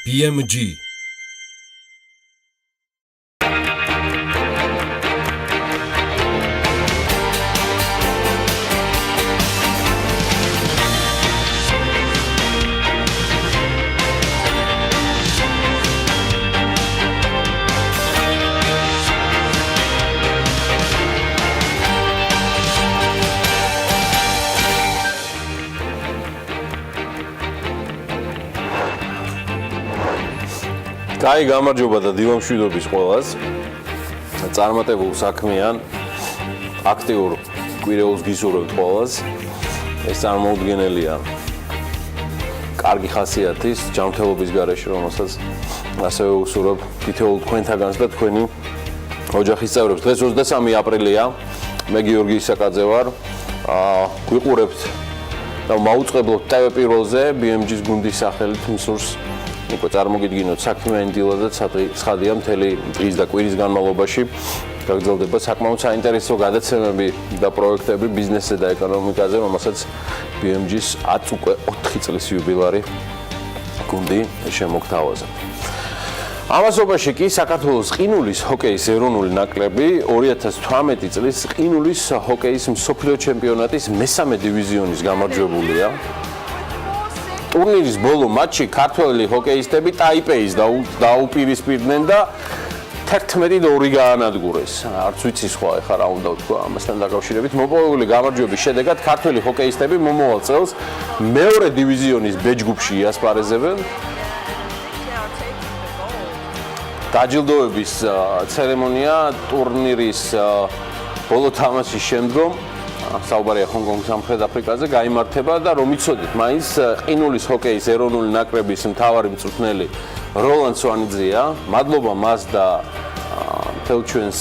BMG Კაი გამარჯობა და დილამშვიდობის ყველას. წარმატებულ საქმიან აქტიურ კვირეულს გისურვებთ ყველას. ეს წარმოუდგენელია კარგი ხასიათის ჯანმრთელობის გარეშე, რომელსაც ასევე უსურვებ თითოეულ თქვენთაგანს და თქვენი ოჯახის წევრებს. დღეს 23 აპრილია. მე გიორგი ისაკაძე ვარ. გვიყურებთ და მაუწყებლობთ TV პირველზე BMG-ს გუნდის სახელით მსურს უკვე წარმოგიდგინოთ საქმიანი დილა და ცხადია მთელი დღის და კვირის განმავლობაში გაგრძელდება საკმაოდ საინტერესო გადაცემები და პროექტები ბიზნესზე და ეკონომიკაზე, რომელსაც BMG-ს 10 უკვე 4 წლის იუბილარი გუნდი შემოგთავაზა. ამასობაში კი საქართველოს ყინულის ჰოკეის ეროვნული ნაკრები 2018 წლის ყინულის ჰოკეის მსოფლიო ჩემპიონატის მესამე დივიზიონის გამარჯვებულია. ტურნირის ბოლო მატჩი ქართველი ჰოკეისტები ტაიპეის დაუპირისპირდნენ და 11-2 გაანადგურეს. არც ვიცი სხვა ეხლა რა უნდა ვთქვა ამასთან დაკავშირებით. მოპოვებული გამარჯვების შედეგად ქართველი ჰოკეისტები მომავალ წელს მეორე დივიზიონის ბ ჯგუფში იასპარეზებენ. დაჯილდოების ცერემონია ტურნირის ბოლო თამაშის შემდგომ საუბარია ჰონგ-კონგ სამხრეთ აფრიკაზე გაიმართება და რომ იცოდეთ, მაინც ყინულის ჰოკეის ეროვნული ნაკრების მთავარი მწვრთნელი როლანდ სვანიძეა. მადლობა მას და მთელ ჩვენს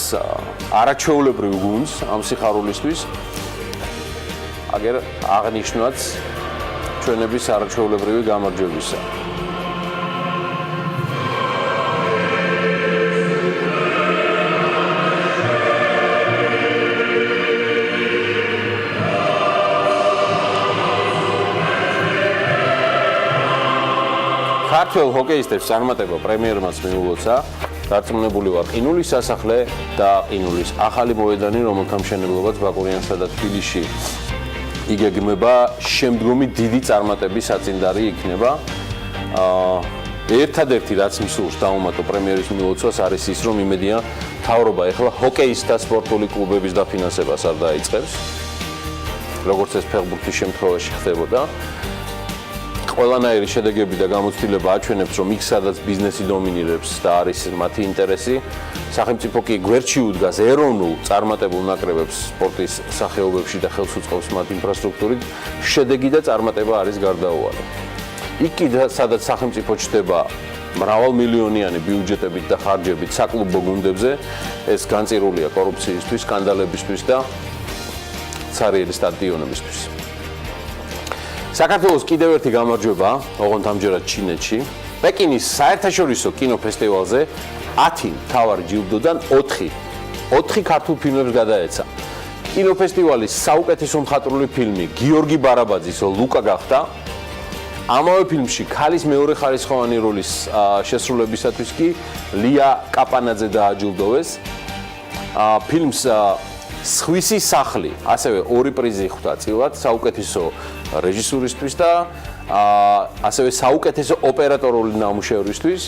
არაჩვეულებრივ გუნდს ამ სიხარულისთვის. აგერ აღნიშნვაც ჩვენების არაჩვეულებრივი გამარჯვებისა. ქართველ ჰოკეისტებს წარმატება პრემიერმაც მიულოცა. დარწმუნებული ვარ ყინულის სასახლე და ყინულის ახალი მოედანი, რომელთა მშენებლობაც ბაკურიანსა და თბილისში იგეგმება, შემდგომი დიდი წარმატების საწინდარი იქნება. ერთადერთი რაც მსურს დაუმატო პრემიერის მილოცვას არის ის, რომ იმედია მთავრობა ეხლა ჰოკეისტთა სპორტული კლუბების დაფინანსებას არ დაიწყებს, როგორც ეს ფეხბურთის შემთხვევაში ხდებოდა. ყველანაირი შედეგები და გამოცდილება აჩვენებს, რომ იქ სადაც ბიზნესი დომინირებს და არის მათი ინტერესი, სახელმწიფო კი გვერდში უდგას ეროვნულ წარმატებულ ნაკრებებს სპორტის სახეობებში და ხელს უწყობს მათ ინფრასტრუქტურით, შედეგი და წარმატება არის გარდაუვალი. იქ კი სადაც სახელმწიფო ჩდება მრავალმილიონიანი ბიუჯეტებით და ხარჯებით საკლუბო გუნდებზე, ეს განწირულია კორუფციისთვის, სკანდალებისთვის და ცარიელი სტადიონებისთვის. საქართველოს კიდევ ერთი გამარჯვება, ოღონდ ამჯერად ჩინეთში. პეკინის საერთაშორისო კინოფესტივალზე 10 მთავარი ჯილდოდან 4 ქართულ ფილმებს გადაეცა. კინოფესტივალის საუკეთესო მხატვრული ფილმი გიორგი ბარაბაძის ლუკა გახდა. ამავე ფილმში ქალის მეორე ხარისხოვანი როლის შესრულებისათვის კი ლია კაპანაძე დააჯილდოვეს. ფილმს სხვისი სახლი, ასევე 2 პრიზი ხვდა წილად საუკეთესო რეჟისურისთვის და ასევე საუკეთესო ოპერატორული ნამუშევრისთვის.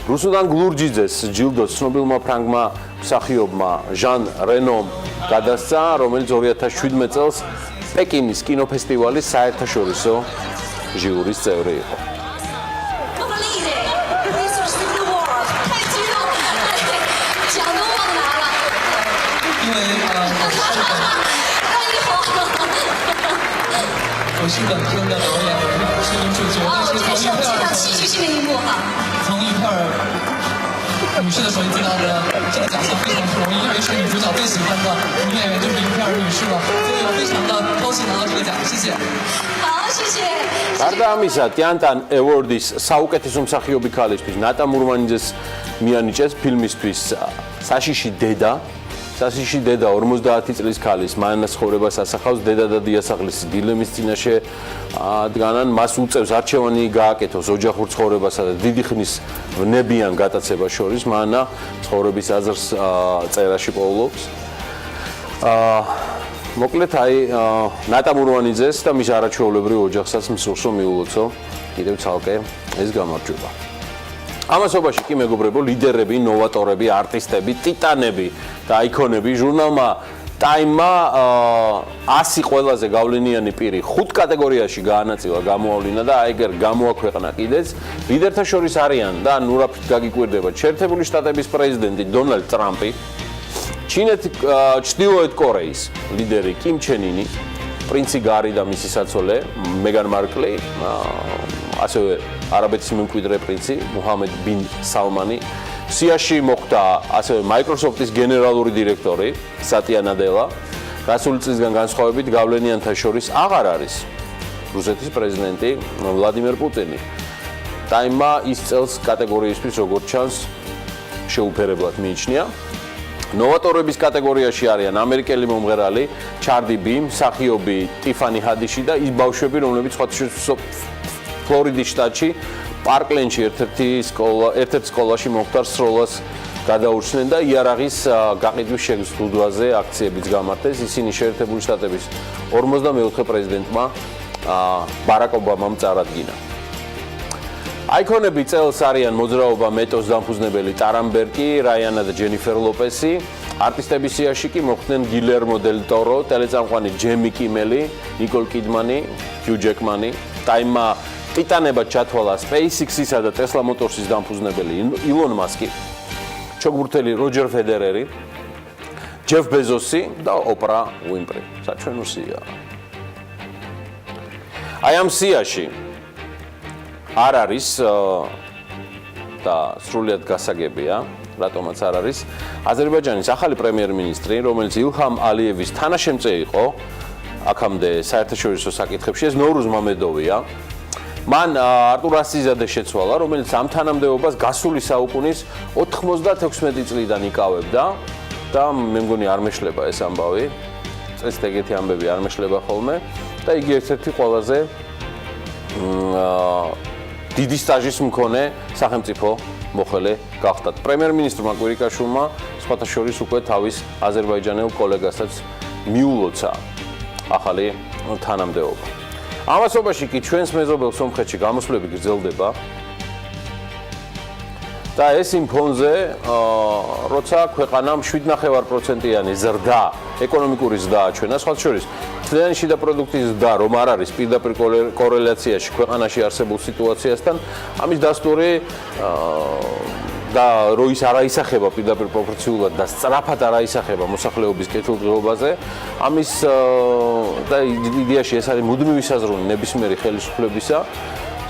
რუსუდან გლურჯიძეს ჯილდოს ცნობილმა ფრანგმა მსახიობმა ჟან რენომ გადასცა, რომელიც 2017 წელს პეკინის კინოფესტივალის საერთაშორისო ჟიურის წევრი იყო.我是本片的导演，是女主角，但是从一片女士的手里接到的这个角色非常不容易，因为是女主角最喜欢的女演员就是一片女士了，所以我非常的高兴拿到这个奖，谢谢。好，谢谢。გარდა ამისა, ტიანტან ევორდის საუკეთესო მსახიობი ქალისთვის ნატა მურმანიძეს მიანიჭეს ფილმისთვის საშიში დედა სასიში დედა 50 წლის ქალის მაინას ხოვრებას ასახავს დედა და დიასაღლისი დილემის წინაშე დგანან მას უწევს არჩევანი გააკეთოს ოჯახურ ცხოვრებასა და დიდი ხნის ვნებიან გადაცებას შორის მანა ცხოვრების აზრს წერაში პოულობს მოკლედ აი ნატა მურვანიძეს და მის არაჩვეულებრივ ოჯახსაც მსურსო მიულოცო კიდევ ცალკე ეს გამარჯვება ამასობაში კი მეგობრებო ლიდერები, ნოვატორები, არტისტები, ტიტანები და აიქონები ჟურნალმა Time-მა 100 ყველაზე გავლენიანი პირი 5 კატეგორიაში გაანაწილა, გამოავლინა და აიგერ გამოაქვეყნა კიდეც. ლიდერთა შორის არიან და ნურაფით გაგიკვირდება შეერთებული შტატების პრეზიდენტი დონალდ ტრამპი, ჩრდილოეთ კორეის ლიდერი კიმ ჩენ ინი, პრინცი გარი და მისი საცოლე მეგან მარკლი, ასევე არაბეთის მემკვიდრე პრინცი მუჰამედ ბინ სალმანი. სიაში მოხდა ასევე Microsoft-ის გენერალური დირექტორი სატია ნადელა, გასული წლისგან განსხვავებით გავლენიანთა შორის აღარ არის რუსეთის პრეზიდენტი ვლადიმერ პუტინი. Time-მა ის წელს კატეგორიისთვის როგორც ჩანს შეუფერებლად მიიჩნია. ნოვატორების კატეგორიაში არიან ამერიკელი მომღერალი ჩარდი ბი, მსახიობი ტიფანი ჰადიში და ის ბავშვები, რომლებიც ფლორიდის შტატში პარკლენდში ერთ-ერთ სკოლაში მომხდარ სროლას გადაურჩნენ და იარაღის გაყიდვის შეზღუდვაზე აქციებიც გამართეს. ისინი შეერთებული შტატების 54 პრეზიდენტმა ბარაკ ობამამ წარადგინა. აიქონები წელს არიან მოძრაობა მეტოს დამფუძნებელი ტარამ ბერკი, რაიანა და ჯენიფერ ლოპესი. არტისტების სიაში კი მოხვდნენ გილერმო დელ ტორო, ტელეწამყვანი ჯემი კიმელი, ნიკოლ კიდმანი, ჰიუ ჯეკმანი. Time-მა ტიტანებად ჩათვალა SpaceX-ისა და Tesla Motors-ის დამფუძნებელი ილონ მასკი, ჩოგბურთელი როჯერ ფედერერი, ჯეფ ბეზოსი და ოპრა უინფრი. საჩვენო სია. აი ამ სიაში არ არის და სრულად გასაგებია, რატომაც არ არის აზერბაიჯანის ახალი პრემიერ-მინისტრი, რომელიც ილჰამ ალიევის თანაშემწე იყო აქამდე საერთაშორისო საკითხებში, ეს ნოვრუზ მამედოვია. მან არტურ ასიზადე შეცვალა, რომელიც ამ თანამდებობას გასული საუკუნის 96 წლიდან იკავებდა და მე მგონი არ მეშლება ეს ამბავი. წესით ეგეთი ამბები არ მეშლება ხოლმე და იგი ერთ-ერთი ყველაზე დიდი სტაჟის მქონე სახელმწიფო მოხელე გახდა. პრემიერ-მინისტრმა კვირიკაშვილმა სხვათა შორის უკვე თავის აზერბაიჯანელ კოლეგასაც მიულოცა ახალი თანამდებობა. ამასობაში კი ჩვენს მეზობელ სომხეთში გამოსვლები გრძელდება და ეს იმ ფონზე, როცა ქვეყანამ 7.5%-იანი ზრდა, ეკონომიკური ზრდა აჩვენა, სხვათა შორის თლიანი შიდა პროდუქტის ზრდა, რომ არ არის პირდაპირ კორელაციაში ქვეყანაში არსებულ სიტუაციასთან, ამის დასტური და რო ის არ აისახება პირდაპირ პროპორციულად და სწრაფად არ აისახება მოსახლეობის კეთილდღეობაზე, ამის და იდეაში ეს არის მუდმივი საზრუნი ნებისმიერი ხელისუფლებისა.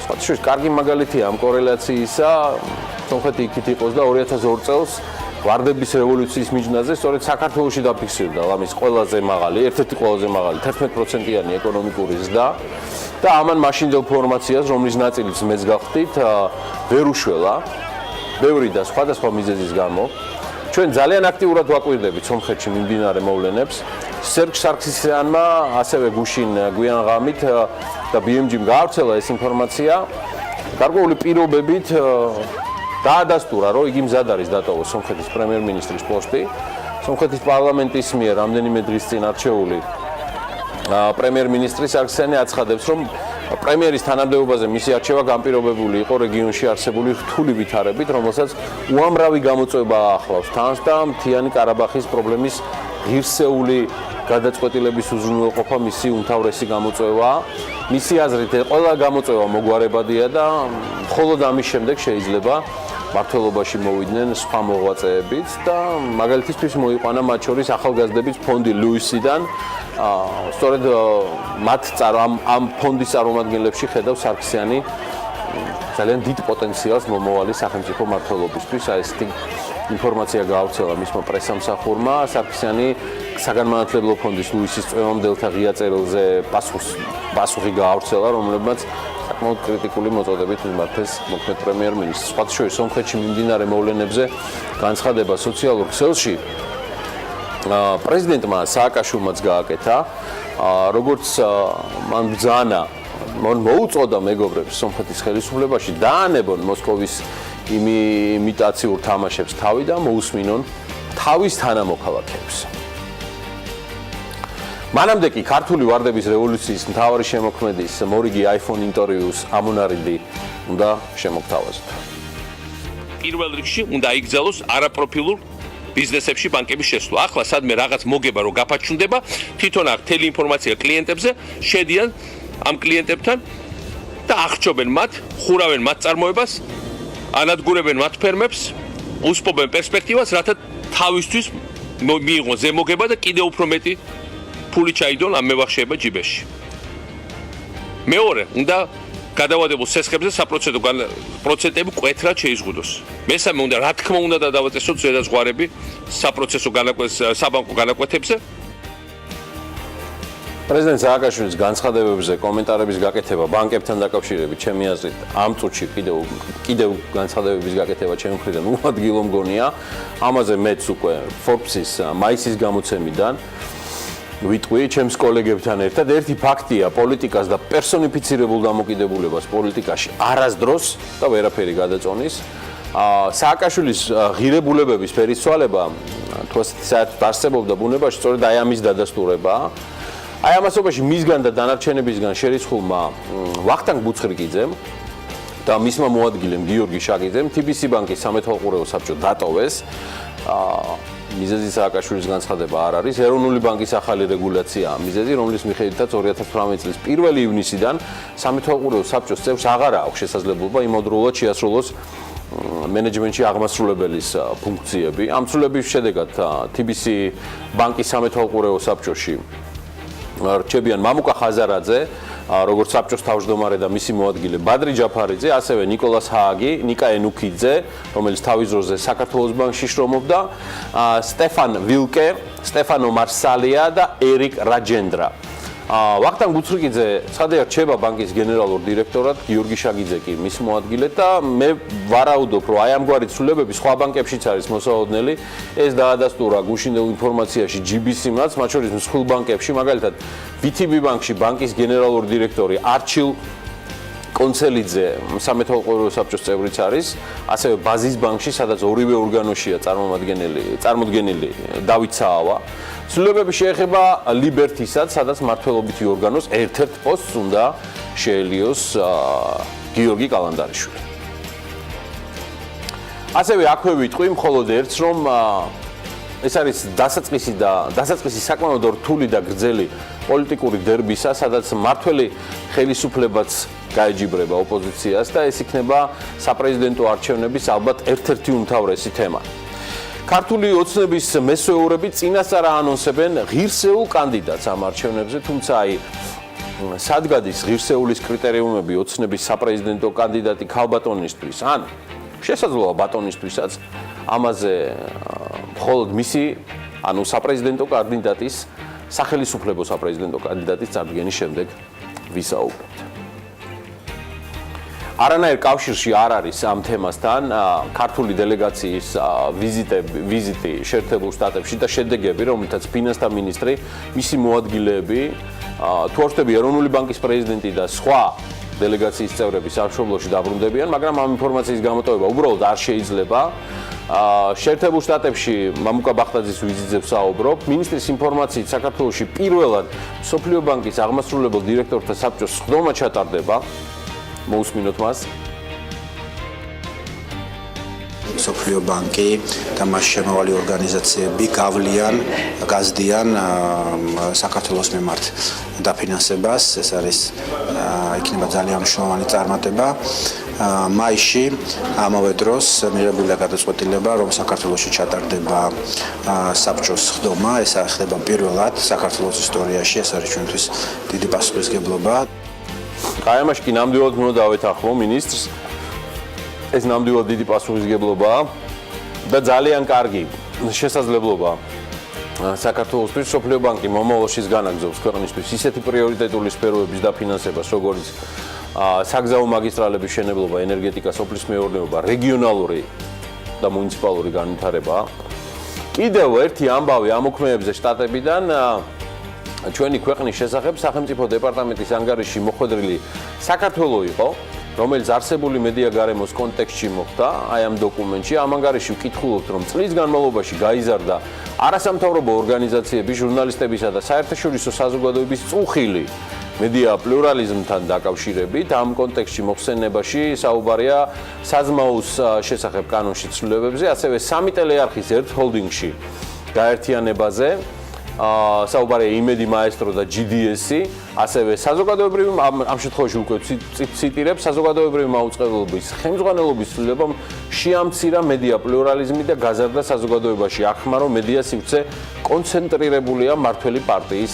სხვათა შორის კარგი მაგალითია ამ კორელაციისა, სომხეთი იქით იყოს და 2002 წელს ვარდების რევოლუციის მიჯნაზე სწორედ საქართველოში დაფიქსირდა ამის ყველაზე მაღალი, ერთ-ერთი ყველაზე მაღალი 11%-იანი ეკონომიკური ზრდა და ამან მაშინდელ ფორმაციას, რომლის ნაწილიც მეც გავხდით, ვერ უშველა. ბევრი და სხვადასხვა მიზეზის გამო ჩვენ ძალიან აქტიურად ვაკვირდებით სომხეთში მიმდინარე მოვლენებს. სერგ სარქისიანმა ასევე გუშინ გვიან ღამით და BMG-მ გაავრცელა ეს ინფორმაცია. გარკვეული პირობებით დაადასტურა, რომ იგი მზად არის დატოვოს სომხეთის პრემიერ-მინისტრის პოსტი. სომხეთის პარლამენტის მიერ რამდენიმე დღის წინ არჩეული პრემიერ-მინისტრი სარქისიანი აცხადებს, რომ პრემიერის თანამდებობაზე მისი არჩევა განპირობებული იყო რეგიონში არსებული რთული ვითარებით, რომელსაც უამრავი გამოწვევა ახლავს თანს და მთიანი ყარაბაღის პრობლემის ღირსეული გადაწყვეტილების უზრუნველყოფა მისი უმთავრესი გამოწვევაა. მისი აზრით, ყველა გამოწვევა მოგვარებადია და მხოლოდ ამის შემდეგ შეიძლება მმართველობაში მოვიდნენ სხვა მოღვაწეებიც და მაგალითისთვის მოიყვანა მათ შორის ახალგაზრდების ფონდი ლუისიდან. სწორედ მათ ამ ფონდის წარმომადგენლებში ხედავს სარქისიანი ძალიან დიდ პოტენციალს მომავალი სახელმწიფო მმართველობისთვის. ესეთი ინფორმაცია გაავრცელა მისმა პრესამსახურმა. სარქისიანი საგანმანათლებლო ფონდის ლუისის წვევამდელთა ღია წერილზე პასუხი გაავრცელა, რომლებმაც საკმაოდ კრიტიკული მოწოდებით მიმართეს მოქმედ პრემიერ-მინისტრს. სხვათა შორის სომხეთში მიმდინარე მოვლენებზე განცხადება სოციალურ ქსელში პრეზიდენტმა სააკაშვილმაც გააკეთა, როგორც მან ბრძანა, მან მოუწოდა მეგობრებს სომხეთის ხელისუფლებაში დაანებონ მოსკოვის იმიტაციურ თამაშებს თავი და მოусმინონ თავის თანამოქალაქეებს. მანამდე კი ქართული ვარდების რევოლუციის მთავარი შემოქმედის მორიგი iPhone ინტერვიუს ამონარიდი უნდა შემოგთავაზოთ. პირველ რიგში უნდა იგზელოს არაპროფილურ ბიზნესებში ბანკების შესვლა. ახლა სადმე რაღაც მოგება რომ გაფაჩნდება, თვითონ აქ მთელი ინფორმაცია კლიენტებზე შედიან ამ კლიენტებთან და აღჭობენ მათ, ხურავენ მათ წარმოებას, ანადგურებენ მათ ფერმებს, უსპობენ პერსპექტივას, რათა თავისთვის მიიღონ ზემოგება და კიდევ უფრო მეტი ფული ჩაიდონ ამ მევახშეება ჯიბეში. მეორე, უნდა გადავადებულ სესხებზე საპროცენტო პროცენტები მკვეთრად შეიზღუდოს. მესამე, უნდა რა თქმა უნდა დავაწესოთ ზედაზღვარები საპროცესო საბანკო განაკვეთებზე. პრეზიდენტ სააკაშვილის განცხადებებზე კომენტარების გაკეთება ბანკებთან დაკავშირებით ჩემი აზრით ამ წუთში კიდევ განცხადებების გაკეთება ჩემი მხრიდან უადგილო მგონია. ამაზე მეც უკვე Forbes-ის მაისის გამოცემიდან ვიტყვი ჩემს კოლეგებთან ერთად. ერთი ფაქტია, პოლიტიკას და პერსონიფიცირებულ დამოკიდებულებას პოლიტიკაში არასდროს და ვერაფერი გადაწონის. სააკაშვილის ღირებულებების ფერისცვალება თუ საერთოდ არსებობდა ბუნებაში, სწორედ აი ამის დადასტურებაა. აი ამასობაში მისგან და დანარჩენებისგან შერისხულმა ვახტანგ ბუცხრიკიძემ და მისმა მოადგილემ გიორგი შაკიძემ TBC ბანკის სამეთვალყურეო საბჭო დატოვეს. მიზეზი სააკაშვილის განცხადება არ არის. ეროვნული ბანკის ახალი რეგულაციაა მიზეზი, რომლის მიხედვითაც 2018 წლის 1 ივნისიდან სამეთვალყურეო საბჭოს წევრს აღარ აქვს შესაძლებლობა იმავდროულად შეასრულოს მენეჯმენტში აღმასრულებელის ფუნქციები. ამ ცვლილების შედეგად TBC ბანკის სამეთვალყურეო საბჭოში რჩებიან მამუკა ხაზარაძე, როგორც საბჭოს თავმჯდომარე და მისი მოადგილე ბადრი ჯაფარიძე, ასევე ნიკოლას ჰააგი, ნიკა ენუქიძე, რომელიც თავის დროზე საქართველოს ბანკში შრომობდა, სტეფან ვილკე, სტეფანო მარსალია და ერიკ რაჯენდრა. ვახტანგ ბუცხრიკიძე ცხადია რჩება ბანკის გენერალურ დირექტორად, გიორგი შაკიძე კი მის მოადგილედ და მე ვარაუდობ, რომ აი ამგვარი ცვლილებები სხვა ბანკებშიც არის მოსაოდნელი. ეს დაადასტურა გუშინდელ ინფორმაციაში GBC-მაც, მათ შორის მსხვილ ბანკებში, მაგალითად VTB ბანკში ბანკის გენერალური დირექტორი არჩილ კონცელიძე სამეთვალყურეო საბჭოს წევრიც არის, ასევე ბაზის ბანკში, სადაც ორივე ორგანოშია წარმოდგენილი დავით საავა. ცვლილებები შეეხება ლიბერთისაც, სადაც მმართველობითი ორგანოს ერთ-ერთ პოსტს უნდა შეელიოს გიორგი კალანდარიშვილი. ასევე აქვე ვიტყვი მხოლოდ ერთს, რომ ეს არის დასაწყისი საკმაოდ რთული და გრძელი პოლიტიკური დერბისა, სადაც მმართველი ხელისუფლებაც გაეჯიბრება ოპოზიციას და ეს იქნება საპრეზიდენტო არჩევნების ალბათ ერთ-ერთი უმთავრესი თემა. ქართული ოცნების მესვეურები წინასწარ აანონსებენ ღირსეულ კანდიდატს ამ არჩევნებზე, თუმცა აი სადგადის ღირსეულის კრიტერიუმები ოცნების საპრეზიდენტო კანდიდატი ქალბატონისთვის ან შესაძლოა ბატონისთვისაც ამაზე მხოლოდ მისი, ანუ საპრეზიდენტო კანდიდატის, სახელისუფლებო საპრეზიდენტო კანდიდატის წარდგენის შემდეგ ვისაუბრებთ. არანაირ კავშირში არ არის ამ თემასთან ქართული დელეგაციის ვიზიტი შეერთებულ შტატებში და შედეგები, რომლითაც ფინანსთა მინისტრი, მისი მოადგილეები, თუ არ ვთქვი, ეროვნული ბანკის პრეზიდენტი და სხვა დელეგაციის წევრები სამშობლოში დაბრუნდებიან, მაგრამ ამ ინფორმაციის გამოტოვება უბრალოდ არ შეიძლება. შეერთებულ შტატებში მამუკა ბახტაძის ვიზიტზე ვსაუბრობ. მინისტრის ინფორმაციით საქართველოში პირველად მსოფლიო ბანკის აღმასრულებელ დირექტორთა საბჭოს სხდომა ჩატარდება. მოусმინოთ მას. მსოფლიო ბანკი და მას შემავალი ორგანიზაციები გაზდიან საქართველოს მიმართ დაფინანსებას. ეს არის იქნება ძალიან მნიშვნელოვანი წარმატება. მაისში ამავე დროს მიღებულია გადაწყვეტილება, რომ საქართველოში ჩატარდება საბჭოს სხდომა. ეს ხდება პირველად საქართველოს ისტორიაში, ეს არის ჩვენთვის დიდი პასუხისმგებლობა. აი ამაში კი ნამდვილად უნდა დავეთანხმო მინისტრს. ეს ნამდვილად დიდი პასუხისმგებლობაა და ძალიან კარგი შესაძლებლობა საქართველოსთვის. მსოფლიო ბანკი მომავალში განაგზობს ქვეყნისთვის ისეთი პრიორიტეტული სფეროების დაფინანსებას, როგორც საგზაო მაგისტრალების მშენებლობა, ენერგეტიკა, სოფლის მეურნეობა, რეგიონალური და მუნიციპალური განვითარება. კიდევ ერთი ამბავი ამოქმეებზე შტატებიდან ჩვენი ქვეყნის შესახებ სახელმწიფო დეპარტამენტის ანგარიში მოხვედრილი საქართველო იყო, რომელიც არსებული მედია გარემოს კონტექსტში მოხდა, აი ამ დოკუმენტში. ამ ანგარიში ვკითხულობთ, რომ წლის განმავლობაში გაიზარდა არასამთავრობო ორგანიზაციების, ჟურნალისტებისა და საერთაშორისო საზოგადოების წუხილი მედია პლურალიზმთან დაკავშირებით. ამ კონტექსტში მოხსენებაში საუბარია საზმაუს შესახებ კანონში ცვლილებებზე, ასევე სამი ტელეარხის ერთ ჰოლდინგში გაერთიანებაზე. საუბარია იმედი მაესტრო და GDS-ი, ასევე საზოგადოებრივი ამ შემთხვევაში უკვე ციტირებ, საზოგადოებრივი მაუწყებლობის ხელმძღვანელობის ცვლილებამ შეამცირა მედია პლურალიზმი და გაზარდა საზოგადოებაში აღქმა, რომ მედია სივრცე კონცენტრირებულია მმართველი პარტიის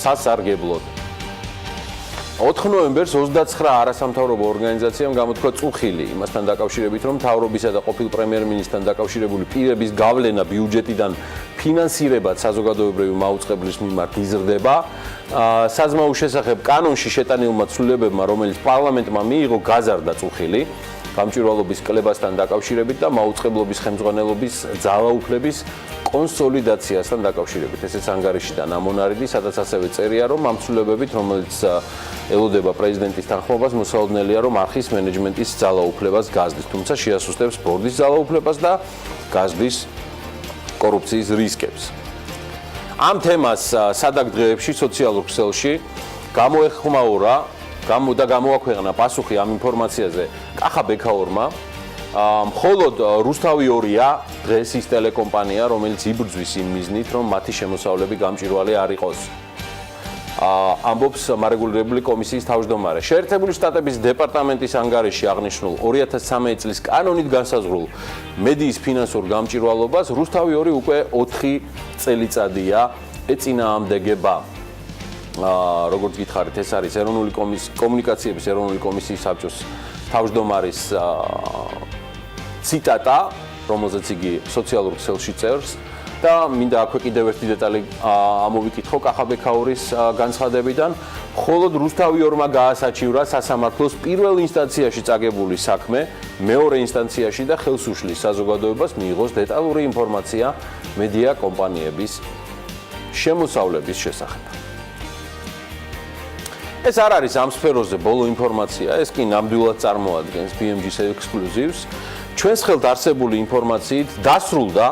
სასარგებლოდ. 4 ნოემბერს 29 არასამთავრობო ორგანიზაციამ გამოთქვა წუხილი იმასთან დაკავშირებით, რომ მთავრობისა და ყოფილ პრემიერ-მინისტრთან დაკავშირებული პირების გავლენა ბიუჯეტიდან ფინანსირებად საზოგადოებრივი მაუწყებლის მიმართ იზრდება. საზმაუს შესახებ კანონში შეტანილმა ცვლილებებმა, რომელიც პარლამენტმა მიიღო, გაზარდა წუხილი გამჭვირვალობის კლებასთან დაკავშირებით და მაუწყებლობის ხელმძღვანელობის ძალაუფლების კონსოლიდაციასთან დაკავშირებით. ესეც ანგარიშიდან ამონარიდი, სადაც ასევე წერია, რომ ამ ცვლილებებით, რომელიც ელოდება პრეზიდენტის თანხმობას, მოსალოდნელია, რომ არხის მენეჯმენტის ძალაუფლებას გაზრდის, თუმცა შეასუსტებს ბორდის ძალაუფლებას და გაზრდის კორუფციის რისკებს. ამ თემას სადაგ დღეებში სოციალურ ქსელში გამოეხმაურა და გამოაქვეყნა პასუხი ამ ინფორმაციაზე კახა ბექაორმა. მხოლოდ რუსთავი 2-ია დღეს ის ტელეკომპანია, რომელიც იბრძვის იმ მიზნით, რომ მათი შემოსავლები გამჭვირვალე არ იყოს. ამბობს მარეგულირებული კომისიის თავმჯდომარე. შეერთებული შტატების დეპარტამენტის ანგარიში აღნიშნულ 2013 წლის კანონით განსაზღვრულ მედიის ფინანსურ გამჭვირვალობას რუსთავი 2 უკვე 4 წელიწადია ეწინააღმდეგება. როგორც გითხარით, ეს არის ეროვნული კომუნიკაციების ეროვნული კომისიის საბჭოს თავმჯდომარის ციტატა, რომელზეც იგი სოციალურ ქსელში წერს და მინდა აქვე კიდევ ერთი დეტალი ამოვიკითხო კახაბექაურის განცხადებიდან. მხოლოდ რუსთავი 2-მა გაასაჩივრა სასამართლოს პირველ ინსტანციაში წაგებული საქმე, მეორე ინსტანციაში და ხელსუშლის საზოგადოებას მიიღოს დეტალური ინფორმაცია მედია კომპანიების შემოსავლების შესახებ. ეს არ არის ამ სფეროზე ბოლო ინფორმაცია, ეს კი ნამდვილად წარმოადგენს BMG-ს ექსკლუზივს. ჩვენს ხელთ არსებული ინფორმაციით დასრულდა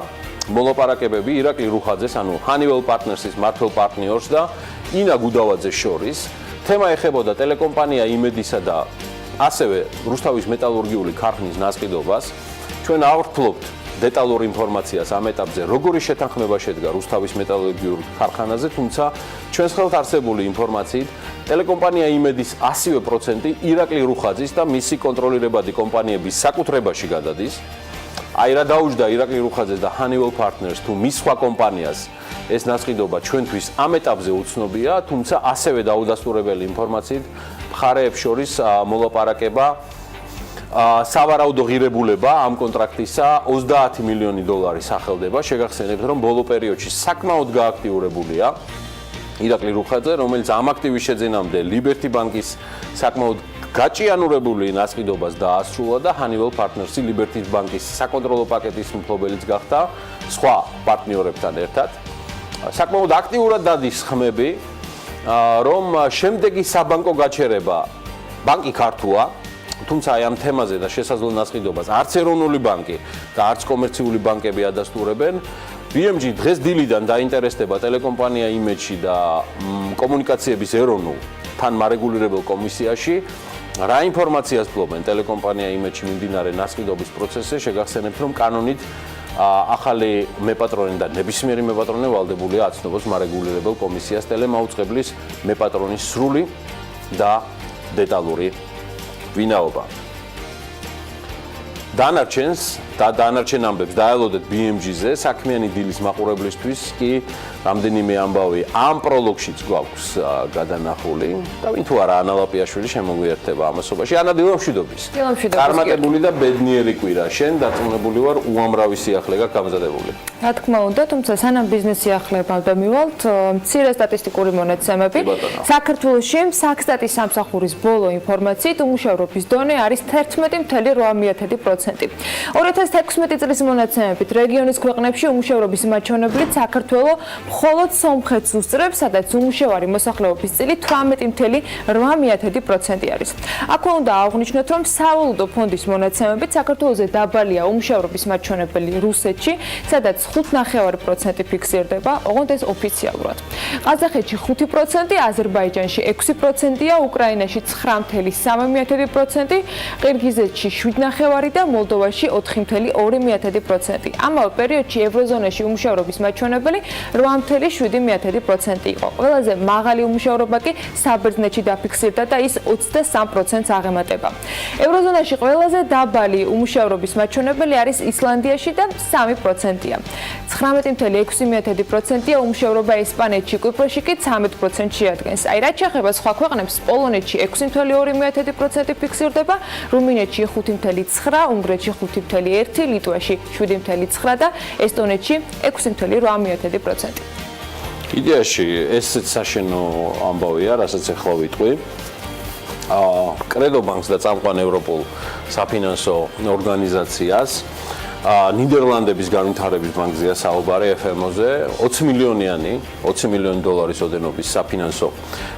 მოლაპარაკებები ირაკლი რუხაძეს, ანუ Honeywell Partners-ის მმართველ პარტნიორს და ინა გუდავაძეს შორის. თემა ეხებოდა ტელეკომპანია იმედისა და ასევე რუსთავის მეტალურგიული ქარხნის ნასყიდობას. ჩვენ ავრთლობთ დეტალურ ინფორმაციას ამ ეტაპზე, როგორი შეთანხმება შედგა რუსთავის მეტალურგიულ ქარხანაზე, თუმცა ჩვენს ხელთ არსებული ინფორმაციით ტელეკომპანია იმედის 100% ირაკლი რუხაძის და მისი კონტროლირებადი კომპანიების საკუთრებაში გადადის. აი რა დაუჯდა ირაკლი რუხაძეს და Honeywell Partners თუ მის სხვა კომპანიას ეს ნასყიდობა ჩვენთვის ამ ეტაპზე უცნობია, თუმცა ასევე დაუდასტურებელი ინფორმაციით მხარეებს შორის მოლაპარაკება სავარაუდო ღირებულება ამ კონტრაქტისა 30 მილიონი დოლარი სახელდება. შეგახსენებთ, რომ ბოლო პერიოდში საკმაოდ გააქტიურებულია ირაკლი რუხაძე, რომელიც ამ აქტივის შეძენამდე Liberty ბანკის საკმაოდ გაჭიანურებული ნასყიდობას დაასრულა და Honeywell Partners-ი Liberty ბანკის საკონტროლო პაკეტის მფლობელიც გახდა სხვა პარტნიორებთან ერთად. საკმაოდ აქტიურად დადის ხმები, რომ შემდეგი საბანკო გაჩერება ბანკი ქართუა, თუმცა აი ამ თემაზე და შესაძლო ნასყიდობას არც ეროვნული ბანკი და არც კომერციული ბანკები ადასტურებენ. BMG დღეს დილიდან დაინტერესდება ტელეკომპანია იმედში და კომუნიკაციების ეროვნულ თან მარეგულირებელ კომისიაში. რა ინფორმაციას ფლობენ ტელეკომპანია იმედში მიმდინარე ნასყიდობის პროცესზე? შეგახსენებთ, რომ კანონით ახალი მეპატრონე და ნებისმიერი მეპატრონე ვალდებულია აცნობს მარეგულირებელ კომისიას ტელემაუწყებლის მეპატრონის სრული და დეტალური ვინაობა. დანარჩენს და დანარჩენ ამბებს დაელოდეთ BMG-ზე, საქმიანი დილის მაყურებლისთვის კი რამდენიმე ამბავი ამ პროლოგშიც გვაქვს გადანახული და ვინ თუ არა ანა ლაპიაშვილი შემოგვიერთება ამასობაში. ანა, დილამშვიდობის. წარმატებული და ბედნიერი კვირა. შენ დარწმუნებული ვარ, უამრავი სიახლე გაქვს გამზადებული. რა თქმა უნდა, თუმცა სანამ ბიზნეს სიახლეებამდე მივალთ, მცირე სტატისტიკური მონაცემები. საქართველოში საქსტატის სამსახურის ბოლო ინფორმაციით უმუშევრობის დონე არის 11.8%. 2016 წლის მონაცემებით რეგიონის ქვეყნებში უმუშევრობის მაჩვენებლით საქართველოს მხოლოდ სომხეთს უსწრებს, სადაც უმუშევარი მოსახლეობის წილი 18.8% არის. აქვე უნდა აღვნიშნოთ, რომ სავალუტო ფონდის მონაცემებით საქართველოზე დაბალია უმუშევრობის მაჩვენებელი რუსეთში, სადაც 5.9% ფიქსირდება, ოღონდ ეს ოფიციალურად. ყაზახეთში 5%, აზერბაიჯანში 6%-ია, უკრაინაში 9.3%, ყირგიზეთში 7.9% და მოლდოვაში 4.2%. ამავე პერიოდში ევროზონაში უმუშევრობის მაჩვენებელი 8.7% იყო. ყველაზე მაღალი უმუშევრობა კი საბერძნეთში დაფიქსირდა და ის 23%-ს აღემატება. ევროზონაში ყველაზე დაბალი უმუშევრობის მაჩვენებელი არის ისლანდიაში და 3%-ია. 19.6%-ია უმუშევრობა ესპანეთში, კვიპროსში კი 13% შეადგენს. აი რაც შეეხება სხვა ქვეყნებს, პოლონეთში 6.2% ფიქსირდება, რუმინეთში 5.9%, უნგრეთში 5.1%, ლიტვაში 7.9% და ესტონეთში 6.8%. იდეაში ესეც საშენო ამბავია, რასაც ახლა ვიტყვი. კრედო ბანკს და წამყვან ევროპულ საფინანსო ორგანიზაციას ნიდერლანდების განვითარების ბანკზეა საუბარი FMO-ზე 20 მილიონი დოლარის ოდენობის საფინანსო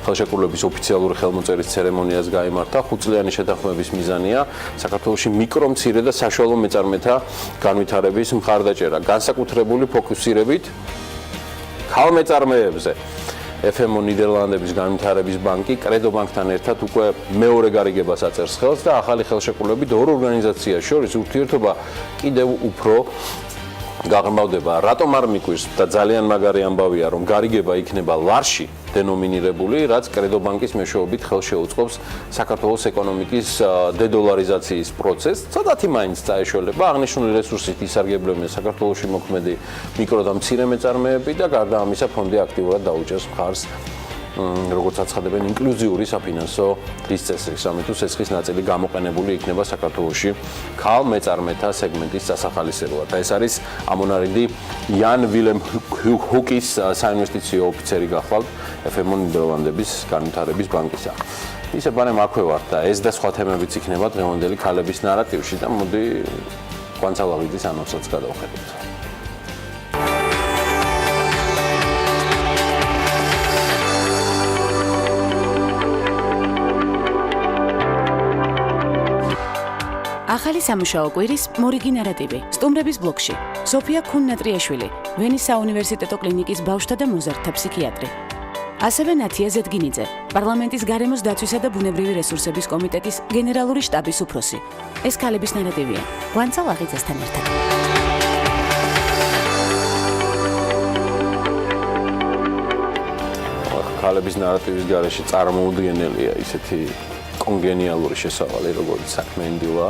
ხელშეკრულების ოფიციალური ხელმოწერის ცერემონიას გაიმართა. 5 წლიანი შეთანხმების მიზანია საქართველოში მიკრო, მცირე და საშუალო მეწარმეთა განვითარების მხარდაჭერა, განსაკუთრებული ფოკუსირებით ქალმეწარმეებზე. FMO ნიდერლანდების განვითარების ბანკი კრედო ბანკთან ერთად უკვე მეორე გარიგებას აწერს ხელს და ახალი ხელშეკრულებით ორ ორგანიზაციას შორის ურთიერთობა კიდევ უფრო გაღრმავდება. რატომ არ მიკვირს და ძალიან მაგარი ამბავია, რომ გარიგება იქნება ლარში დენომინირებული, რაც კრედო ბანკის მეშვეობით ხელს შეუწყობს საქართველოს ეკონომიკის დედოლარიზაციის პროცესს. ცოტათი მაინც წაეშველება, აღნიშნული რესურსით ისარგებლებენ საქართველოში მოქმედი მიკრო და მცირე მეწარმეები და გარდა ამისა ფონდი აქტიურად დაუჭერს მხარს როგორც აცხადებენ ინკლუზიური საფინანსო დღისწესრიგს, ამიტომ სესხის ნაწილი გამოყენებული იქნება საქართველოში ქალ მეწარმეთა სეგმენტის დასახალისებლად. ეს არის ამონარიდი იან ვილემ ჰუკის საინვესტიციო ოფიცერი გახლავთ FMO ნიდერლანდების განვითარების ბანკისა. ისე ბანემ აქვე ვართ და ეს და სხვა თემებიც იქნება დღევანდელი ქალების ნარატივში და მოდი კვანცალაღიძის ანონსაც გადავხედოთ. ახალი სამუშაო კვირის მორიგი ნარატივი სტუმრების ბლოკში სოფია ქუნ-ნატრიაშვილი, ვენის საუნივერსიტეტო კლინიკის ბავშვთა და მოზარდთა ფსიქიატრი. ასევე ნათია ზედგინიძე, პარლამენტის გარემოს დაცვისა და ბუნებრივი რესურსების კომიტეტის გენერალური შტაბის უფროსი. ეს ქალების ნარატივია. კვანცალ აღიძესთან ერთად. ქალების ნარატივის გარეშე წარმოუდგენელია ისეთი კონგენიალური შესავალი, როგორც საქმიანი დილა.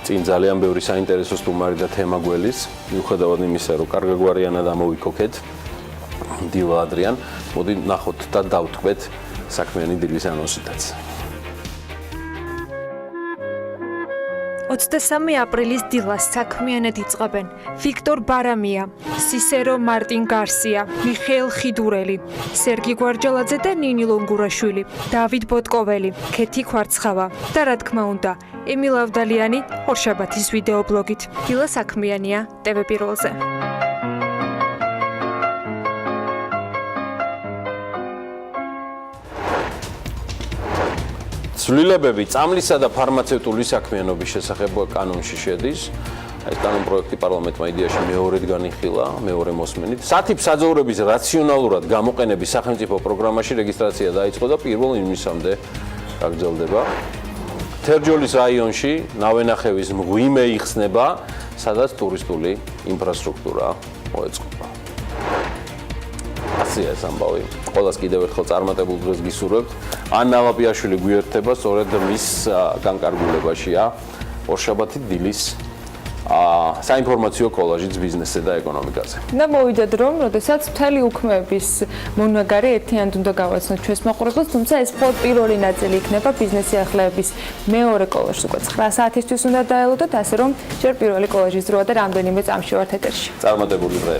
წინ ძალიან ბევრი საინტერესო სტუმარი და თემა გველის, მიუხედავად იმისა, რომ კარგაგვარიანად ამოვიქოქეთ დილა ადრიან, მოდი ნახოთ და დავთქვეთ საქმიანი დილის ანონსითაც. 23 აპრილის დილას საქმიანად იწყებენ ვიქტორ ბარამია, სისერო მარტინ გარსია, მიხეილ ხიდურელი, სერგი გვარჯალაძე და ნინი ლონგურაშვილი, დავით ბოტკოველი, ქეთი ქვარცხავა და რა თქმა უნდა, ემილ ავდალიანი ორშაბათის ვიდეო ბლოგით. დილა საქმიანია TV პირველზე. ცვლილებები წამლისა და ფარმაცევტული საქმიანობის შესახებ კანონში შედის. ეს კანონპროექტი პარლამენტმა იდეაში მეორედ განიხილა, მეორე მოსმენით. სათიბ-საძოვრების რაციონალურად გამოყენების სახელმწიფო პროგრამაში რეგისტრაცია დაიწყო და 1 ივნისამდე გაგრძელდება. თერჯოლის რაიონში ნავენახევის მღვიმე იხსნება, სადაც ტურისტული ინფრასტრუქტურა მოეწყობა. ასეა ეს ამბავი. ყველას კიდევ ერთხელ წარმატებულ დღეს გისურვებთ. ანა ლაპიაშვილი გვიერთება სწორედ მის განკარგულებაშია ორშაბათი დილის საინფორმაციო კოლაჟიც ბიზნესზე და ეკონომიკაზე. და მოვიდა დრო, როდესაც მთელი უქმეების მონაგარი ერთიანად უნდა გავაცნოთ ჩვენს მაყურებელს, თუმცა ეს მხოლოდ პირველი ნაწილი იქნება ბიზნესი ახლებების მეორე კოლაჟს უკვე 9 საათისთვის უნდა დაელოდოთ, ასე რომ ჯერ პირველი კოლაჟის დროა და რამდენიმე წამში ვართ ეთერში. წარმატებული დღე.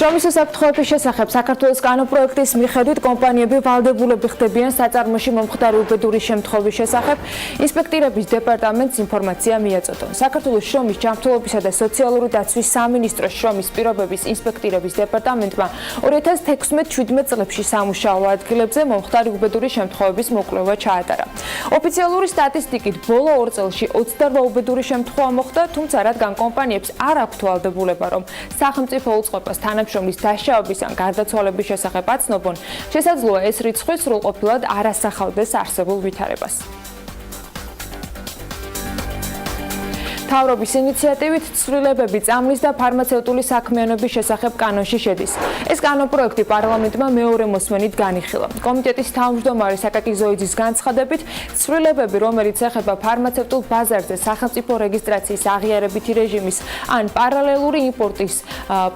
შრომის უსაფრთხოების შესახებ საქართველოს კანონპროექტის მიხედვით კომპანიები ვალდებულები ხდებიან საწარმოში მომხდარი უბედური შემთხვევის შესახებ ინსპექტირების დეპარტამენტს ინფორმაცია მიაწოდონ. საქართველოს შრომის ჯანმრთელობისა და სოციალური დაცვის სამინისტროს შრომის პირობების ინსპექტირების დეპარტამენტმა 2016-17 წლებში სამუშაო ადგილებზე მომხდარი უბედური შემთხვევების მოკვლევა ჩაატარა. ოფიციალური სტატისტიკით ბოლო 2 წელში 28 უბედური შემთხვევა მოხდა, თუმცა რადგან კომპანიებს არ აქვთ ვალდებულება, რომ სახელმწიფო უწყებას თანამშრომლის დაშავების ან გარდაცვალების შესახებ აცნობონ, შესაძლოა ეს რიცხვი სრულყოფილად არ ასახავდეს არსებულ ვითარებას. მთავრობის ინიციატივით ცვლილებები წამლის და ფარმაცევტული საქმიანობის შესახებ კანონში შედის. ეს კანონპროექტი პარლამენტმა მეორე მოსმენით განიხილა. კომიტეტის თავმჯდომარე საკაკი ზოიძის განცხადებით, ცვლილებები, რომელიც ეხება ფარმაცევტულ ბაზარზე სახელმწიფო რეგისტრაციის აღიარებითი რეჟიმის ან პარალელური იმპორტის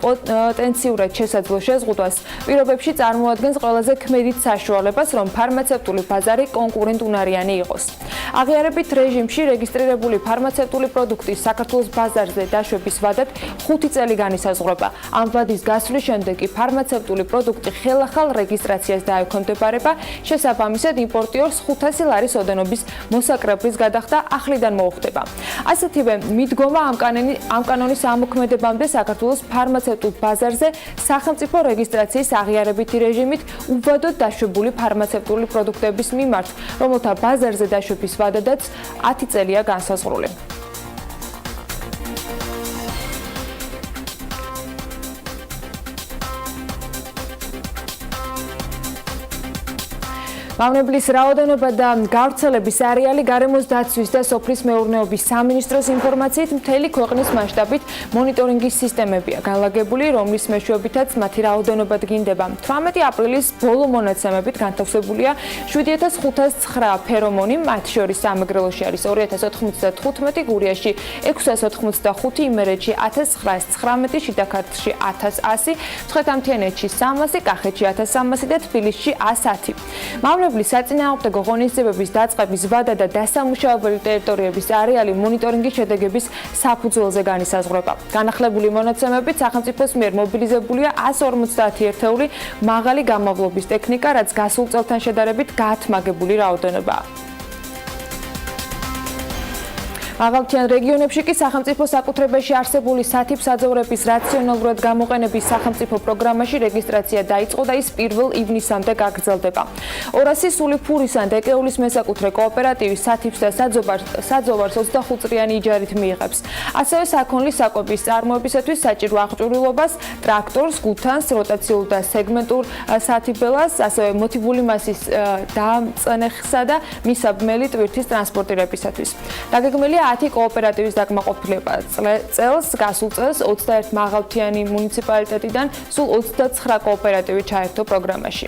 პოტენციურად შესაძლო შეზღუდვას, პირობებში წარმოადგენს ყველაზე ქმედით საშუალებას, რომ ფარმაცევტული ბაზარი კონკურენტუნარიანი იყოს. აღიარებით რეჟიმში რეგისტრირებული ფარმაცევტული პროდუქტი საქართველოს ბაზარზე დაშვების ვადად 5 წელი განისაზღვრება. ამ ვადის გასვლის შემდეგ კი ფარმაცევტული პროდუქტი ხელახალ რეგისტრაციას დაექვემდებარება, შესაბამისად იმპორტიორს 500 ლარის ოდენობის მოსაკრებრის გადახდა ახლიდან მოუხდება. ასეთივე მიდგომა ამ კანონის ამოქმედებამდე საქართველოს ფარმაცევტულ ბაზარზე სახელმწიფო რეგისტრაციის აღიარებითი რეჟიმით უვადოდ დაშვებული ფარმაცევტული პროდუქტების მიმართ, რომელთა ბაზარზე დაშვების ვადადაც 10 წელია განსაზღვრული. მავნებლის რაოდენობა და გავრცელების არეალი გარემოს დაცვის და სოფლის მეურნეობის სამინისტროს ინფორმაციით მთელი ქვეყნის მასშტაბით მონიტორინგის სისტემებია განლაგებული, რომლის მეშვეობითაც მათი რაოდენობა დგინდება. 18 აპრილის ბოლო მონაცემებით განთავსებულია 7509 ფერომონი, მათ შორის სამეგრელოში არის 2095, გურიაში 685, იმერეთში 1919, შიდა ქართლში 1100, მცხეთა-მთიანეთში 300, კახეთში 1300 და თბილისში 110. მავნებლის საწინააღმდეგო ღონისძიებების დაწყების ვადა და დასამუშავებელი ტერიტორიების არეალი მონიტორინგის შედეგების საფუძველზე განისაზღვრება. განახლებული მონაცემებით სახელმწიფოს მიერ მობილიზებულია 150 ერთეული მაღალი გამავლობის ტექნიკა, რაც გასულ წელთან შედარებით გაათმაგებული რაოდენობაა. მაღალმთიან რეგიონებში კი სახელმწიფო საკუთრებაში არსებული სათიბ-საძოვრების რაციონალურად გამოყენების სახელმწიფო პროგრამაში რეგისტრაცია დაიწყო და ის 1 ივნისამდე გაგრძელდება. 200 სული ფურის ან დეკეულის მესაკუთრე კოოპერატივის სათიბს და საძოვარს 25 წლიანი იჯარით მიიღებს. ასევე საქონლის საკვების წარმოებისათვის საჭირო აღჭურვილობას, ტრაქტორს, გუთანს, როტაციულ და სეგმენტურ სათიბელას, ასევე მოტივული მასის დამწნეხსა და მისაბმელი ტვირთის ტრანსპორტირებისათვის. დაგეგმილია 10 კოოპერატივის დაკმაყოფილება წელს, გასულ წელს 21 მაღალმთიანი მუნიციპალიტეტიდან სულ 29 კოოპერატივი ჩაერთო პროგრამაში.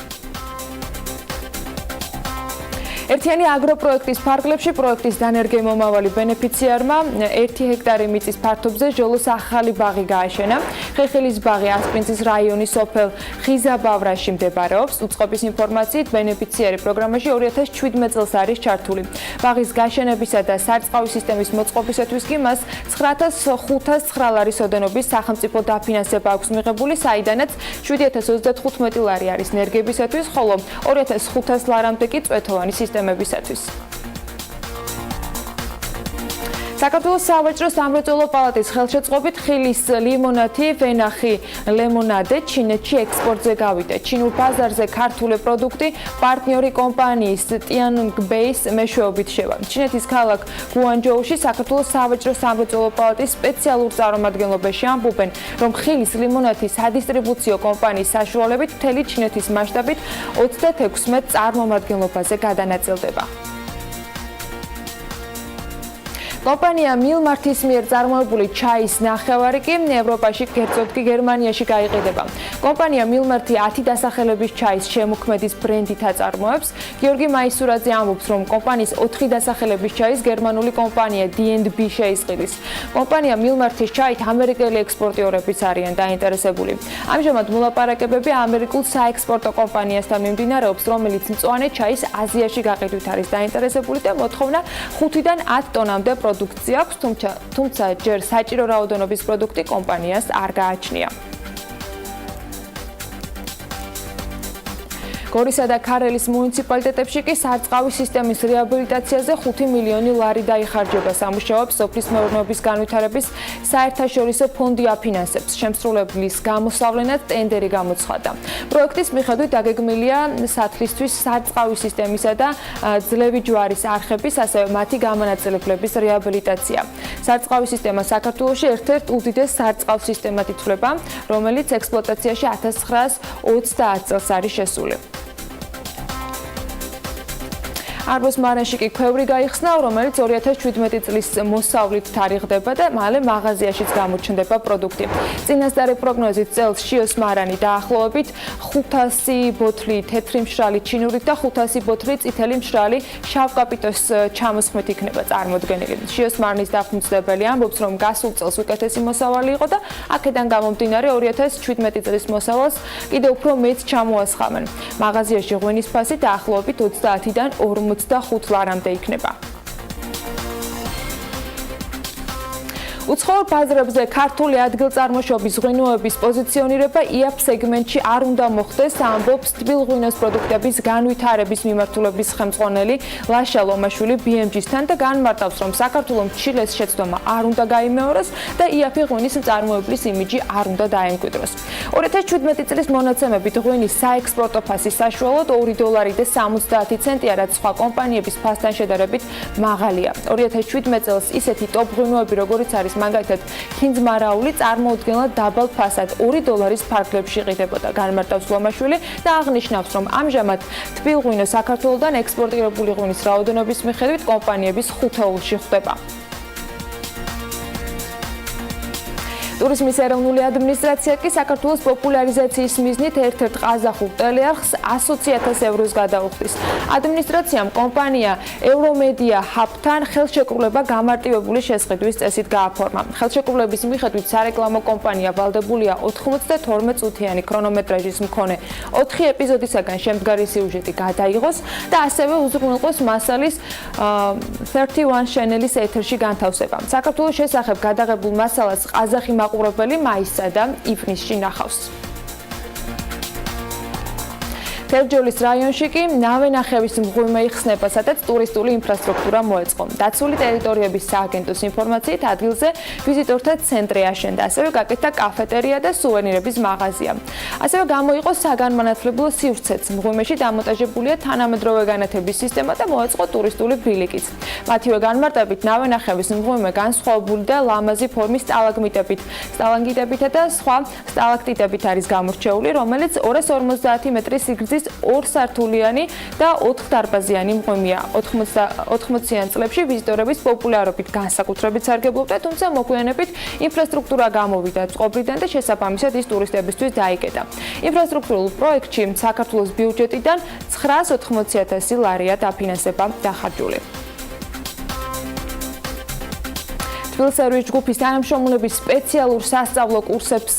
ერთიანი აგროპროექტის ფარგლებში პროექტის დანერგემომავალი ბენეფიციარმა 1 ჰექტარი მიწის ფართობზე ჟოლოს ახალი ბაღი გააშენა. ხეხილის ბაღი ასპინძის რაიონის სოფელ ხიზაბავრაში მდებარეობს. უწყობის ინფორმაციით ბენეფიციარი პროგრამაში 2017 წელს არის ჩართული. ბაღის გაშენებისა და სარწყავი სისტემის მოწყობისათვის კი მას 9509 ლარის ოდენობის სახელმწიფო დაფინანსება აქვს მიღებული, საიდანაც 7035 ლარი არის ნერგებისათვის, ხოლო 2500 ლარამდე კი წვეთოვანი სისტემისათვის. საქართველოს სავაჭრო სამრეწველო პალატის ხელშეწყობით ხილის ლიმონათი, ვენახი ლემონადე ჩინეთში ექსპორტზე გავიდა. ჩინურ ბაზარზე ქართული პროდუქტი პარტნიორი კომპანიის ტიანგბეის მეშვეობით შევა. ჩინეთის ქალაქ გუანჯოუში საქართველოს სავაჭრო სამრეწველო პალატის სპეციალურ წარმომადგენლობაში ამბობენ, რომ ხილის ლიმონათის სადისტრიბუციო კომპანიის საშუალებით მთელი ჩინეთის მასშტაბით 36 წარმომადგენლობაზე გადანაწილდება. კომპანია მილმართის მიერ წარმოებული ჩაის ნახევარი კი ევროპაში, კერძოდ კი გერმანიაში გაიყიდება. კომპანია მილმართი 10 დასახელების ჩაის შემოქმედის ბრენდით აწარმოებს. გიორგი მაისურაძე ამბობს, რომ კომპანიის 4 დასახელების ჩაის გერმანული კომპანია D&B შეისყიდის. კომპანია მილმართის ჩაით ამერიკელი ექსპორტიორებიც არიან დაინტერესებული. ამჟამად მოლაპარაკებები ამერიკულ საექსპორტო კომპანიასთან მიმდინარეობს, რომელიც მწვანე ჩაის აზიაში გაყიდვით არის დაინტერესებული და მოთხოვნა 5-დან 10 ტონამდე პროდუქცია აქვს, თუმცა ჯერ საჭირო რაოდენობის პროდუქტი კომპანიას არ გააჩნია. გორისა და ქარელის მუნიციპალიტეტებში კი სარწყავი სისტემის რეაბილიტაციაზე 5 მილიონი ლარი დაიხარჯება. სამუშაოებს სოფლის მეურნეობის განვითარების საერთაშორისო ფონდი აფინანსებს. შემსრულებლის გამოსავლენად ტენდერი გამოცხადა. პროექტის მიხედვით დაგეგმილია სათლისთვის სარწყავი სისტემისა და ძლევი ჯვარის არხების, ასევე მათი გამონაწილებლების რეაბილიტაცია. სარწყავი სისტემა საქართველოში ერთ-ერთ უდიდეს სარწყავ სისტემად ითვლება, რომელიც ექსპლუატაციაში 1930 წელს არის შესული. არბოს მარანში კი ქვევრი გაიხსნა, რომელიც 2017 წლის მოსავლით თარიღდება და მალე მაღაზიაშიც გამოჩნდება პროდუქტი. წინასწარი პროგნოზით წელს შიოს მარანი დაახლოებით 500 ბოთლი თეთრი მშრალი ჩინურით და 500 ბოთლი წითელი მშრალი შავკაპიტოს ჩამოსხმით იქნება წარმოდგენილი. შიოს მარნის დაფუძნებელი ამბობს, რომ გასულ წელს უკეთესი მოსავალი იყო და აქედან გამომდინარე 2017 წლის მოსავალს კიდევ უფრო მეტს ჩამოასხამენ. მაღაზიაში ღვინის ფასი დაახლოებით 30-დან 45 ლარამდე იქნება. უცხოურ ბაზრებზე ქართული ადგილწარმოშობის ღვინოების პოზიციონირება IAP სეგმენტში არ უნდა მოხდეს, ამბობს თბილღვინოს პროდუქტების განვითარების მიმართულების ხელმძღვანელი ლაშა ლომაშვილი BMG-სთან და განმარტავს, რომ საქართველოს ჩილეს შეცდომა არ უნდა გაიმეოროს და IAP ღვინის მწარმოებლის იმიჯი არ უნდა დაემკვიდროს. 2017 წლის მონაცემებით ღვინის საექსპორტო ფასი საშუალოდ $2.70, რაც სხვა კომპანიების ფასთან შედარებით მაღალია. 2017 წელს ისეთი ტოპ ღვინოები, როგორიც არის მაგალითად ხინძმარაული, წარმოუდგენლად დაბალ ფასად $2 ფარგლებში იყიდებოდა, განმარტავს ლომაშვილი და აღნიშნავს, რომ ამჟამად თბილღვინო საქართველოდან ექსპორტირებული ღვინის რაოდენობის მიხედვით კომპანიების ხუთეულში ხვდება. ტურიზმის ეროვნული ადმინისტრაცია კი საქართველოს პოპულარიზაციის მიზნით ერთ-ერთ ყაზახურ ტელეარხს 100,000 ევროს გადაუხდის. ადმინისტრაციამ კომპანია ევრომედია ჰაბთან ხელშეკრულება გამარტივებული შესყიდვის წესით გააფორმა. ხელშეკრულების მიხედვით სარეკლამო კომპანია ვალდებულია 92 წუთიანი ქრონომეტრაჟის მქონე 4 ეპიზოდისაგან შემდგარი სიუჟეტი გადაიღოს და ასევე უზრუნველყოს მასალის 31 შენელის ეთერში განთავსება. საქართველოს შესახებ გადაღებულ მასალას ყაზახი მაყურებელი მაისსა და ივნისში ნახავს. თერჯოლის რაიონში კი ნავენახევის მღვიმე იხსნება, სადაც ტურისტული ინფრასტრუქტურა მოეწყო. დაცული ტერიტორიების სააგენტოს ინფორმაციით ადგილზე ვიზიტორთა ცენტრი აშენდა, ასევე გაკეთდა კაფეტერია და სუვენირების მაღაზია. ასევე გამოიყო საგანმანათლებლო სივრცეც. მღვიმეში დამონტაჟებულია თანამედროვე განათების სისტემა და მოეწყო ტურისტული ბილიკიც. მათივე განმარტებით ნავენახევის მღვიმე განსხვავებული და ლამაზი ფორმის სტალაგმიტებითა და სხვა სტალაქტიტებით არის გამორჩეული, რომელიც 250 მეტრის სიგრძის 2 სართულიანი და 4 დარბაზიანი მღვიმეა. 80-იან წლებში ვიზიტორების პოპულარობით განსაკუთრებით სარგებლობდა, თუმცა მოგვიანებით ინფრასტრუქტურა გამოვიდა წყობრიდან და შესაბამისად ის ტურისტებისთვის დაიკეტა. ინფრასტრუქტურულ პროექტში საქართველოს ბიუჯეტიდან 980,000 ლარია დაფინანსება დახარჯული. თბილსერვის ჯგუფის თანამშრომლების სპეციალურ სასწავლო კურსებს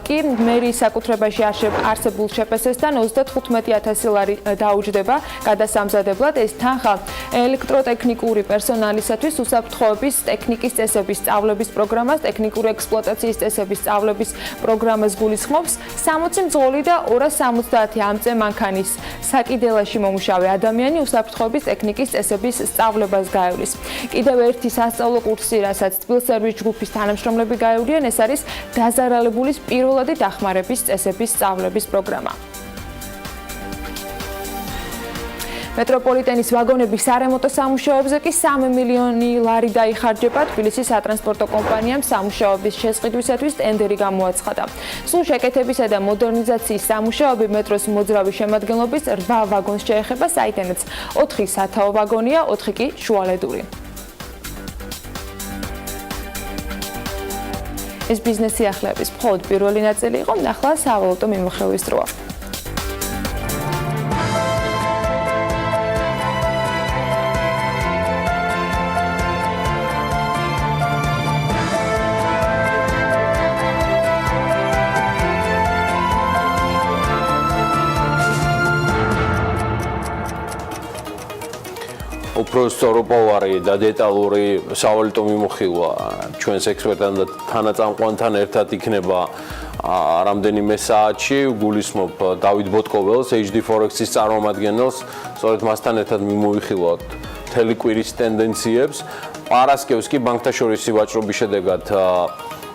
კი მერიის საკუთრებაში არსებულ შეფასებასთან 35,000 ლარი დაუჯდება გადასამზადებლად. ეს თანხა ელექტროტექნიკური პერსონალისათვის უსაფრთხოების ტექნიკის წესების სწავლების პროგრამას, ტექნიკური ექსპლუატაციის წესების სწავლების პროგრამას გულისხმობს. 60 მძღოლი და 270 ამწე მანქანის საკიდელაში მომუშავე ადამიანი უსაფრთხოების ტექნიკის წესების სწავლებას გაევლის. კიდევ ერთი სასწავლო კურსი, რასაც თბილსერვის ჯგუფის თანამშრომლები გაევლიან, ეს არის დაზარალებულის პირველადი დახმარების წესების სწავლების პროგრამა. მეტროპოლიტენის ვაგონების სარემონტო სამუშაოებზე კი 3 მილიონი ლარი დაიხარჯება. თბილისის სატრანსპორტო კომპანიამ სამუშაოების შესყიდვისათვის ტენდერი გამოაცხადა. სულ შეკეთებისა და მოდერნიზაციის სამუშაოები მეტროს მოძრავი შემადგენლობის 8 ვაგონს შეეხება, საიდანაც 4 სათაო ვაგონია, 4 კი შუალედური. ეს ბიზნეს სიახლეების მხოლოდ პირველი ნაწილი იყო, ახლა სავალუტო მიმოხილვის დროა. უფრო სწოროპოვარი და დეტალური სავალუტო მიმოხილვა ჩვენს ექსპერტთან და თანაწამყვანთან ერთად იქნება რამდენიმე საათში გულისხმობ დავით ბოტკოველს, HD Forex-ის წარმომადგენელს, სწორედ მასთან ერთად მიმოვიხილოთ მთელი კვირის ტენდენციებს. პარასკევს კი ბანკთა შორისი ვაჭრობის შედეგად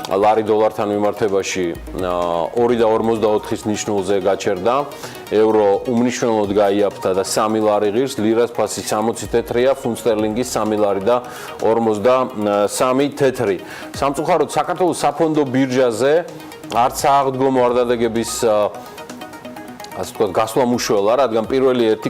ლარი დოლართან მიმართებაში 2.54-ის ნიშნულზე გაჩერდა, ევრო უმნიშვნელოდ გაიაფთა და 3 ლარი ღირს, ლირას ფასი 60 თეთრია, ფუნტ სტერლინგის 3 ლარი და 53 თეთრი. სამწუხაროდ საქართველოს საფონდო ბირჟაზე არც აღდგომა არ დადეგების ასე ვთქვათ, გასვლა უშველა, რადგან პირველ ერთ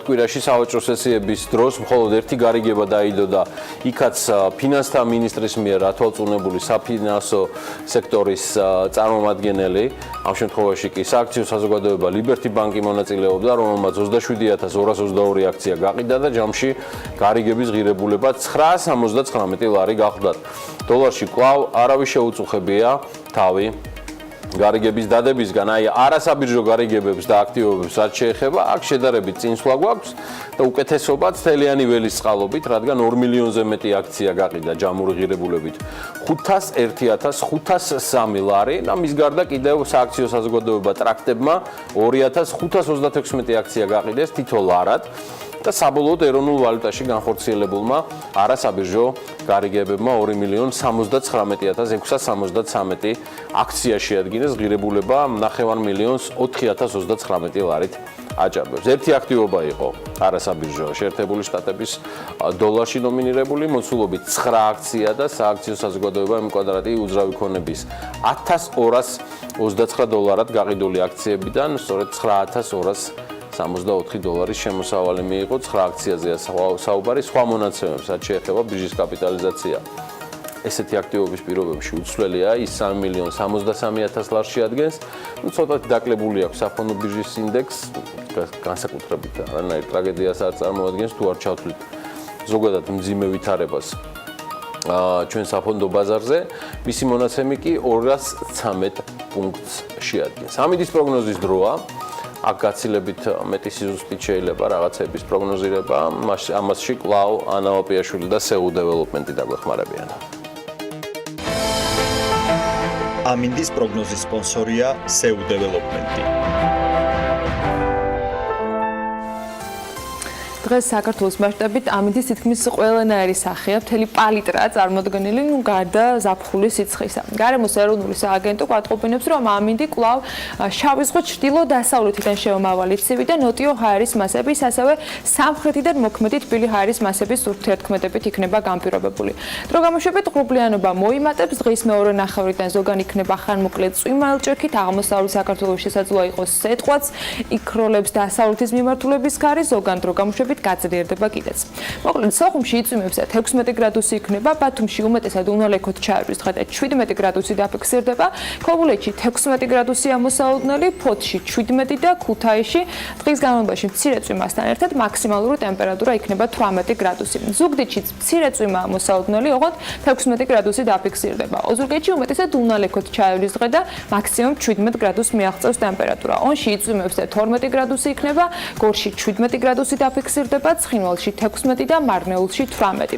კვირაში სავაჭრო სესიების დროს მხოლოდ ერთი გარიგება დაიდო და იქაც ფინანსთა მინისტრის მიერ ათვალწუნებული საფინანსო სექტორის წარმომადგენელი, ამ შემთხვევაში კი სააქციო საზოგადოება ლიბერტი ბანკი მონაწილეობდა, რომელმაც 27222 აქცია გაყიდა და ჯამში გარიგების ღირებულება 979 ლარი გახლდათ. დოლარში კვლავ არავის შეუწუხებია თავი გარიგების დადებისგან, აი არასაბირჟო გარიგებებს და აქტივობებს რაც შეეხება, აქ შედარებით წინსვლა გვაქვს და უკეთესობაც თელიანი ველის წყალობით, რადგან 2 მილიონზე მეტი აქცია გაყიდა ჯამური ღირებულებით 501.503 ლარი და მის გარდა კიდევ სააქციო საზოგადოება ტრაქტებმა 2536 აქცია გაყიდეს თითო ლარად და საბოლოოდ ეროვნულ ვალუტაში განხორციელებულმა არასაბირჟო გარიგებებმა 2.079.673 აქცია შეადგინეს, ღირებულება 9.429.039 ლარით აჭარბებს. ერთი აქტივობა იყო არასაბირჟო შეერთებული შტატების დოლარში ნომინირებული, მოცულობით 9 აქცია და სააქციო საზოგადოება იმ კვადრატი უძრავი ქონების 1229 დოლარად გაყიდული აქციებიდან სწორედ 9264 დოლარის შემოსავალი მიიღო. 9 აქციაზეა საუბარი, სხვა მონაცემებს რაც შეეხება ბირჟის კაპიტალიზაცია. ესეთი აქტივობის პირობებში უცვლელია, ის 3.063.000 ლარში ადგენს. ცოტათი დაკლებული აქვს საფონდო ბირჟის ინდექს, განსაკუთრებით არანაირ ტრაგედიას არ წარმოადგენს, თუ არ ჩავთვლით ზოგადად მძიმე ვითარებას ჩვენ საფონდო ბაზარზე, მისი მონაცემი კი 213 პუნქტს შეადგენს. ამიდის პროგნოზის დროა. აქ გაცილებით მეტი სიზუსტით შეიძლება რაღაცების პროგნოზირება, ამასში კვლავ ანა ოპიაშვილი და სრულად დეველოპმენტი დაგვეხმარებიან. ამინდის პროგნოზის სპონსორია სრულად დეველოპმენტი. დღეს საქართველოს მასშტაბით ამინდის თითქმის ყველანაირი სახეა, მთელი პალიტრაა წარმოდგენილი, გარდა ზაფხულის სიცხისა. გარემოს ეროვნული სააგენტო გვატყობინებს, რომ ამინდი კვლავ შავი ზღვის ჩრდილო-დასავლეთიდან შემომავალი ცივი და ნოტიო ჰაერის მასების, ასევე სამხრეთიდან მოქმედი თბილი ჰაერის მასების ურთიერთქმედებით იქნება განპირობებული. დრო გამოშვებით ღრუბლიანობა მოიმატებს, დღის მეორე ნახევრიდან ზოგან იქნება ხანმოკლე წვიმაელჭექით, აღმოსავლეთ საქართველოს შესაძლოა იყოს სეტყვაც, იქროლებს დასავლეთის მიმართულების ქარი, ზოგან დრო გამოშვებით გაძლიერდება კიდეც. მოკლედ, სოხუმში იწვიმებს 16 გრადუსი იქნება, ბათუმში უმეტესად უნალექოთ ჩაერვის დღე და 17 გრადუსი დაფიქსირდება, ქობულეთში 16 გრადუსი ამოსაოდნელი, ფოთში 17 და ქუთაისში დღის განმავლობაში მცირე წვიმასთან ერთად მაქსიმალური ტემპერატურა იქნება 18 გრადუსი. ზუგდიდშიც მცირე წვიმა ამოსაოდნელი, ოღონდ 16 გრადუსი დაფიქსირდება. ოზურგეთში უმეტესად უნალექოთ ჩაერვის დღე და მაქსიმუმ 17 გრადუსს მიაღწევს ტემპერატურა. ონში იწვიმებს 12 გრადუსი იქნება, გორში 17 გრადუსი დაფიქსირდება, ცხინვალში 16 და მარნეულში 18.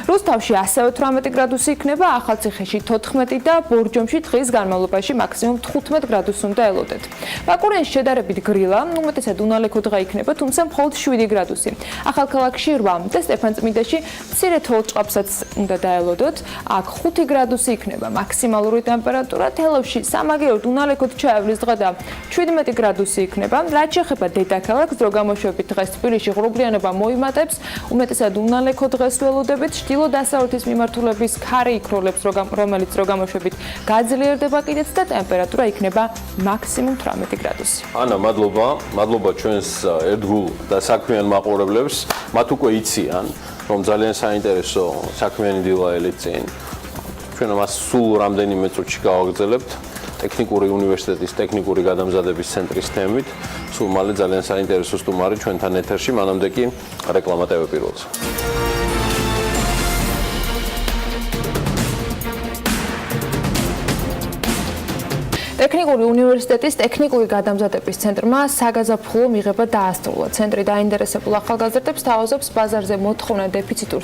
რუსთავში ასევე 18 გრადუსი იქნება, ახალციხეში 14 და ბორჯომში დღის განმავლობაში მაქსიმუმ 15 გრადუსს უნდა ელოდეთ. ბაკურიანში შედარებით გრილა, უმეტესად უნალექო დღე იქნება, თუმცა მხოლოდ 7 გრადუსი. ახალქალაქში 8 და სტეფანწმინდაში მცირე თოვლ-ჭყაფსაც უნდა დაელოდოთ. აქ 5 გრადუსი იქნება მაქსიმალური ტემპერატურა, თელავში სამაგიეროდ უნალექოდ ჩაევლის დღე და 17 გრადუსი იქნება. რაც შეეხება დედაქალაქს, დრო გამოშვებით დღეს თბილისში ღრუბლიანობა მოიმატებს, უმეტესად უნალექო დღეს ველოდებით, ჩრდილო-დასავლეთის მიმართულების ქარი იქროლებს, რომელიც დრო გამოშვებით გაძლიერდება კიდეც და ტემპერატურა იქნება მაქსიმუმ 18 გრადუსი. ანა, მადლობა ჩვენს ერთგულ და საქმიან მაყურებლებს. მათ უკვე იციან, რომ ძალიან საინტერესო საქმიანი დილა ელიწინ. ჩვენ მას სულ რამდენიმე წუთში გავაგრძელებთ ტექნიკური უნივერსიტეტის ტექნიკური გადამზადების ცენტრის თემით. სულ მალე ძალიან საინტერესო სტუმარი ჩვენთან ეთერში, მანამდე კი რეკლამა TV პირველზე. ტექნიკური უნივერსიტეტის ტექნიკური გადამზადების ცენტრმა საგაზაფხულო მიღება დაასრულა. ცენტრი დაინტერესებულ ახალგაზრდებს თავაზობს ბაზარზე მოთხოვნა დეფიციტურ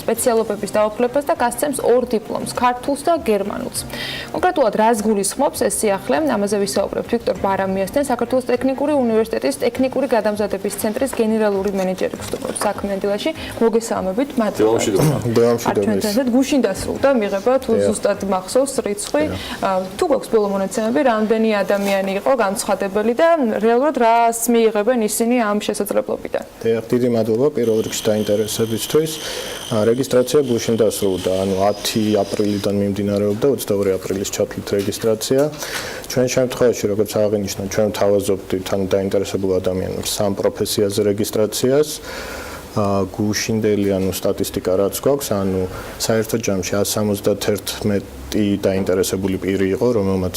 სპეციალობების დაუფლებას და გასცემს 2 დიპლომს, ქართულს და გერმანულს. კონკრეტულად რას გულისხმობს ეს სიახლე? ამაზე ვისაუბრებთ ვიქტორ ბარამიასთან, საქართველოს ტექნიკური უნივერსიტეტის ტექნიკური გადამზადების ცენტრის გენერალური მენეჯერი გსტუმრობს საქმიანი დილაში. მოგესალმებით, მადლობა. გუშინ დასრულდა მიღება თუ ზუსტად მახსოვს რიცხვი თუ გვაქვს ბოლო მონაცემები რამდენი ადამიანი იყო განცხადებელი და რეალურად რას მიიღებენ ისინი ამ შესაძლებლობიდან? დიდი მადლობა პირველ რიგში დაინტერესებისთვის. რეგისტრაცია გუშინ დასრულდა, ანუ 10 აპრილიდან მიმდინარეობდა 22 აპრილის ჩათვლით რეგისტრაცია. ჩვენ შემთხვევაში როგორც აღინიშნა, ჩვენ თავაზობთ თან დაინტერესებულ ადამიანებს სამ პროფესიაზე რეგისტრაციას. გუშინდელი ანუ სტატისტიკა რაც გვაქვს, ანუ საერთო ჯამში 171 დაინტერესებული პირი იყო, რომელმაც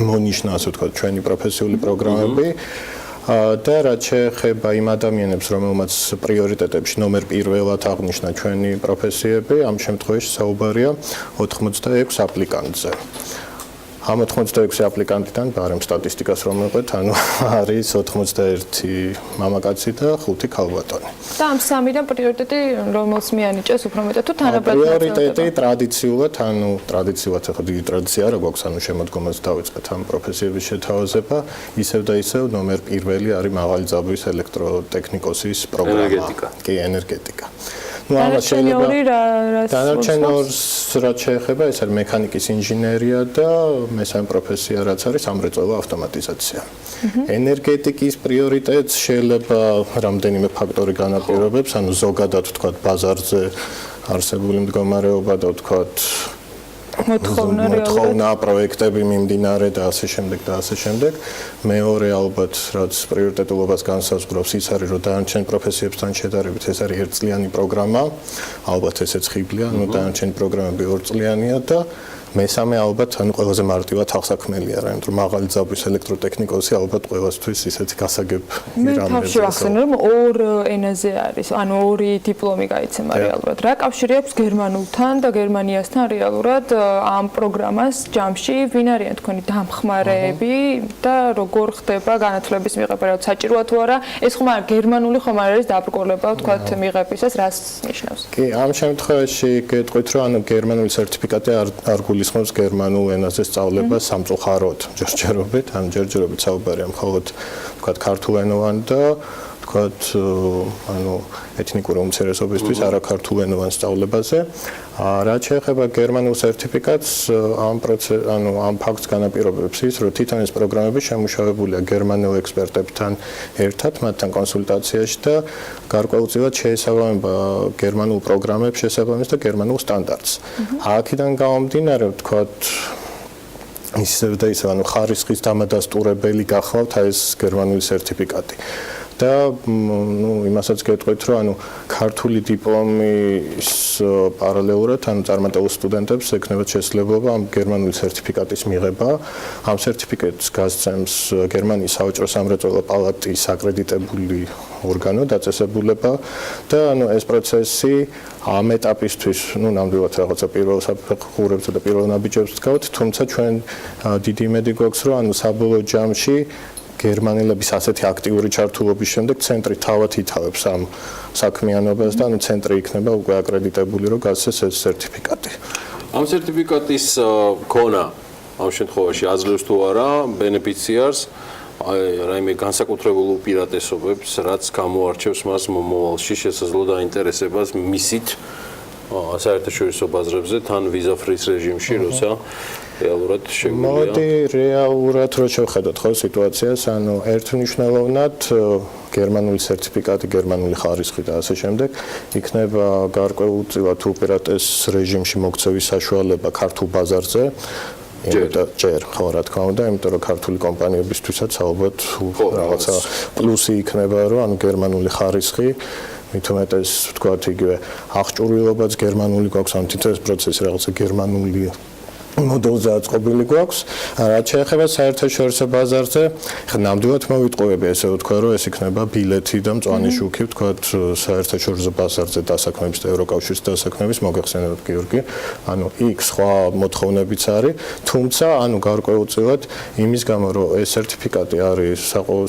მონიშნა ასე ვთქვათ ჩვენი პროფესიული პროგრამები. და რაც შეეხება იმ ადამიანებს, რომელმაც პრიორიტეტებში ნომერ პირველად აღნიშნა ჩვენი პროფესიები, ამ შემთხვევაში საუბარია 86 აპლიკანტზე. ამ 86 აპლიკანტიდან ბარემ სტატისტიკას რომ მივყვეთ, ანუ არის 81 მამაკაცი და 5 ქალბატონი. და ამ სამიდან პრიორიტეტი რომელს მიანიჭეს უფრო მეტად თუ თანაბრად პრიორიტეტი ტრადიციულად, ანუ ტრადიციულად ახლა დიდი ტრადიცია არა გვაქვს, ანუ შემოდგომას დავიწყეთ ამ პროფესიების შეთავაზება, ისევ და ისევ ნომერ პირველი არის მაღალი ძაბვის ელექტროტექნიკოსის პროგრამა. ენერგეტიკა. კი, ენერგეტიკა. ну ამას შეიძლება დანარჩენ ორს რაც შეეხება ეს არის მექანიკის ინჟინერია და მესამე პროფესია რაც არის სამრეწველო ავტომატიზაცია. ენერგეტიკის პრიორიტეტს შეიძლება რამდენიმე ფაქტორი განაპირობებს, ანუ ზოგადად ვთქვათ ბაზარზე არსებული მდგომარეობა და ვთქვათ მოთხოვნა პროექტები მიმდინარე და ასე შემდეგ და ასე შემდეგ. მეორე ალბათ რაც პრიორიტეტულობას განსაზღვრავს ის არის რომ დანარჩენ პროფესიებთან შედარებით ეს არის ერთწლიანი პროგრამა. ალბათ ესეც ხიბლია, ანუ დანარჩენი პროგრამები 2 წლიანია და მესამე ალბათ ანუ ყველაზე მარტივად ახსაქმელია რა, იმიტომ რომ მაღალი ძაბვის ელექტროტექნიკოსი ალბათ ყველასთვის ისეთი გასაგები რამე. მე თავში ვახსენე რომ 2 ენაზე არის, ანუ 2 დიპლომი გაიცემა რეალურად. რა კავშირი აქვს გერმანულთან და გერმანიასთან რეალურად ამ პროგრამას ჯამში? ვინ არიან თქვენი დამხმარეები და როგორ ხდება განათლების მიღება? რა საჭიროა თუ არა? ეს ხომ არ გერმანული ხომ არ არის დაბრკოლება ვთქვათ მიღებისას, რას ნიშნავს? კი, ამ შემთხვევაში გეტყვით რომ ანუ გერმანული სერტიფიკატი არ გულისხმობს გერმანულ ენაზე სწავლებას სამწუხაროდ ჯერჯერობით, ან ჯერჯერობით საუბარია მხოლოდ ვთქვათ ქართულენოვან და ვთქვათ ანუ ეთნიკური უმცირესობისთვის არაქართულენოვან სწავლებაზე. რაც შეეხება გერმანულ სერტიფიკატს, ამ ფაქტს განაპირობებს ის, რომ თვითონ ეს პროგრამები შემუშავებულია გერმანულ ექსპერტებთან ერთად, მათთან კონსულტაციაში და გარკვეულწილად შეესაბამება გერმანულ პროგრამებს შესაბამის და გერმანულ სტანდარტს. აქედან გამომდინარე, ვთქვათ ისევ და ისევ, ანუ ხარისხის დამადასტურებელი გახლავთ ეს გერმანული სერტიფიკატი. და იმასაც გეტყვით, რომ ანუ ქართული დიპლომის პარალელურად, ანუ წარმატებულ სტუდენტებს ექნებათ შესაძლებლობა ამ გერმანული სერტიფიკატის მიღება. ამ სერტიფიკატს გასცემს გერმანიის საოჭრო სამრეწველო პალატის აკრედიტებული ორგანო, დაწესებულება და ანუ ეს პროცესი ამ ეტაპისთვის, ნამდვილად რაღაცა პირველ საფეხურებსა და პირველ ნაბიჯებს გქავთ, თუმცა ჩვენ დიდი იმედი გვაქვს, რომ ანუ საბოლოო ჯამში გერმანელების ასეთი აქტიური ჩართულობის შემდეგ ცენტრი თავად ითავებს ამ საქმიანობას და ანუ ცენტრი იქნება უკვე აკრედიტებული, რომ გასცეს ეს სერტიფიკატი. ამ სერტიფიკატის ქონა ამ შემთხვევაში აძლევს თუ არა ბენეფიციარს რაიმე განსაკუთრებულ უპირატესობებს, რაც გამოარჩევს მას მომავალში შესაძლო დაინტერესებას მისით საერთაშორისო ბაზრებზე თან ვიზა ფრის რეჟიმში, როცა რეალურად შეგვიძლია. მოდი რეალურად რო შევხედოთ ხო სიტუაციას, ანუ ერთმნიშვნელოვნად გერმანული სერტიფიკატი, გერმანული ხარისხი და ასე შემდეგ იქნება გარკვეულწილად უპირატეს რეჟიმში მოქცევის საშუალება ქართულ ბაზარზე. ჯერ ხო რა თქმა უნდა, იმიტომ რომ ქართული კომპანიებისთვისაც ალბათ რაღაცა პლუსი იქნება, რომ ანუ გერმანული ხარისხი მით უმეტეს ვთქვათ იგივე აღჭურვილობაც გერმანული გვაქვს, ან თითოეულ პროცესში რაღაცა გერმანული მოდელზე აწყობილი გვაქვს. რაც შეეხება საერთაშორისო ბაზარზე, ხა ნამდვილად მოვიტყუები ესე ვთქვა, რომ ეს იქნება ბილეთი და მწვანე შუქი, ვთქვა, საერთაშორისო ბაზარზე დასაქმების და ევროკავშირის დასაქმების მოგეხსენებათ გიორგი. ანუ იქ სხვა მოთხოვნებიც არის, თუმცა ანუ გარკვეულწილად იმის გამო, რომ ეს სერტიფიკატი არის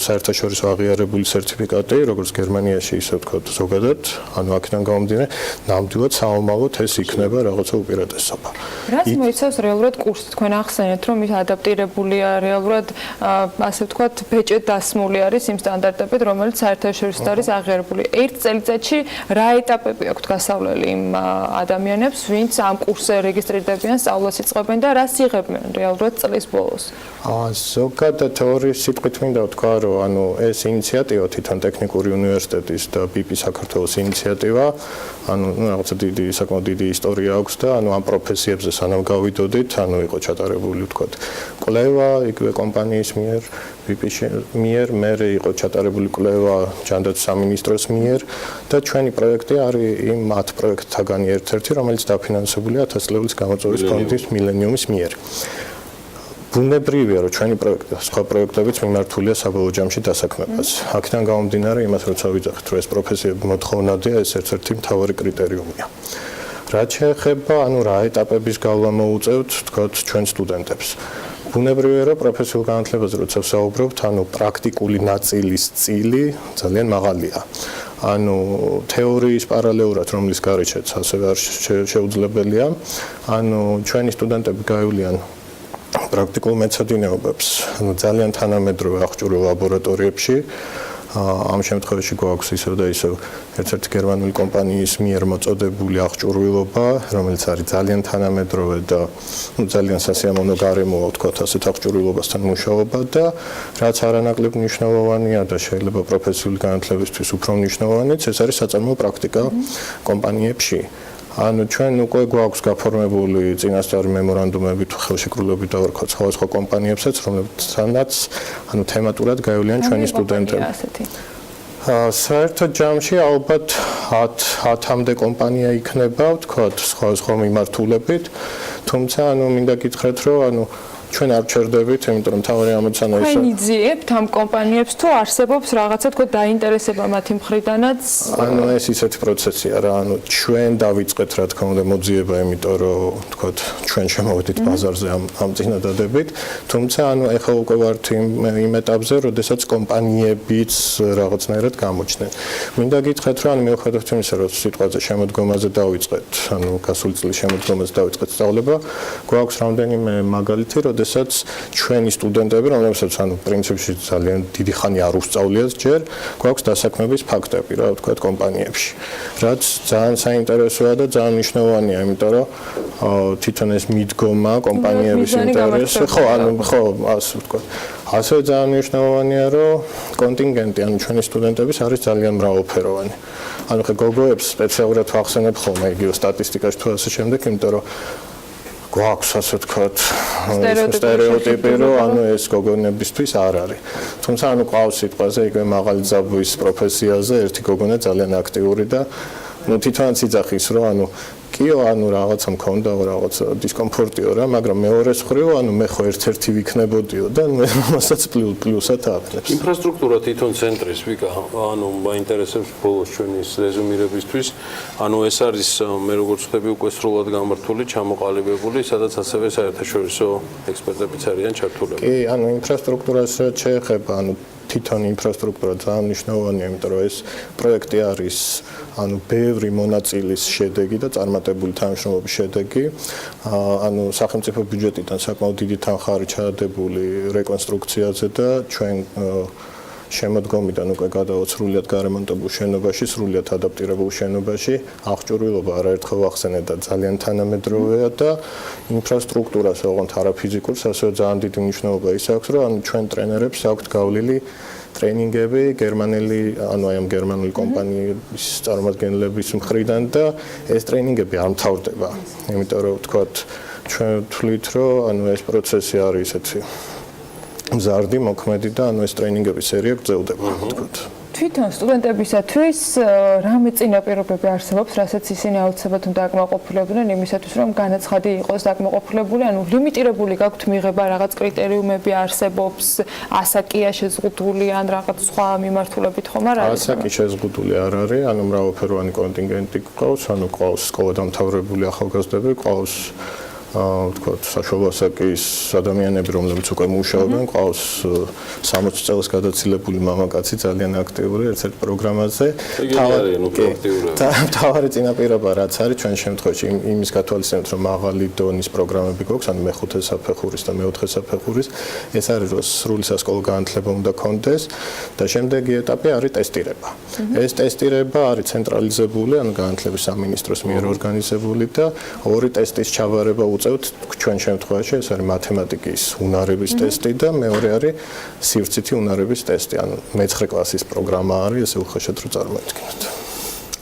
საერთაშორისო აღიარებული სერტიფიკატი, როგორც გერმანიაში ისე ვთქვა, ზოგადად, ანუ აქედან გამომდინარე, ნამდვილად საომალოდ ეს იქნება რაღაცა უპირატესობა. რაც მოიცავს რეალურად კურსი, თქვენ ახსენეთ, რომ ის ადაპტირებულია რეალურად, ასე ვთქვათ, ბეჭედ დასმული არის იმ სტანდარტებით, რომელიც საერთაშორისო არის აღიარებული. ერთ წელიწადში რა ეტაპები აქვთ გასავლელი იმ ადამიანებს, ვინც ამ კურსზე რეგისტრირდებიან, სწავლას იწყებენ და რას იღებენ რეალურად წლის ბოლოს? ზოგადად თეორიის სიტყვით მინდა ვთქვა, რომ ანუ ეს ინიციატივა თვითონ ტექნიკური უნივერსიტეტის და BIP საქართველოს ინიციატივა, ანუ რაღაცა საკმაოდ დიდი ისტორია აქვს და ანუ ამ პროფესიებზე სანამ გავიდოდით, ანუ იყო ჩატარებული ვთქვათ კვლევა იგივე კომპანიის მიერ, BIP-ის მიერ, მერე იყო ჩატარებული კვლევა ჯანდაცვის სამინისტროს მიერ და ჩვენი პროექტი არის იმ 10 პროექტთაგანი ერთ-ერთი, რომელიც დაფინანსებულია 1000 წლების გამოწვევის ფონდის მილენიუმის მიერ. ბუნებრივია, რომ ჩვენი პროექტი და სხვა პროექტებიც მიმართულია საბოლოო ჯამში დასაქმებას. აქედან გამომდინარე, იმას როცა ვიძახით, რომ ეს პროფესიები მოთხოვნადია, ეს ერთ-ერთი მთავარი კრიტერიუმია. რაც შეეხება, ანუ რა ეტაპების გავლა მოუწევთ, თქვათ, ჩვენ სტუდენტებს. ბუნებრივია, რომ პროფესიულ განათლებაზე როცა ვსაუბრობთ, ანუ პრაქტიკული ნაწილის წილი ძალიან მაღალია. ანუ თეორიის პარალელურად, რომლის გარეშეც ასევე არ შეუძლებელია, ანუ ჩვენი სტუდენტები გაივლიან პრაქტიკულ მეცადინეობებს, ანუ ძალიან თანამედროვე აღჭურვილ ლაბორატორიებში. ამ შემთხვევაში გვაქვს ისევ და ისევ ერთ-ერთი გერმანული კომპანიის მიერ მოწოდებული აღჭურვილობა, რომელიც არის ძალიან თანამედროვე და ძალიან სასიამოვნო გარემოა, ვთქვათ, ასეთ აღჭურვილობასთან მუშაობა და რაც არანაკლებ მნიშვნელოვანია და შეიძლება პროფესიული განათლებისთვის უფრო მნიშვნელოვანიც, ეს არის საწარმოო პრაქტიკა კომპანიებში. ანუ ჩვენ უკვე გვაქვს გაფორმებული წინასწარი მემორანდუმები თუ ხელშეკრულებით დავარქვათ სხვა კომპანიებსაც, რომლებთანაც ანუ თემატურად გაივლიან ჩვენი სტუდენტები. საერთოდ ჯამში ალბათ 10-მდე კომპანია იქნება, ვთქვათ, სხვა მიმართულებით, თუმცა ანუ მინდა გითხრათ, რომ ანუ ჩვენ არ ჩერდებით, იმიტომ რომ თავი ამოცანა ისე. თქვენ იძიებთ ამ კომპანიებს თუ არსებობს რაღაცა თქო დაინტერესება მათი მხრიდანაც? ანუ ეს ისეთი პროცესია რა, ანუ ჩვენ დავიწყეთ რა თქმა უნდა მოძიება, იმიტომ რომ თქო ჩვენ შემოვედით ბაზარზე ამ წინადადებით, თუმცა ანუ ეხლა უკვე ვართ იმ ეტაპზე, როდესაც კომპანიებიც რაღაცნაირად გამოჩნდნენ. მინდა გითხრათ, რომ ანუ მიუხედავად იმისა, რომ სიტყვაზე შემოდგომაზე დავიწყეთ, ანუ გასული წლის შემოდგომაზე დავიწყეთ სწავლება, გვაქვს რამდენიმე მაგალითი, როდესაც ჩვენი სტუდენტები, რომლებსაც ანუ პრინციპში ძალიან დიდი ხანი არ უსწავლიათ ჯერ, გვაქვს დასაქმების ფაქტები, რა ვთქვათ, კომპანიებში. რაც ძალიან საინტერესოა და ძალიან მნიშვნელოვანია, იმიტომ რომ თვითონ ეს მიდგომა კომპანიების ინტერესზე, ხო, ასე ვთქვათ. ასევე ძალიან მნიშვნელოვანია, რომ კონტინგენტი, ანუ ჩვენი სტუდენტების არის ძალიან მრავალფეროვანი. ანუ ხე გოგოებს სპეციალურად ვახსენებ ხოლმე იგივე სტატისტიკაში თუ ასე შემდეგ, იმიტომ რომ გვაქვს ასე ვთქვათ სტერეოტიპი, რომ ანუ ეს გოგონებისთვის არ არის. თუმცა ანუ ყავს სიტყვაზე იგივე მაღალი ძაბვის პროფესიაზე ერთი გოგონა ძალიან აქტიური და ну თვითონაც იძახის, რომ ანუ კიო ანუ რაღაცა მქონდა, რაღაცა დისკომფორტიო რა, მაგრამ მეორეს ხრივ ანუ მე ხო ერთ-ერთი ვიქნებოდიო და მასაც პლუსად აყენებს. ინფრასტრუქტურა თვითონ ცენტრის ვიკა, ანუ მაინტერესებს ბოლოს ჩვენი რეზუმირებისთვის, ანუ ეს არის მე როგორც ვთქვი უკვე სრულად გამართული, ჩამოყალიბებული, სადაც ასევე საერთაშორისო ექსპერტებიც არიან ჩართულები. კი, ანუ ინფრასტრუქტურას შეეხება, ანუ თვითონ ინფრასტრუქტურა ძალიან მნიშვნელოვანია, იმიტომ რომ ეს პროექტი არის ანუ ბევრი მონაწილის შედეგი და წარმატებული თანამშრომლობის შედეგი. ანუ სახელმწიფო ბიუჯეტიდან საკმაოდ დიდი თანხა არის ჩადებული რეკონსტრუქციაზე და ჩვენ შემოდგომიდან უკვე გადავთ სრულად გარემონტებულ შენობაში, სრულად ადაპტირებულ შენობაში. აღჭურვილობა არაერთხელ ახსენეთ და ძალიან თანამედროვეა და ინფრასტრუქტურას ოღონდ არაფიზიკურს, ასევე ძალიან დიდი მნიშვნელობა ის აქვს, რომ ანუ ჩვენ ტრენერებს აქვთ გავლილი ტრენინგები ანუ აი ამ გერმანული კომპანიის წარმომადგენლების მხრიდან და ეს ტრენინგები არ მთავრდება. იმიტომ რომ ვთქვათ, ჩვენ ვთვლით, რომ ანუ ეს პროცესი არის ესეთი მზარდი, მოქმედი და ანუ ეს ტრენინგების სერია გრძელდება, ვთქვათ. თვითონ სტუდენტებისათვის რამე წინაპირობები არსებობს, რასაც ისინი აუცილებლად უნდა აკმაყოფილებდნენ იმისათვის, რომ განაცხადი იყოს დაკმაყოფილებული, ანუ ლიმიტირებული გაქვთ მიღება, რაღაც კრიტერიუმები არსებობს, ასაკია შეზღუდული ან რაღაც სხვა მიმართულებით ხომ არ არის? ასაკი შეზღუდული არ არის, ანუ მრავალფეროვანი კონტინგენტი გვყავს, ანუ ყავს სკოლადამთავრებული ახალგაზრდები, ყავს ვთქვათ, საშუალო ასაკის ადამიანები, რომლებიც უკვე მუშაობენ, ყავს 60 წელს გადაცილებული მამაკაცი, ძალიან აქტიური ერთ-ერთ პროგრამაზე. თავარი წინაპირობა რაც არის ჩვენ შემთხვევაში იმის გათვალისწინებთ, რომ მაღალი დონის პროგრამები გვაქვს, ანუ მეხუთე საფეხურის და მეოთხე საფეხურის, ეს არის რომ სრული სასკოლო განათლება უნდა კონდეს და შემდეგი ეტაპი არის ტესტირება. ეს ტესტირება არის ცენტრალიზებული, ანუ განათლების სამინისტროს მიერ ორგანიზებული და ორი ტესტის ჩავარება უწევთ ჩვენ შემთხვევაში ეს არის მათემატიკის უნარების ტესტი და მეორე არის სივრცითი უნარების ტესტი. ანუ მე-9 კლასის პროგრამა არის, ესე უხეშად რო წარმოედგინოთ.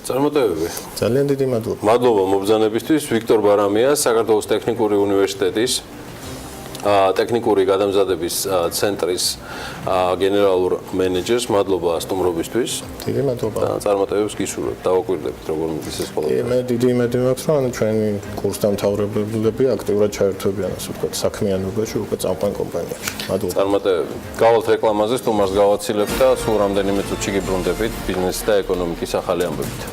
წარმატებები. ძალიან დიდი მადლობა. მადლობა მობრძანებისთვის. ვიქტორ ბარამიას, საქართველოს ტექნიკური უნივერსიტეტის ტექნიკური გადამზადების ცენტრის გენერალურ მენეჯერს. მადლობა სტუმრობისთვის. დიდი მადლობა. და წარმატებებს გისურვებთ. დავაკვირდებით როგორ მიდის ეს ყველაფერი. მე დიდი იმედი მაქვს, რომ ჩვენი კურსდამთავრებულები აქტიურად ჩაერთვებიან, ასე ვთქვათ, საქმიანობაში, უკვე წამყვან კომპანიებში. მადლობა. წარმატებები. გავალთ რეკლამაზე, სტუმარს გავაცილებთ და სულ რამდენიმე წუთში გიბრუნდებით ბიზნესის და ეკონომიკის ახალი ამბებით.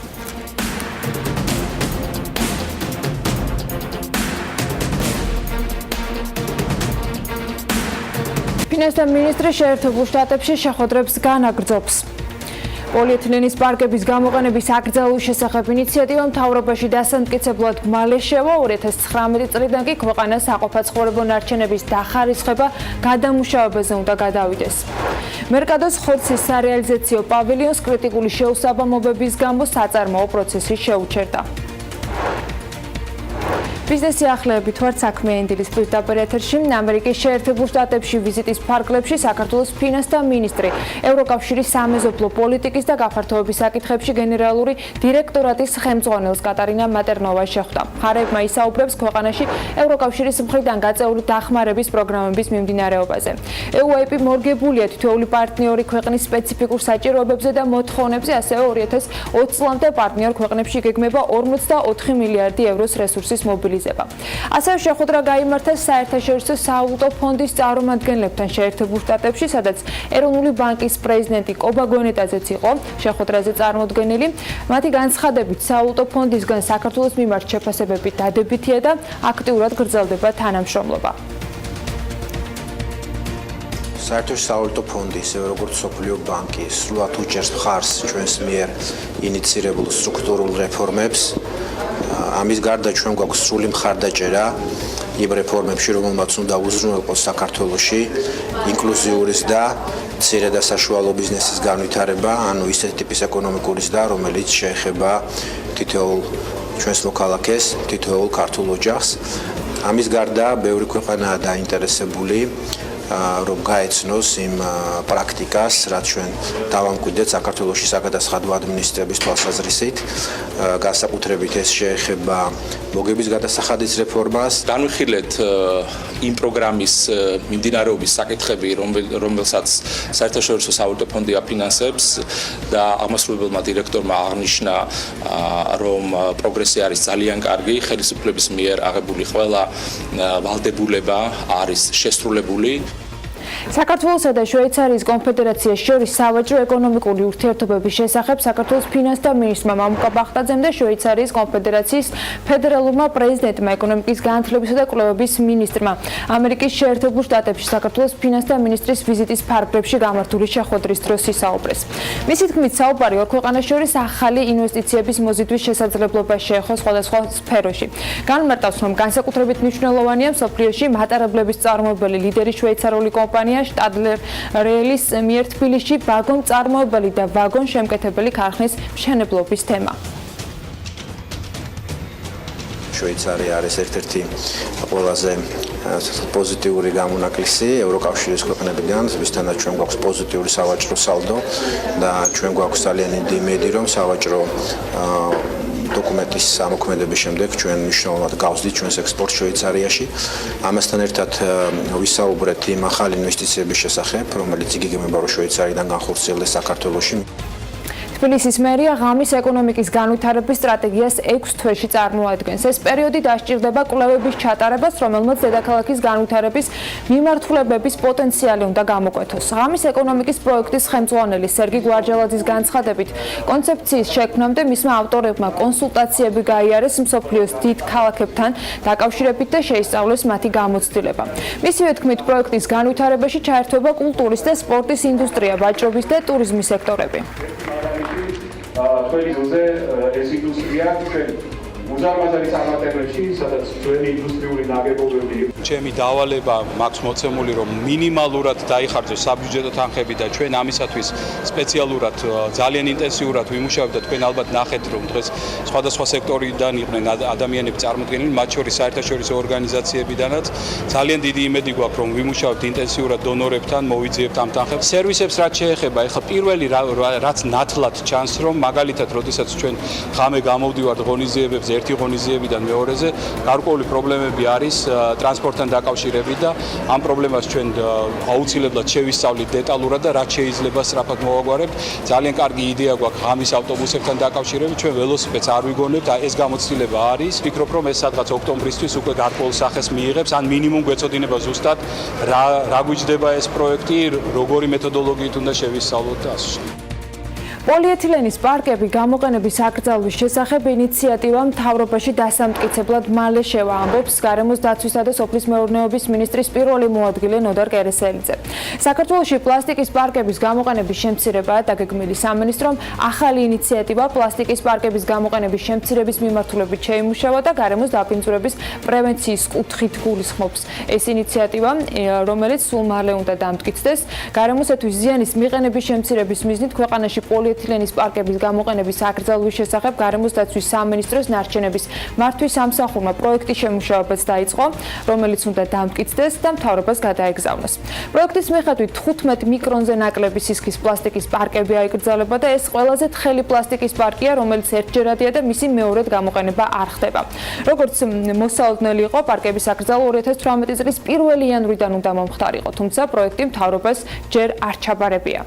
ფინანსთა მინისტრი შეერთებულ შტატებში შეხვედრებს განაგრძობს. პოლიეთილენის პარკების გამოყენების აკრძალვის შესახებ ინიციატივა მთავრობაში დასამტკიცებლად მალე შევა. 2019 წლიდან კი ქვეყანას საყოფაცხოვრებო ნარჩენების დახარისხება გადამუშავებაზე უნდა გადავიდეს. მერკადოს ხორცის სარეალიზაციო პავილიონს კრიტიკული შეუსაბამობების გამო საწარმოო პროცესი შეუჩერდა. ბიზნესი ახლეებით ვართ საქმიანი დილის პირდაპირ ეთერში. ამერიკის შეერთებულ შტატებში ვიზიტის ფარგლებში საქართველოს ფინანსთა მინისტრი, ევროკავშირის სამეზობლო პოლიტიკის და გაფართოების საკითხებში გენერალური დირექტორატის ხელმძღვანელს კატარინა მატერნოვას შეხვდა. მხარეებმა ისაუბრებს ქვეყანაში ევროკავშირის მხრიდან გაწეული დახმარების პროგრამების მიმდინარეობაზე. EUIP მორგებულია თითოეული პარტნიორი ქვეყნის სპეციფიკურ საჭიროებებზე და მოთხოვნებზე, ასევე 2020 წლამდე პარტნიორ ქვეყნებში გეგმება 44 მილიარდი ევროს რესურსის მობილიზება. ასევე შეხვედრა გაიმართა საერთაშორისო სავალუტო ფონდის წარმომადგენლებთან შეერთებულ შტატებში, სადაც ეროვნული ბანკის პრეზიდენტი კობა გონეტაძეც იყო შეხვედრაზე წარმოდგენილი. მათი განცხადებით, სავალუტო ფონდისგან საქართველოს მიმართ შეფასებები დადებითია და აქტიურად გრძელდება თანამშრომლობა. საერთაშორისო სავალუტო ფონდი, ისე როგორც მსოფლიო ბანკი, სრულად უჭერს მხარს ჩვენს მიერ ინიცირებულ სტრუქტურულ რეფორმებს. ამის გარდა ჩვენ გვაქვს სრული მხარდაჭერა იმ რეფორმებში, რომელმაც უნდა უზრუნველყოს საქართველოში ინკლუზიური და მცირე და საშუალო ბიზნესის განვითარება, ანუ ისეთი ტიპის ეკონომიკური ზრდა, რომელიც შეეხება თითოეულ ჩვენს მოქალაქეს, თითოეულ ქართულ ოჯახს. ამის გარდა ბევრი ქვეყანაა დაინტერესებული რომ გაეცნოს იმ პრაქტიკას, რაც ჩვენ დავამკვიდრეთ საქართველოში საგადასახადო ადმინისტრების თვალსაზრისით, განსაკუთრებით ეს შეეხება მოგების გადასახადის რეფორმას. განვიხილეთ იმ პროგრამის მიმდინარეობის საკითხები, რომელსაც საერთაშორისო სავალუტო ფონდი აფინანსებს და აღმასრულებელმა დირექტორმა აღნიშნა, რომ პროგრესი არის ძალიან კარგი, ხელისუფლების მიერ აღებული ყველა ვალდებულება არის შესრულებული. საქართველოსა და შვეიცარიის კონფედერაციას შორის სავაჭრო ეკონომიკური ურთიერთობების შესახებ საქართველოს ფინანსთა მინისტრმა მამუკა ბახტაძემ და შვეიცარიის კონფედერაციის ფედერალურმა პრეზიდენტმა ეკონომიკის განათლებისა და კვლევების მინისტრმა ამერიკის შეერთებულ შტატებში საქართველოს ფინანსთა მინისტრის ვიზიტის ფარგლებში გამართული შეხვედრის დროს ისაუბრეს. მისი თქმით, საუბარი ორ ქვეყანას შორის ახალი ინვესტიციების მოზიდვის შესაძლებლობა შეეხო სხვადასხვა სფეროში. განმარტავს, რომ განსაკუთრებით მნიშვნელოვანია მსოფლიოში მატარებლების წარმოებელი ლიდერი შვეიცარიული კომპანია შტადლერ რელის მიერ თბილისში ვაგონ წარმოებელი და ვაგონ შემკეთებელი ქარხნის მშენებლობის თემა. შვეიცარია არის ერთ-ერთი ყველაზე პოზიტიური გამონაკლისი ევროკავშირის ქვეყნებიდან, ვისთანაც ჩვენ გვაქვს პოზიტიური სავაჭრო სალდო და ჩვენ გვაქვს ძალიან დიდი იმედი, რომ სავაჭრო დოკუმენტის ამოქმედების შემდეგ ჩვენ მნიშვნელოვნად გავზდით ჩვენს ექსპორტს შვეიცარიაში. ამასთან ერთად ვისაუბრეთ იმ ახალ ინვესტიციების შესახებ, რომელიც იგეგმება რომ შვეიცარიიდან განხორციელდეს საქართველოში. თბილისის მერია ღამის ეკონომიკის განვითარების სტრატეგიას 6 თვეში წარმოადგენს. ეს პერიოდი დასჭირდება კვლევების ჩატარებას, რომელმაც დედაქალაქის განვითარების მიმართულებების პოტენციალი უნდა გამოკვეთოს. ღამის ეკონომიკის პროექტის ხელმძღვანელი სერგი გვარჯალაძის განცხადებით, კონცეფციის შექმნამდე მისმა ავტორებმა კონსულტაციები გაიარეს მსოფლიოს დიდ ქალაქებთან დაკავშირებით და შეისწავლეს მათი გამოცდილება. მისივე თქმით, პროექტის განვითარებაში ჩაერთვება კულტურის და სპორტის ინდუსტრია, ვაჭრობის და ტურიზმის სექტორები. Twoi uze es industria ჩვენ უზარმაზარი წარმატებებში, სადაც ჩვენი ინდუსტრიული ნაგებობები ჩემი დავალება მაქვს მოცემული, რომ მინიმალურად დაიხარჯოს საბიუჯეტო თანხები და ჩვენ ამისათვის სპეციალურად ძალიან ინტენსიურად ვიმუშავებთ და თქვენ ალბათ ნახეთ, რომ დღეს სხვადასხვა სექტორიდან იყვნენ ადამიანები წარმოდგენილი, მათ შორის საერთაშორისო ორგანიზაციებიდანაც. ძალიან დიდი იმედი გვაქვს, რომ ვიმუშავებთ ინტენსიურად დონორებთან, მოვიძიებთ ამ თანხებს. სერვისებს რაც შეეხება, ეხლა პირველი რაც ნათლად ჩანს, რომ მაგალითად, როდესაც ჩვენ ღამე გამოვდივართ ღონისძიებებზე ერთი ღონისძიებიდან მეორეზე, გარკვეული პრობლემები არის ტრანსპორტთან დაკავშირებით და ამ პრობლემას ჩვენ აუცილებლად შევისწავლით დეტალურად და რაც შეიძლება სწრაფად მოვაგვარებთ. ძალიან კარგი იდეა გვაქვს ღამის ავტობუსებთან დაკავშირებით, ჩვენ ველოსიპედს არ ვიგონებთ, ეს გამოცდილება არის. ვფიქრობ, რომ ეს სადღაც ოქტომბრისთვის უკვე გარკვეულ სახეს მიიღებს, ან მინიმუმ გვეწოდინება ზუსტად რა გვიჯდება ეს პროექტი, როგორი მეთოდოლოგიით უნდა შევისწავლოთ და ასე შემდეგ. პოლიეთილენის პარკები გამოყენების აკრძალვის შესახებ ინიციატივა მთავრობაში დასამტკიცებლად მალე შევა, ამბობს გარემოს დაცვისა და სოფლის მეურნეობის მინისტრის პირველი მოადგილე ნოდარ კერესელიძე. საქართველოში პლასტიკის პარკების გამოყენების შემცირებაა დაგეგმილი. სამინისტრომ ახალი ინიციატივა პლასტიკის პარკების გამოყენების შემცირების მიმართულებით შეიმუშავა და გარემოს დაბინძურების პრევენციის კუთხით გულისხმობს. ეს ინიციატივა, რომელიც სულ მალე უნდა დამტკიცდეს, გარემოსთვის ზიანის მიყენების შემცირების მიზნით ქვეყანაში ეთილენის პარკების გამოყენების აკრძალვის შესახებ გარემოს დაცვის სამინისტროს ნარჩენების მართვის სამსახურმა პროექტის შემუშავებაც დაიწყო, რომელიც უნდა დამტკიცდეს და მთავრობას გადაეგზავნოს. პროექტის მიხედვით 15 მიკრონზე ნაკლები სისქის პლასტიკის პარკები აიკრძალება და ეს ყველაზე თხელი პლასტიკის პარკია, რომელიც ერთჯერადია და მისი მეორედ გამოყენება არ ხდება. როგორც მოსალოდნელი იყო, პარკების აკრძალვა 2018 წლის 1 იანვრიდან უნდა მომხდარიყო, თუმცა პროექტი მთავრობას ჯერ არ ჩაბარებია.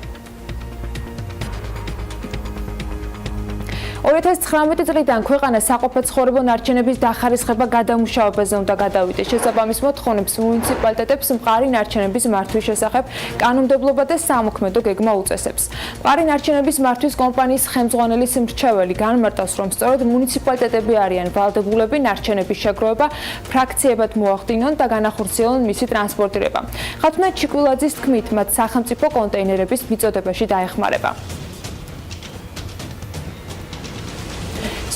2019 წლიდან ქვეყანა საყოფაცხოვრებო ნარჩენების დახარისხება გადამუშავებაზე უნდა გადავიდეს. შესაბამის მოთხოვნებს მუნიციპალიტეტებს მყარი ნარჩენების მართვის შესახებ კანონმდებლობა და სამოქმედო გეგმა უწესებს. მყარი ნარჩენების მართვის კომპანიის ხელმძღვანელის მრჩეველი განმარტავს, რომ სწორედ მუნიციპალიტეტები არიან ვალდებულები ნარჩენების შეგროვება ფრაქციებად მოახდინონ და განახორციელონ მისი ტრანსპორტირება. ხათუნა ჩიკვილაძის თქმით, მათ სახელმწიფო კონტეინერების მიწოდებაში დაეხმარება.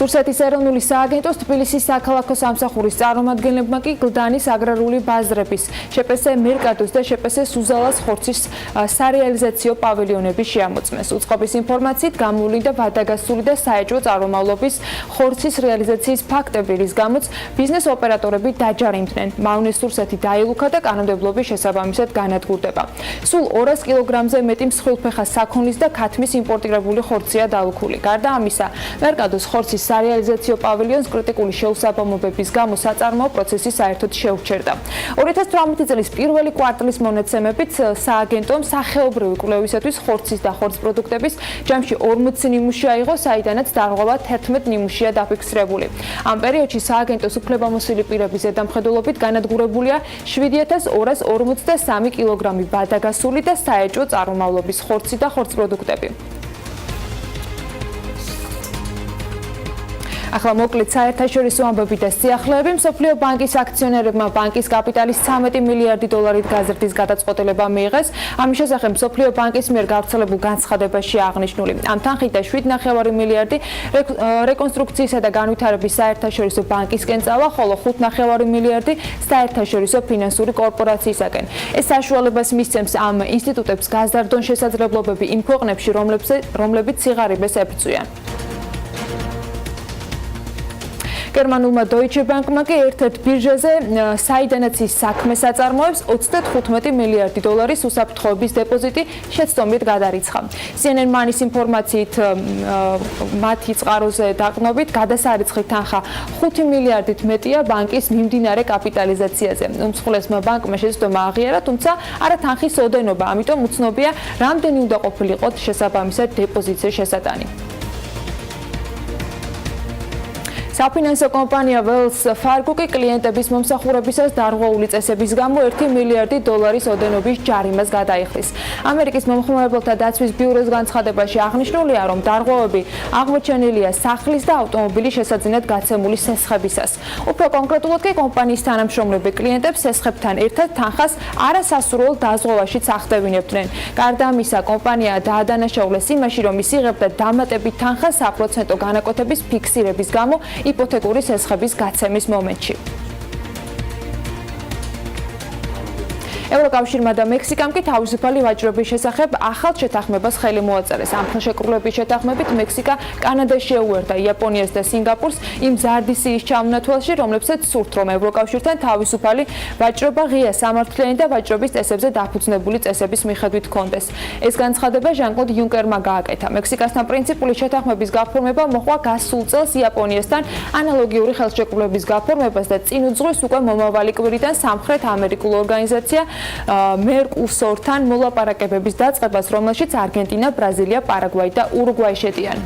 სურსეთის ეროვნული სააგენტოს თბილისის საქალაქო სამსახურის წარმომადგენლებმა კი გლდანის აგრარული ბაზრების, შპს მერკადოს და შპს სუზალას ხორცის სარეალიზაციო პავილიონები შეამოწმეს. უწყობის ინფორმაციით გამოვლინდა ვადაგასული და საეჭვო წარმომავლობის ხორცის რეალიზაციის ფაქტები, რის გამოც ბიზნეს ოპერატორები დაჯარიმდნენ. მავნე სურსეთი დაილუქა და კანონმდებლობის შესაბამისად განადგურდება. სულ 200 კილოგრამზე მეტი მსხვილფეხა საქონლის და ქათმის იმპორტირებული ხორცია დალუქული. გარდა ამისა, მერკადოს ხორცის სარეალიზაციო პავილიონს კრიტიკული შეუსაბამობების გამო საწარმოო პროცესი საერთოდ შეუჩერდა. 2018 წლის პირველი კვარტლის მონაცემებით სააგენტომ სახეობრივი კვლევისათვის ხორცის და ხორცპროდუქტების ჯამში 40 ნიმუში აიღო, საიდანაც დარღვევა 11 ნიმუშია დაფიქსირებული. ამ პერიოდში სააგენტოს უფლებამოსილი პირების ზედამხედველობით განადგურებულია 7253 კილოგრამი ვადაგასული და საეჭვო წარმომავლობის ხორცი და ხორცპროდუქტები. ახლა მოკლედ საერთაშორისო ამბები და სიახლეები. მსოფლიო ბანკის აქციონერებმა ბანკის კაპიტალის 13 მილიარდი დოლარით გაზრდის გადაწყვეტილება მიიღეს. ამის შესახებ მსოფლიო ბანკის მიერ გავრცელებულ განცხადებაში აღნიშნული. ამ თანხით და 7,9 მილიარდი რეკონსტრუქციისა და განვითარების საერთაშორისო ბანკისკენ წავა, ხოლო 5,9 მილიარდი საერთაშორისო ფინანსური კორპორაციისაგან. ეს საშუალებას მისცემს ამ ინსტიტუტებს გაზარდონ შესაძლებლობები იმ ქვეყნებში, რომლებიც სიღარიბეს ებრძვიან. გერმანულმა Deutsche Bank-მა კი ერთ-ერთ ბირჟაზე საიდანაც ის საქმეს აწარმოებს 35 მილიარდი დოლარის უსაფრთხოების დეპოზიტი შეცდომით გადარიცხა. CNN Money-ის ინფორმაციით მათი წყაროზე დაყრდნობით გადასარიცხი თანხა 5 მილიარდით მეტია ბანკის მიმდინარე კაპიტალიზაციაზე. უმსხვილესმა ბანკმა შეცდომა აღიარა, თუმცა არა თანხის ოდენობა, ამიტომ უცნობია, რამდენი უნდა ყოფილიყო შესაბამისად დეპოზიტზე შესატანი. საფინანსო კომპანია Wells Fargo კი კლიენტების მომსახურებისას დარღვეული წესების გამო 1 მილიარდი დოლარის ოდენობის ჯარიმას გადაიხდის. ამერიკის მომხმარებელთა დაცვის ბიუროს განცხადებაში აღნიშნულია, რომ დარღვევები აღმოჩენილია სახლის და ავტომობილის შესაძინად გაცემული სესხებისას. უფრო კონკრეტულად კი კომპანიის თანამშრომლები კლიენტებს სესხებთან ერთად თანხას არასასურველ დაზღვევაშიც ახდევინებდნენ. გარდა ამისა, კომპანია დაადანაშაულეს იმაში, რომ ის იღებდა დამატებით თანხას საპროცენტო განაკვეთების ფიქსირების გამო იპოთეკური სესხების გაცემის მომენტში. ევროკავშირმა და მექსიკამ კი თავისუფალი ვაჭრობის შესახებ ახალ შეთანხმებას ხელი მოაწერეს. ამ ხელშეკრულების შეთანხმებით მექსიკა კანადას შეუერთდა იაპონიას და სინგაპურს იმ ზარდისიის ჩამონათვალში, რომლებსაც სურთ, რომ ევროკავშირთან თავისუფალი ვაჭრობა ღია სამართლიანი და ვაჭრობის წესებზე დაფუძნებული წესების მიხედვით ჰქონდეს. ეს განცხადება ჟან-კლოდ იუნკერმა გააკეთა. მექსიკასთან პრინციპული შეთანხმების გაფორმება მოჰყვა გასულ წელს იაპონიასთან ანალოგიური ხელშეკრულების გაფორმებას და წინ უძღვის უკვე მომავალი კვირიდან სამხრეთ ამერიკულ ორგანიზაცია მერკუსორთან მოლაპარაკებების დაწყებას, რომელშიც არგენტინა, ბრაზილია, პარაგვაი და ურუგვაი შედიან.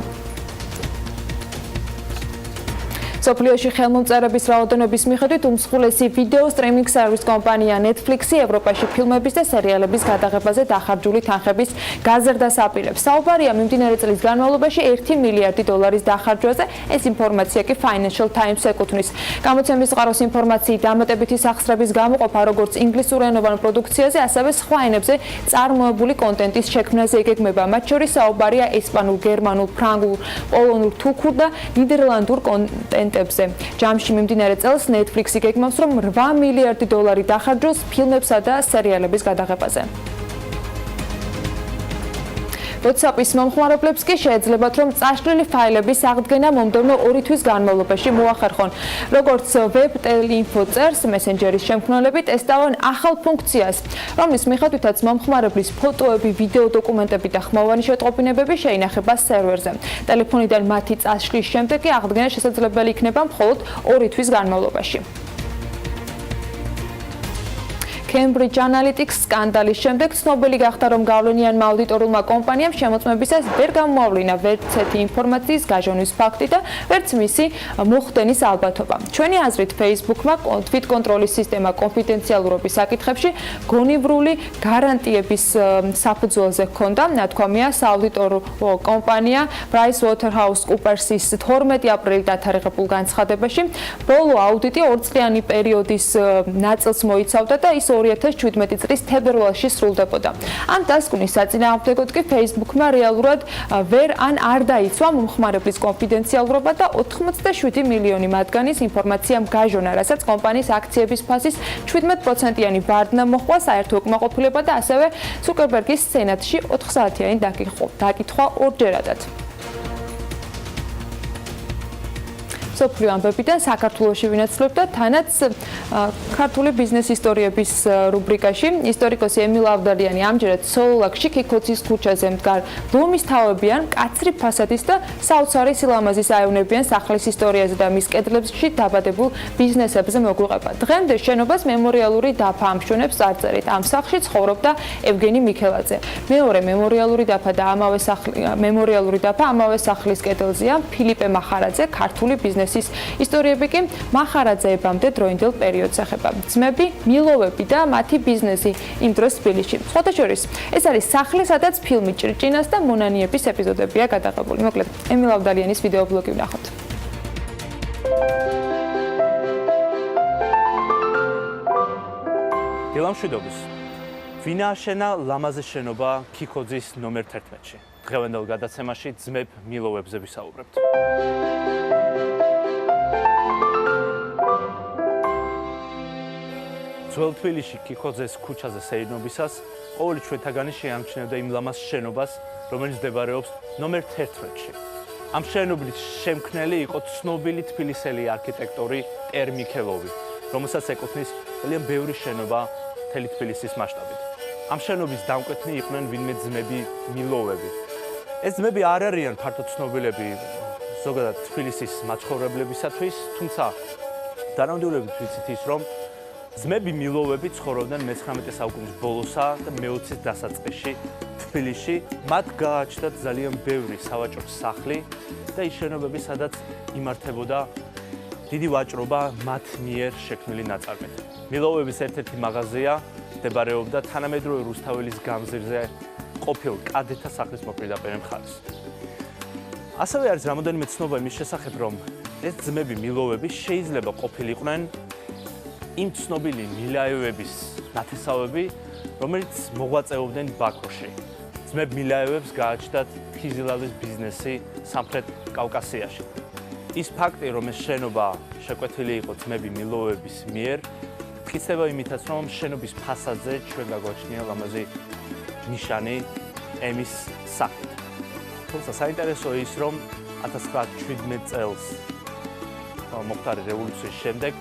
სოფლიოში ხელმომწერების რაოდენობის მიხედვით უმსხვილესი ვიდეო სტრიმინგ სერვის კომპანია Netflix-ი ევროპაში ფილმების და სერიალების გადაღებაზე დახარჯული თანხების გაზრდას აპირებს. საუბარია მიმდინარე წლის განმავლობაში 1 მილიარდი დოლარის დახარჯვაზე, ეს ინფორმაცია კი Financial Times ეკუთვნის. გამოცემის წყაროს ინფორმაციით დამატებითი სახსრების გამოყოფა როგორც ინგლისურენოვან პროდუქციაზე, ასევე სხვა ენებზე წარმოებული კონტენტის შექმნაზე იგეგმება. მათ შორის საუბარია ესპანურ, გერმანულ, ფრანგულ, პოლონურ, თურქულ და ნიდერლანდურ კონტენტ ჯამში მიმდინარე წელს Netflix-ი გეგმავს, რომ 8 მილიარდი დოლარი დახარჯოს ფილმებსა და სერიალების გადაღებაზე. WhatsApp-ის მომხმარებლებს კი შეეძლებათ, რომ წაშლილი ფაილების აღდგენა მომდევნო 2 თვის განმავლობაში მოახერხონ. როგორც Web Teleinfo წერს, მესენჯერის შემქმნელები ტესტავენ ახალ ფუნქციას, რომლის მიხედვითაც მომხმარებლის ფოტოები, ვიდეო დოკუმენტები და ხმოვანი შეტყობინებები შეინახება სერვერზე. ტელეფონიდან მათი წაშლის შემდეგ კი აღდგენა შესაძლებელი იქნება მხოლოდ 2 თვის განმავლობაში. Cambridge Analytica სკანდალის შემდეგ ცნობილი გახდა, რომ გავლენიანმა აუდიტორულმა კომპანიამ შემოწმებისას ვერ გამოავლინა ვერც ერთი ინფორმაციის გაჟონვის ფაქტი და ვერც მისი მოხდენის ალბათობა. ჩვენი აზრით, Facebook-მა თვითკონტროლის სისტემა კონფიდენციალურობის საკითხებში გონივრული გარანტიების საფუძველზე ჰქონდა. ნათქვამია, სააუდიტორო კომპანია PricewaterhouseCoopers's 12 აპრილით დათარიღებულ განცხადებაში, ბოლო აუდიტი 2 წლიანი პერიოდის ნაწილს მოიცავდა და ის 2017 წლის თებერვალში სრულდებოდა. ამ დასკვნის საწინააღმდეგოდ კი Facebook-მა რეალურად ვერ ან არ დაიცვა მომხმარებლის კონფიდენციალურობა და 87 მილიონი მათგანის ინფორმაციამ გაჟონა, რასაც კომპანიის აქციების ფასის 17%-იანი ვარდნა მოჰყვა საერთო უკმაყოფილება და ასევე Zuckerberg-ის სენატში 4 საათიანი დაკითხვა ორჯერადად. სოფლიო ამბებიდან საქართველოში ვინაცვლებდა თანაც ქართული ბიზნეს ისტორიების რუბრიკაში ისტორიკოსი ემილ ავდალიანი ამჯერად სოლოლაკში ქიქოცის ქუჩაზე მდგარ ლომის თავებიან კაცრი ფასადის და საოცარი სილამაზის აევნებიან სახლის ისტორიაზე და მის კედლებში დაბადებულ ბიზნესებზე მოგვიყვება. დღემდე შენობას მემორიალური დაფა ამშვენებს წარწერით. ამ სახლში ცხოვრობდა ევგენი მიქელაძე. მეორე მემორიალური დაფა ამავე სახლის კედელზეა ფილიპე მახარაძე, ქართული ბიზნეს ისტორიები კი მახარაძეებამდე დროინდელ პერიოდს ეხება. ძმები, მილოვები და მათი ბიზნესი იმ დროს თბილისში. სხვათა შორის, ეს არის სახლი, სადაც ფილმი ჭრიჭინას და მონანიების ეპიზოდებია გადაღებული. მოკლედ, ემილ ავდალიანის ვიდეო ბლოგი ვნახოთ. დილა მშვიდობის. ვინ ააშენა ლამაზი შენობა ქიქოძის ნომერ 11-ში? დღევანდელ გადაცემაში ძმებ მილოვებზე ვისაუბრებთ. ძველ თბილისში ქიქოძეს ქუჩაზე სეირნობისას ყოველი ჩვენთაგანი შეამჩნევდა იმ ლამაზ შენობას, რომელიც მდებარეობს ნომერ 11-ში. ამ შენობლის შემქმნელი იყო ცნობილი თბილისელი არქიტექტორი მიქელოვი, რომელსაც ეკუთვნის ძალიან ბევრი შენობა მთელი თბილისის მასშტაბით. ამ შენობის დამკვეთნი იყვნენ ვინმე ძმები მილოვები. ეს ძმები არ არიან ფართოდ ცნობილები ზოგადად თბილისის მაცხოვრებლებისათვის, თუმცა დანამდვილებით ვიცით ის, რომ ძმები მილოვები ცხოვრობდნენ მე-19 საუკუნის ბოლოსა და მე-20-ის დასაწყისში თბილისში. მათ გააჩნდათ ძალიან ბევრი სავაჭრო სახლი და ის შენობები, სადაც იმართებოდა დიდი ვაჭრობა მათ მიერ შექმნილი ნაწარმით. მილოვების ერთ-ერთი მაღაზია მდებარეობდა თანამედროვე რუსთაველის გამზირზე ყოფილ კადეთა სახლის მოპირდაპირე მხარეს. ასევე არის რამოდენიმე ცნობა იმის შესახებ, რომ ეს ძმები მილოვები შეიძლება ყოფილიყვნენ იმ ცნობილი მილაევების ნათესავები, რომელიც მოღვაწეობდნენ ბაქოში. ძმებ მილაევებს გააჩნდათ ხიზილალის ბიზნესი სამხრეთ კავკასიაში. ის ფაქტი, რომ ეს შენობა შეკვეთილი იყო ძმები მილოვების მიერ, მტკიცდება იმითაც, რომ შენობის ფასადზე ჩვენ გაგვაჩნია ლამაზი ნიშანი ემის სახით. თუმცა საინტერესოა ის, რომ 1917 წელს მოხდარი რევოლუციის შემდეგ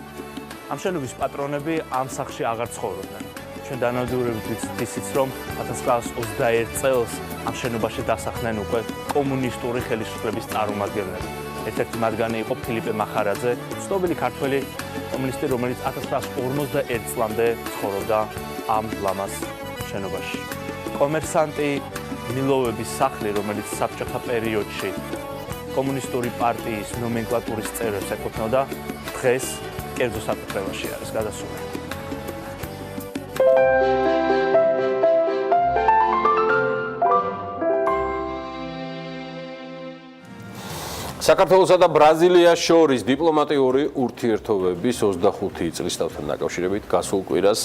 ამ შენობის პატრონები ამ სახლში აღარ ცხოვრობდნენ. ჩვენ დანამდვილებით ვიცით ისიც, რომ 1921 წელს ამ შენობაში დასახლდნენ უკვე კომუნისტური ხელისუფლების წარმომადგენლები. ერთ-ერთი მათგანი იყო ფილიპე მახარაძე, ცნობილი ქართველი კომუნისტი, რომელიც 1951 წლამდე ცხოვრობდა ამ ლამაზ შენობაში. კომერსანტი მილოვების სახლი, რომელიც საბჭოთა პერიოდში კომუნისტური პარტიის ნომენკლატურის წევრებს ეკუთვნოდა, დღეს კერძო საკუთრებაში არის გადასული. საქართველოსა და ბრაზილიას შორის დიპლომატიური ურთიერთობების 25 წლისთავთან დაკავშირებით გასულ კვირას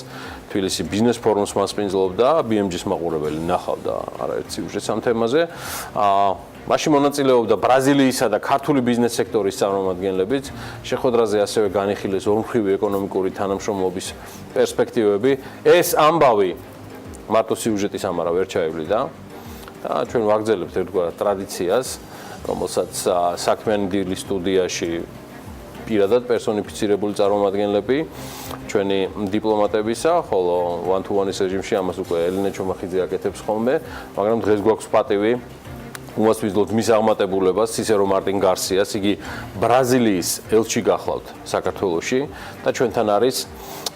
თბილისი ბიზნეს ფორუმს მასპინძლობდა BMG-ის მაყურებელი ნახავდა არაერთ სიუჟეტს ამ თემაზე. მაშინ მონაწილეობდა ბრაზილიისა და ქართული ბიზნეს სექტორის წარმომადგენლებიც. შეხვედრაზე ასევე განიხილეს ორმხრივი ეკონომიკური თანამშრომლობის პერსპექტივები. ეს ამბავი მარტო სიუჟეტის ამარა ვერ ჩაევლიდა და ჩვენ ვაგრძელებთ ერთგვარად ტრადიციას, რომელსაც საქმიანი დილის სტუდიაში პირადად პერსონიფიცირებული წარმომადგენლები ჩვენი დიპლომატებისა, ხოლო one-to-one-ის რეჟიმში ამას უკვე ელენე ჩომახიძე აკეთებს ხოლმე, მაგრამ დღეს გვაქვს პატივი უმასპინძლოთ მის აღმატებულებას სისერო მარტინ გარსიას, იგი ბრაზილიის ელჩი გახლავთ საქართველოში და ჩვენთან არის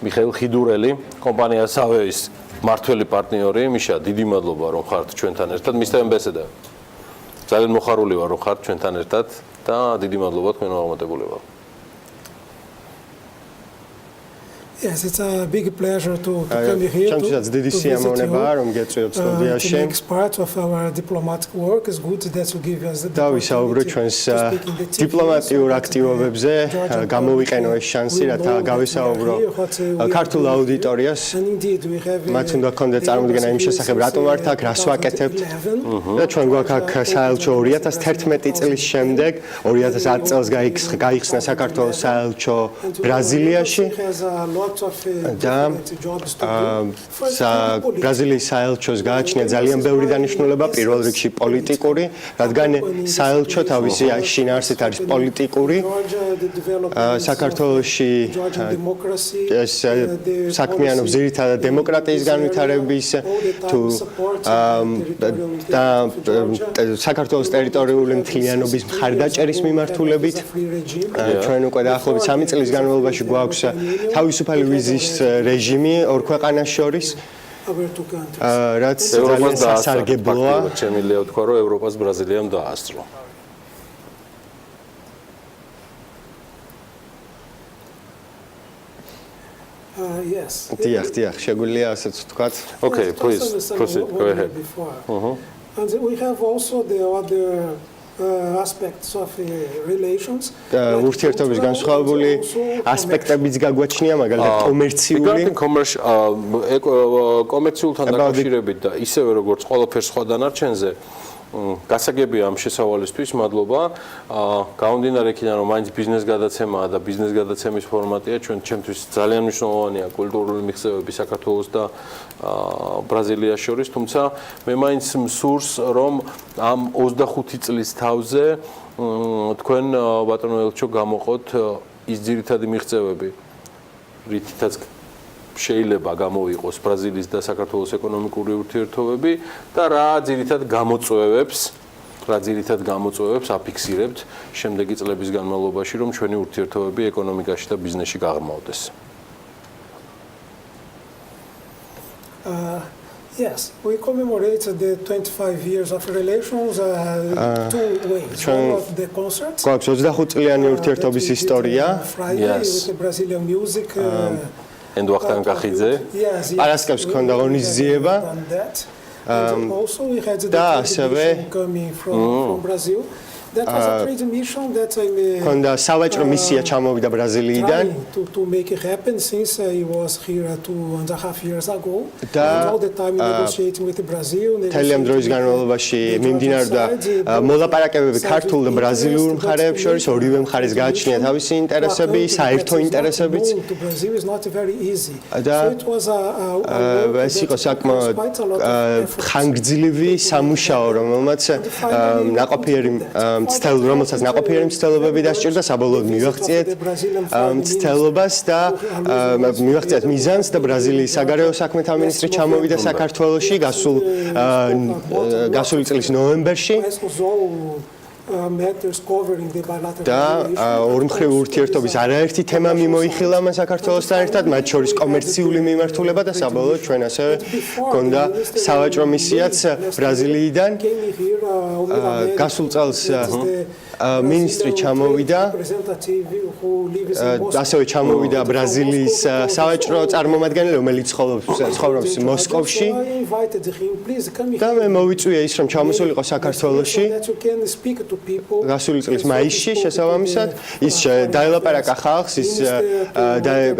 მიხეილ ხიდურელი, კომპანია სავეის მართველი პარტნიორი. მიშა, დიდი მადლობა რომ ხართ ჩვენთან ერთად. მისთან ბესედა. ძალიან მოხარული ვარ რომ ხართ ჩვენთან ერთად და დიდი მადლობა თქვენო აღმატებულებამ. Yes, it's a big pleasure to come here to visit you, to make part of our diplomatic work. It's good that you give us the opportunity to speak in the დიპლომატიურ აქტივობებზე გამოვიყენო ეს შანსი, რათა გავისაუბრო ქართულ აუდიტორიას. მათ უნდა გქონდეს წარმოდგენა იმ შესახებ, რატომ ვართ აქ, რას ვაკეთებთ. და ჩვენ გვაქვს აქ საელჩო 2011 წლის შემდეგ, 2010 წელს გაიხსნა საქართველოს საელჩო ბრაზილიაში. და ბრაზილიის საელჩოს გააჩნია ძალიან ბევრი დანიშნულება, პირველ რიგში პოლიტიკური, რადგან საელჩო თავისი შინაარსით არის პოლიტიკური. საქართველოში საქმიანობს ძირითადად დემოკრატიის განვითარების თუ და საქართველოს ტერიტორიული მთლიანობის მხარდაჭერის მიმართულებით. ჩვენ უკვე დაახლოებით 3 წლის განმავლობაში გვაქვს თავისუფალი ვიზის რეჟიმი ორ ქვეყანას შორის, რაც ძალიან სასარგებლოა. შემიძლია ვთქვა, რომ ევროპას ბრაზილიამ დაასწრო. დიახ, შეგვიძლია ასეც ვთქვათ. Okay, please proceed. Go ahead. And we have also the other aspects of relations. ურთიერთობის განსხვავებული ასპექტებიც გაგვაჩნია, მაგალითად კომერციული. კომერციულთან დაკავშირებით და ისევე როგორც ყველაფერს სხვა დანარჩენზე, გასაგებია ამ შესავალისთვის, მადლობა. გამომდინარე იქიდან, რომ მაინც ბიზნეს გადაცემაა და ბიზნეს გადაცემის ფორმატია, ჩვენთვის ძალიან მნიშვნელოვანია კულტურული მიღწევები საქართველოს და ბრაზილიას შორის, თუმცა მე მაინც მსურს, რომ ამ 25 წლის თავზე თქვენ ბატონო ელჩო გამოყოთ ის ძირითადი მიღწევები, რითაც შეიძლება გამოვიყოს ბრაზილიის და საქართველოს ეკონომიკური ურთიერთობები და რა ძირითად გამოწვევებს აფიქსირებთ შემდეგი წლების განმავლობაში, რომ ჩვენი ურთიერთობები ეკონომიკაში და ბიზნესში გაღრმავდეს. Yes, we commemorate the 25 years of relations two ways. One of the concerts. გვაქვს 25 წლიანი ურთიერთობის ისტორია. Yes. With the Brazilian music. ენდუახტან კახიძე. პარასკევს ქონდა ღონისძიება. And also we had the delegation coming from Brazil. That was a trade mission that ქონდა სავაჭრო მისია ჩამოვიდა ბრაზილიიდან. To make it happen since I was here 2.5 years ago. And all the time negotiating with Brazil. თელი დროის განმავლობაში მიმდინარეობდა მოლაპარაკებები ქართულ და ბრაზილიურ მხარეებს შორის, ორივე მხარეს გააჩნია თავისი ინტერესები, საერთო ინტერესებიც. Brazil is not very easy. და ეს იყო საკმაოდ ხანგრძლივი სამუშაო, რომელმაც ნაყოფიერი რომელსაც ნაყოფიერი მცდელობები დასჭირდა, საბოლოოდ მივაღწიეთ მცდელობას და მივაღწიეთ მიზანს და ბრაზილიის საგარეო საქმეთა მინისტრი ჩამოვიდა საქართველოში გასული წლის ნოემბერში. და ორმხრივ ურთიერთობის არაერთი თემა მიმოიხილა მან საქართველოსთან ერთად, მათ შორის კომერციული მიმართულება და საბოლოოდ ჩვენ ასევე გქონდა სავაჭრო მისიაც ბრაზილიიდან. გასულ წელს მინისტრი ჩამოვიდა, ასევე ჩამოვიდა ბრაზილიის სავაჭრო წარმომადგენელი, რომელიც ცხოვრობს მოსკოვში. და მე მოვიწვია ის, რომ ჩამოსულიყო საქართველოში. გასული წლის მაისში შესაბამისად ის დაელაპარაკა ხალხს, ის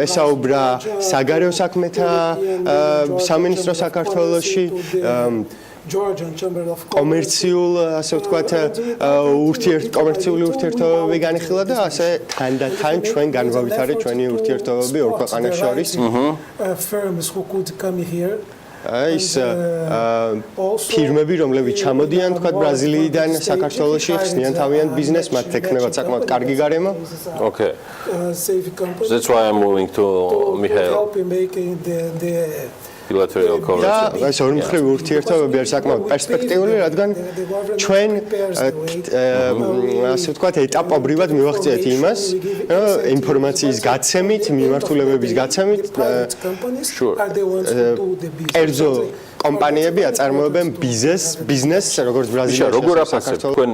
ესაუბრა საგარეო საქმეთა სამინისტრო საქართველოში, კომერციულ, ასე ვთქვათ, კომერციული ურთიერთობები განიხილა და ასე თანდათან ჩვენ განვავითარეთ ჩვენი ურთიერთობები ორ ქვეყანას შორის. ის ფირმები, რომლებიც ჩამოდიან, თქვა ბრაზილიიდან საქართველოში, ხსნიან თავიანთ ბიზნესს, მათ ექნებათ საკმაოდ კარგი გარემო. Okay. That's why I'm moving to Michael. bilateral cooperation. და ეს ორმხრივ ურთიერთობები არის საკმაოდ პერსპექტიული, რადგან ჩვენ ასე ვთქვათ ეტაპობრივად მივახციეთ იმას, ინფორმაციის გაცემით, მიმართულებების გაცემით, კერძო კომპანიები აწარმოებენ ბიზნესს, როგორც ბრაზილიაში. როგორ აფასებთ თქვენ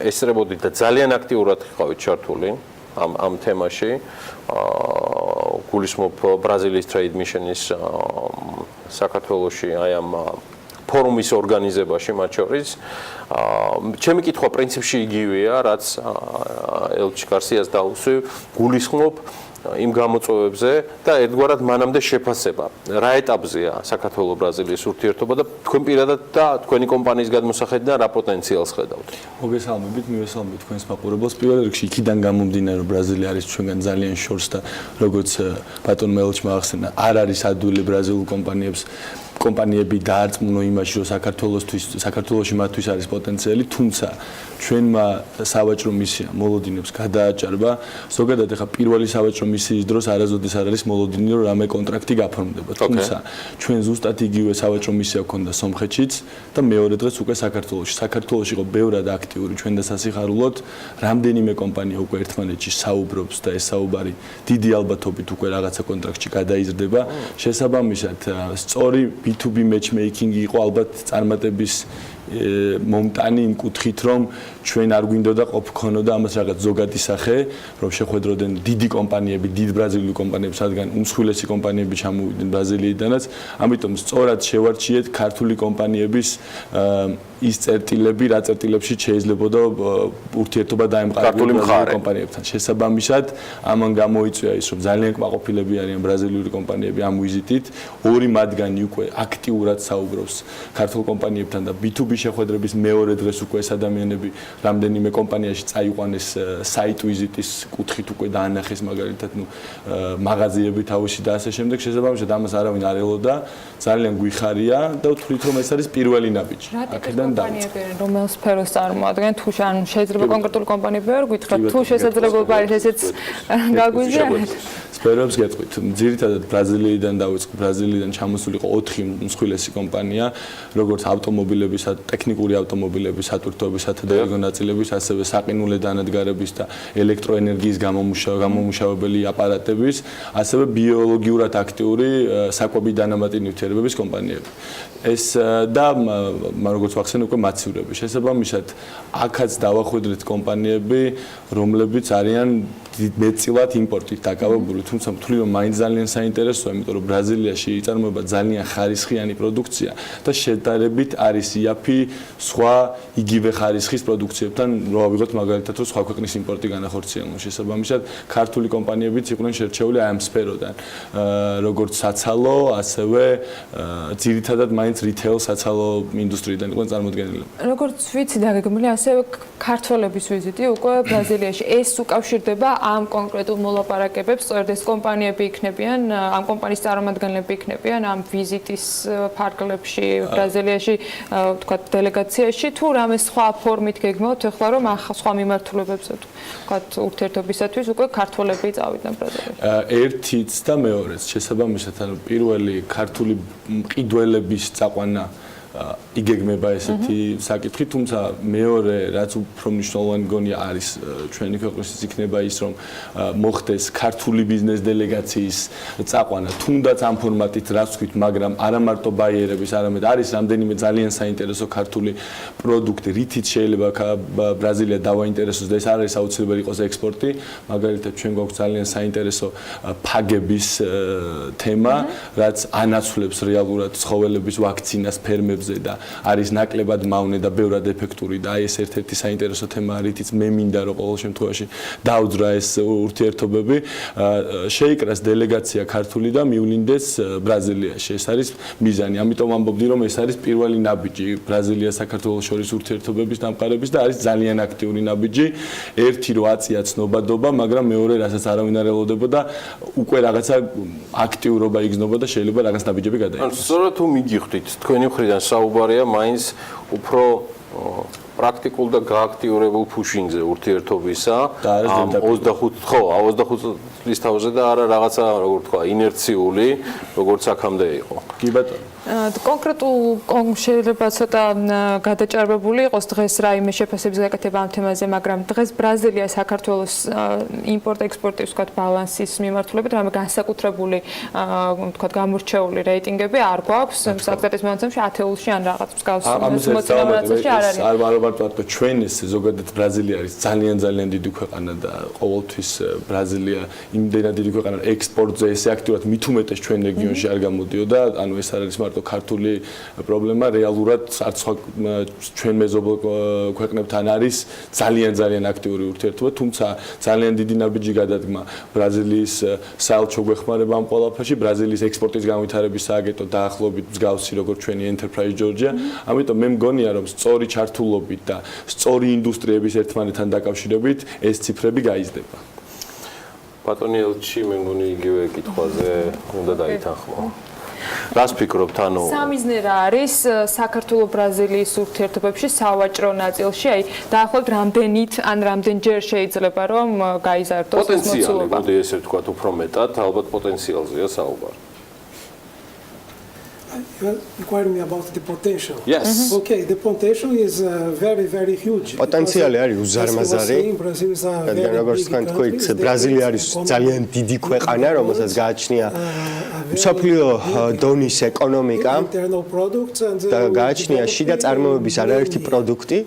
ესწრებოდით და ძალიან აქტიურად ხავით ჩართული ამ თემაში. გულისხმობ ბრაზილიის trade mission-ის საქართველოში აი ამ ფორუმის ორგანიზებაში მათ შორის. ჩემი კითხვა პრინციპში იგივეა, რაც ელჩ გარსიას დაუსვი, გულისხმობ იმ გამოწვევებზე და ერთგვარად მანამდე შეფასება. რა ეტაპზეა საქართველო-ბრაზილიის ურთიერთობა და თქვენ პირადად და თქვენი კომპანიის გადმოსახედიდან რა პოტენციალს ხედავთ? მოგესალმებით, მივესალმებით თქვენს მაყურებელს. პირველ რიგში იქიდან გამომდინარე, რომ ბრაზილია არის ჩვენგან ძალიან შორს და როგორც ბატონმა ელჩმა ახსენა, არ არის ადვილი ბრაზილულ კომპანიები დაარწმუნო იმაში, რომ საქართველოში მათთვის არის პოტენციალი, თუმცა ჩვენმა სავაჭრო მისია მოლოდინებს გადააჭარბა. ზოგადად ახლა პირველი სავაჭრო მისიის დროს არასოდეს არ არის მოლოდინი, რომ რამე კონტრაქტი გაფორმდება. თუმცა ჩვენ ზუსტად იგივე სავაჭრო მისია გვქონდა სომხეთშიც და მეორე დღეს უკვე საქართველოში. საქართველოში იყო ბევრად აქტიური ჩვენ და სასიხარულოდ რამდენიმე კომპანია უკვე ერთმანეთში საუბრობს და ეს საუბარი დიდი ალბათობით უკვე რაღაცა კონტრაქტში გადაიზრდება. შესაბამისად, სწორი B2B matchmaking იყო ალბათ წარმატების მომტანი იმ კუთხით, რომ ჩვენ არ გვინდოდა ყოფქონოდა ამას რაღაც ზოგადი სახე, რომ შეხვედროდნენ დიდი კომპანიები, დიდ ბრაზილიური კომპანიები, რადგან უმსხვილესი კომპანიები ჩამოვიდნენ ბრაზილიიდანაც, ამიტომ სწორად შევარჩიეთ ქართული კომპანიების ის წერტილები, რა წერტილებში შეიძლებოდა ურთიერთობა დაემყარებოდეს კომპანიებთან. შესაბამისად, ამან გამოიწვია ის, რომ ძალიან კმაყოფილები არიან ბრაზილიური კომპანიები ამ ვიზიტით, ორი მათგანი უკვე აქტიურად საუბრობს ქართულ კომპანიებთან და B2B შეხვედრების მეორე დღეს უკვე ეს ადამიანები რამდენიმე კომპანიაში წაიყვანეს საით ვიზიტის კუთხით უკვე დაანახეს მაგალითად მაღაზიები თავში და ასე შემდეგ შესაბამისად ამას არავინ არ ელოდა ძალიან გვიხარია და ვთვლით რომ ეს არის პირველი ნაბიჯი აქედან დავიწყე რომელ სფეროს წარმოადგენენ თუ შეიძლება კონკრეტული კომპანიები ვერ გითხრათ თუ შესაძლებლობა არის ესეც გაგვიზიაროთ სფეროებს გეტყვით ძირითადად ბრაზილიიდან დავიწყე ბრაზილიიდან ჩამოსული იყო 4 მსხვილესი კომპანია როგორც ავტომობილების ტექნიკური ავტომობილების სატვირთოების სადაგეგმო ნაწილების ასევე საყინულე დანადგარების და ელექტროენერგიის გამომმუშავებელი აპარატების ასევე ბიოლოგიურად აქტიური საკვები დანამატი ნივთიერებების კომპანიები ეს და როგორც ვახსენე უკვე მაცივრები შესაბამისად აქაც დავახვედრეთ კომპანიები რომლებიც არიან მეტწილად იმპორტით დაკავებული თუმცა მთვლი რომ მაინც ძალიან საინტერესოა იმიტომ რომ ბრაზილიაში იწარმოება ძალიან ხარისხიანი პროდუქცია და შედარებით არის იაფი სხვა იგივე ხარისხის პროდუქციებთან რო ავიღოთ მაგალითად რომ სხვა ქვეყნის იმპორტი განახორციელოს შესაბამისად ქართული კომპანიებიც იყვნენ შერჩეული აი ამ სფეროდან როგორც საცალო ასევე ძირითადად მაინც რიტეილ საცალო ინდუსტრიიდან იყვნენ წარმოდგენილები როგორც ვიცი დაგეგმილი ასევე ქართველების ვიზიტი უკვე ბრაზილიაში ეს უკავშირდება ამ კონკრეტულ მოლაპარაკებებს სწორედ ეს კომპანიები იქნებიან ამ კომპანიის წარმომადგენლები იქნებიან ამ ვიზიტის ფარგლებში ბრაზილიაში ვთქვათ დელეგაციაში თუ რამე სხვა ფორმით გეგმავთ ახლა რომ სხვა მიმართულებებზე ვთქვათ ურთიერთობისათვის უკვე ქართველები წავიდნენ ბრაზილიაში ერთიც და მეორეც შესაბამისად ანუ პირველი ქართული მყიდველების წაყვანა იგეგმება ესეთი საკითხი, თუმცა მეორე რაც უფრო მნიშვნელოვანი გონია არის ჩვენი ქვეყნისთვის იქნება ის რომ მოხდეს ქართული ბიზნეს დელეგაციის წაყვანა, თუნდაც ამ ფორმატით რაც ვთქვით, მაგრამ არა მარტო ბაიერების, არამედ არის რამდენიმე ძალიან საინტერესო ქართული პროდუქტი, რითიც შეიძლება ბრაზილია დავაინტერესოს და ეს არ არის აუცილებელი იყოს ექსპორტი, მაგალითად ჩვენ გვაქვს ძალიან საინტერესო ფაგების თემა, რაც ანაცვლებს რეალურად ცხოველების ვაქცინას ფერმებზე და არის ნაკლებად მავნე და ბევრად ეფექტური და აი ეს ერთ-ერთი საინტერესო თემა რითიც მე მინდა რომ ყოველ შემთხვევაში დაუძრა ეს ურთიერთობები შეიკრას დელეგაცია ქართული და მივლინდეს ბრაზილიაში ეს არის მიზანი ამიტომ ამბობდი რომ ეს არის პირველი ნაბიჯი ბრაზილია საქართველოს შორის ურთიერთობების დამყარების და არის ძალიან აქტიური ნაბიჯი ერთი რო აწია ცნობადობა მაგრამ მეორე რასაც არავინ არ ელოდებოდა უკვე რაღაცა აქტიურობა იგრძნობა და შეიძლება რაღაც ნაბიჯები გადაიღოს სწორად თუ მიგიხდით თქვენი მხრიდან საუბარია მაინც უფრო პრაქტიკულ და გააქტიურებულ ფუშინგზე ურთიერთობისა ამ 25 წლის თავზე და არა რაღაცა როგორ თქვა ინერციული როგორც აქამდე იყო კი ბატონო კონკრეტულ შეიძლება ცოტა გადაჭარბებული იყოს დღეს რაიმე შეფასების გაკეთება ამ თემაზე, მაგრამ დღეს ბრაზილია საქართველოს იმპორტ-ექსპორტის ვთქვათ ბალანსის მიმართულებით რამე განსაკუთრებული ვთქვათ გამორჩეული რეიტინგები არ გვაქვს საკუთრების მონაცემში 10-ში ან რაღაც მსგავს მონაცემებში არ არის. არ მარტო ჩვენ ეს ზოგადად ბრაზილია არის ძალიან დიდი ქვეყანა და ყოველთვის ბრაზილია იმდენად დიდი ქვეყანა ექსპორტზე ესე აქტიურად მით უმეტეს ჩვენ რეგიონში არ გამოდიოდა, ანუ ეს არ არის მარტო ქართული პრობლემა რეალურად არც სხვა ჩვენ მეზობელ ქვეყნებთან არის ძალიან აქტიური ურთიერთობა, თუმცა ძალიან დიდი ნაბიჯი გადადგმა ბრაზილიის საელჩო გვეხმარება ამ ყველაფერში, ბრაზილიის ექსპორტის განვითარების სააგენტო დაახლოებით მსგავსი როგორც ჩვენი Enterprise Georgia, ამიტომ მე მგონია რომ სწორი ჩართულობით და სწორი ინდუსტრიების ერთმანეთთან დაკავშირებით ეს ციფრები გაიზრდება. ბატონი ელჩი მე მგონი იგივე კითხვაზე უნდა დაითანხმო. რას ფიქრობთ ანუ სამიზნე რა არის საქართველო-ბრაზილიის ურთიერთობებში სავაჭრო ნაწილში აი დაახლოებით რამდენით ან რამდენჯერ შეიძლება რომ გაიზარდოს ეს მოცულობა პოტენციალი მოდი ესე ვთქვათ უფრო მეტად ალბათ პოტენციალზეა საუბარი You inquired me about the potential. Yes. Okay, the potential is very huge. Potential არის უზარმაზარი. რადგან როგორც თქვენ თქვით, ბრაზილია არის ძალიან დიდი ქვეყანა, რომელსაც გააჩნია მსოფლიო დონის ეკონომიკა და გააჩნია შიდა წარმოების არაერთი პროდუქტი.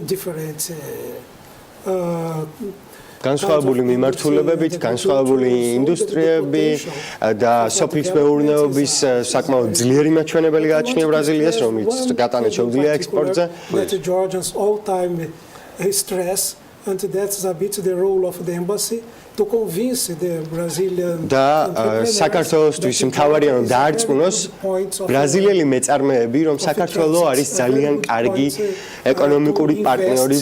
განსხვავებული მიმართულებებით, განსხვავებული ინდუსტრიები და სოფლის მეურნეობის საკმაოდ ძლიერი მაჩვენებელი გააჩნია ბრაზილიას, რომელიც გატანეთ შეუძლია ექსპორტზე. And that's a bit the role of the embassy to convince the Brazilian და საქართველოსთვის მთავარია რომ დაარწმუნოს ბრაზილიელი მეწარმეები რომ საქართველო არის ძალიან კარგი ეკონომიკური პარტნიორი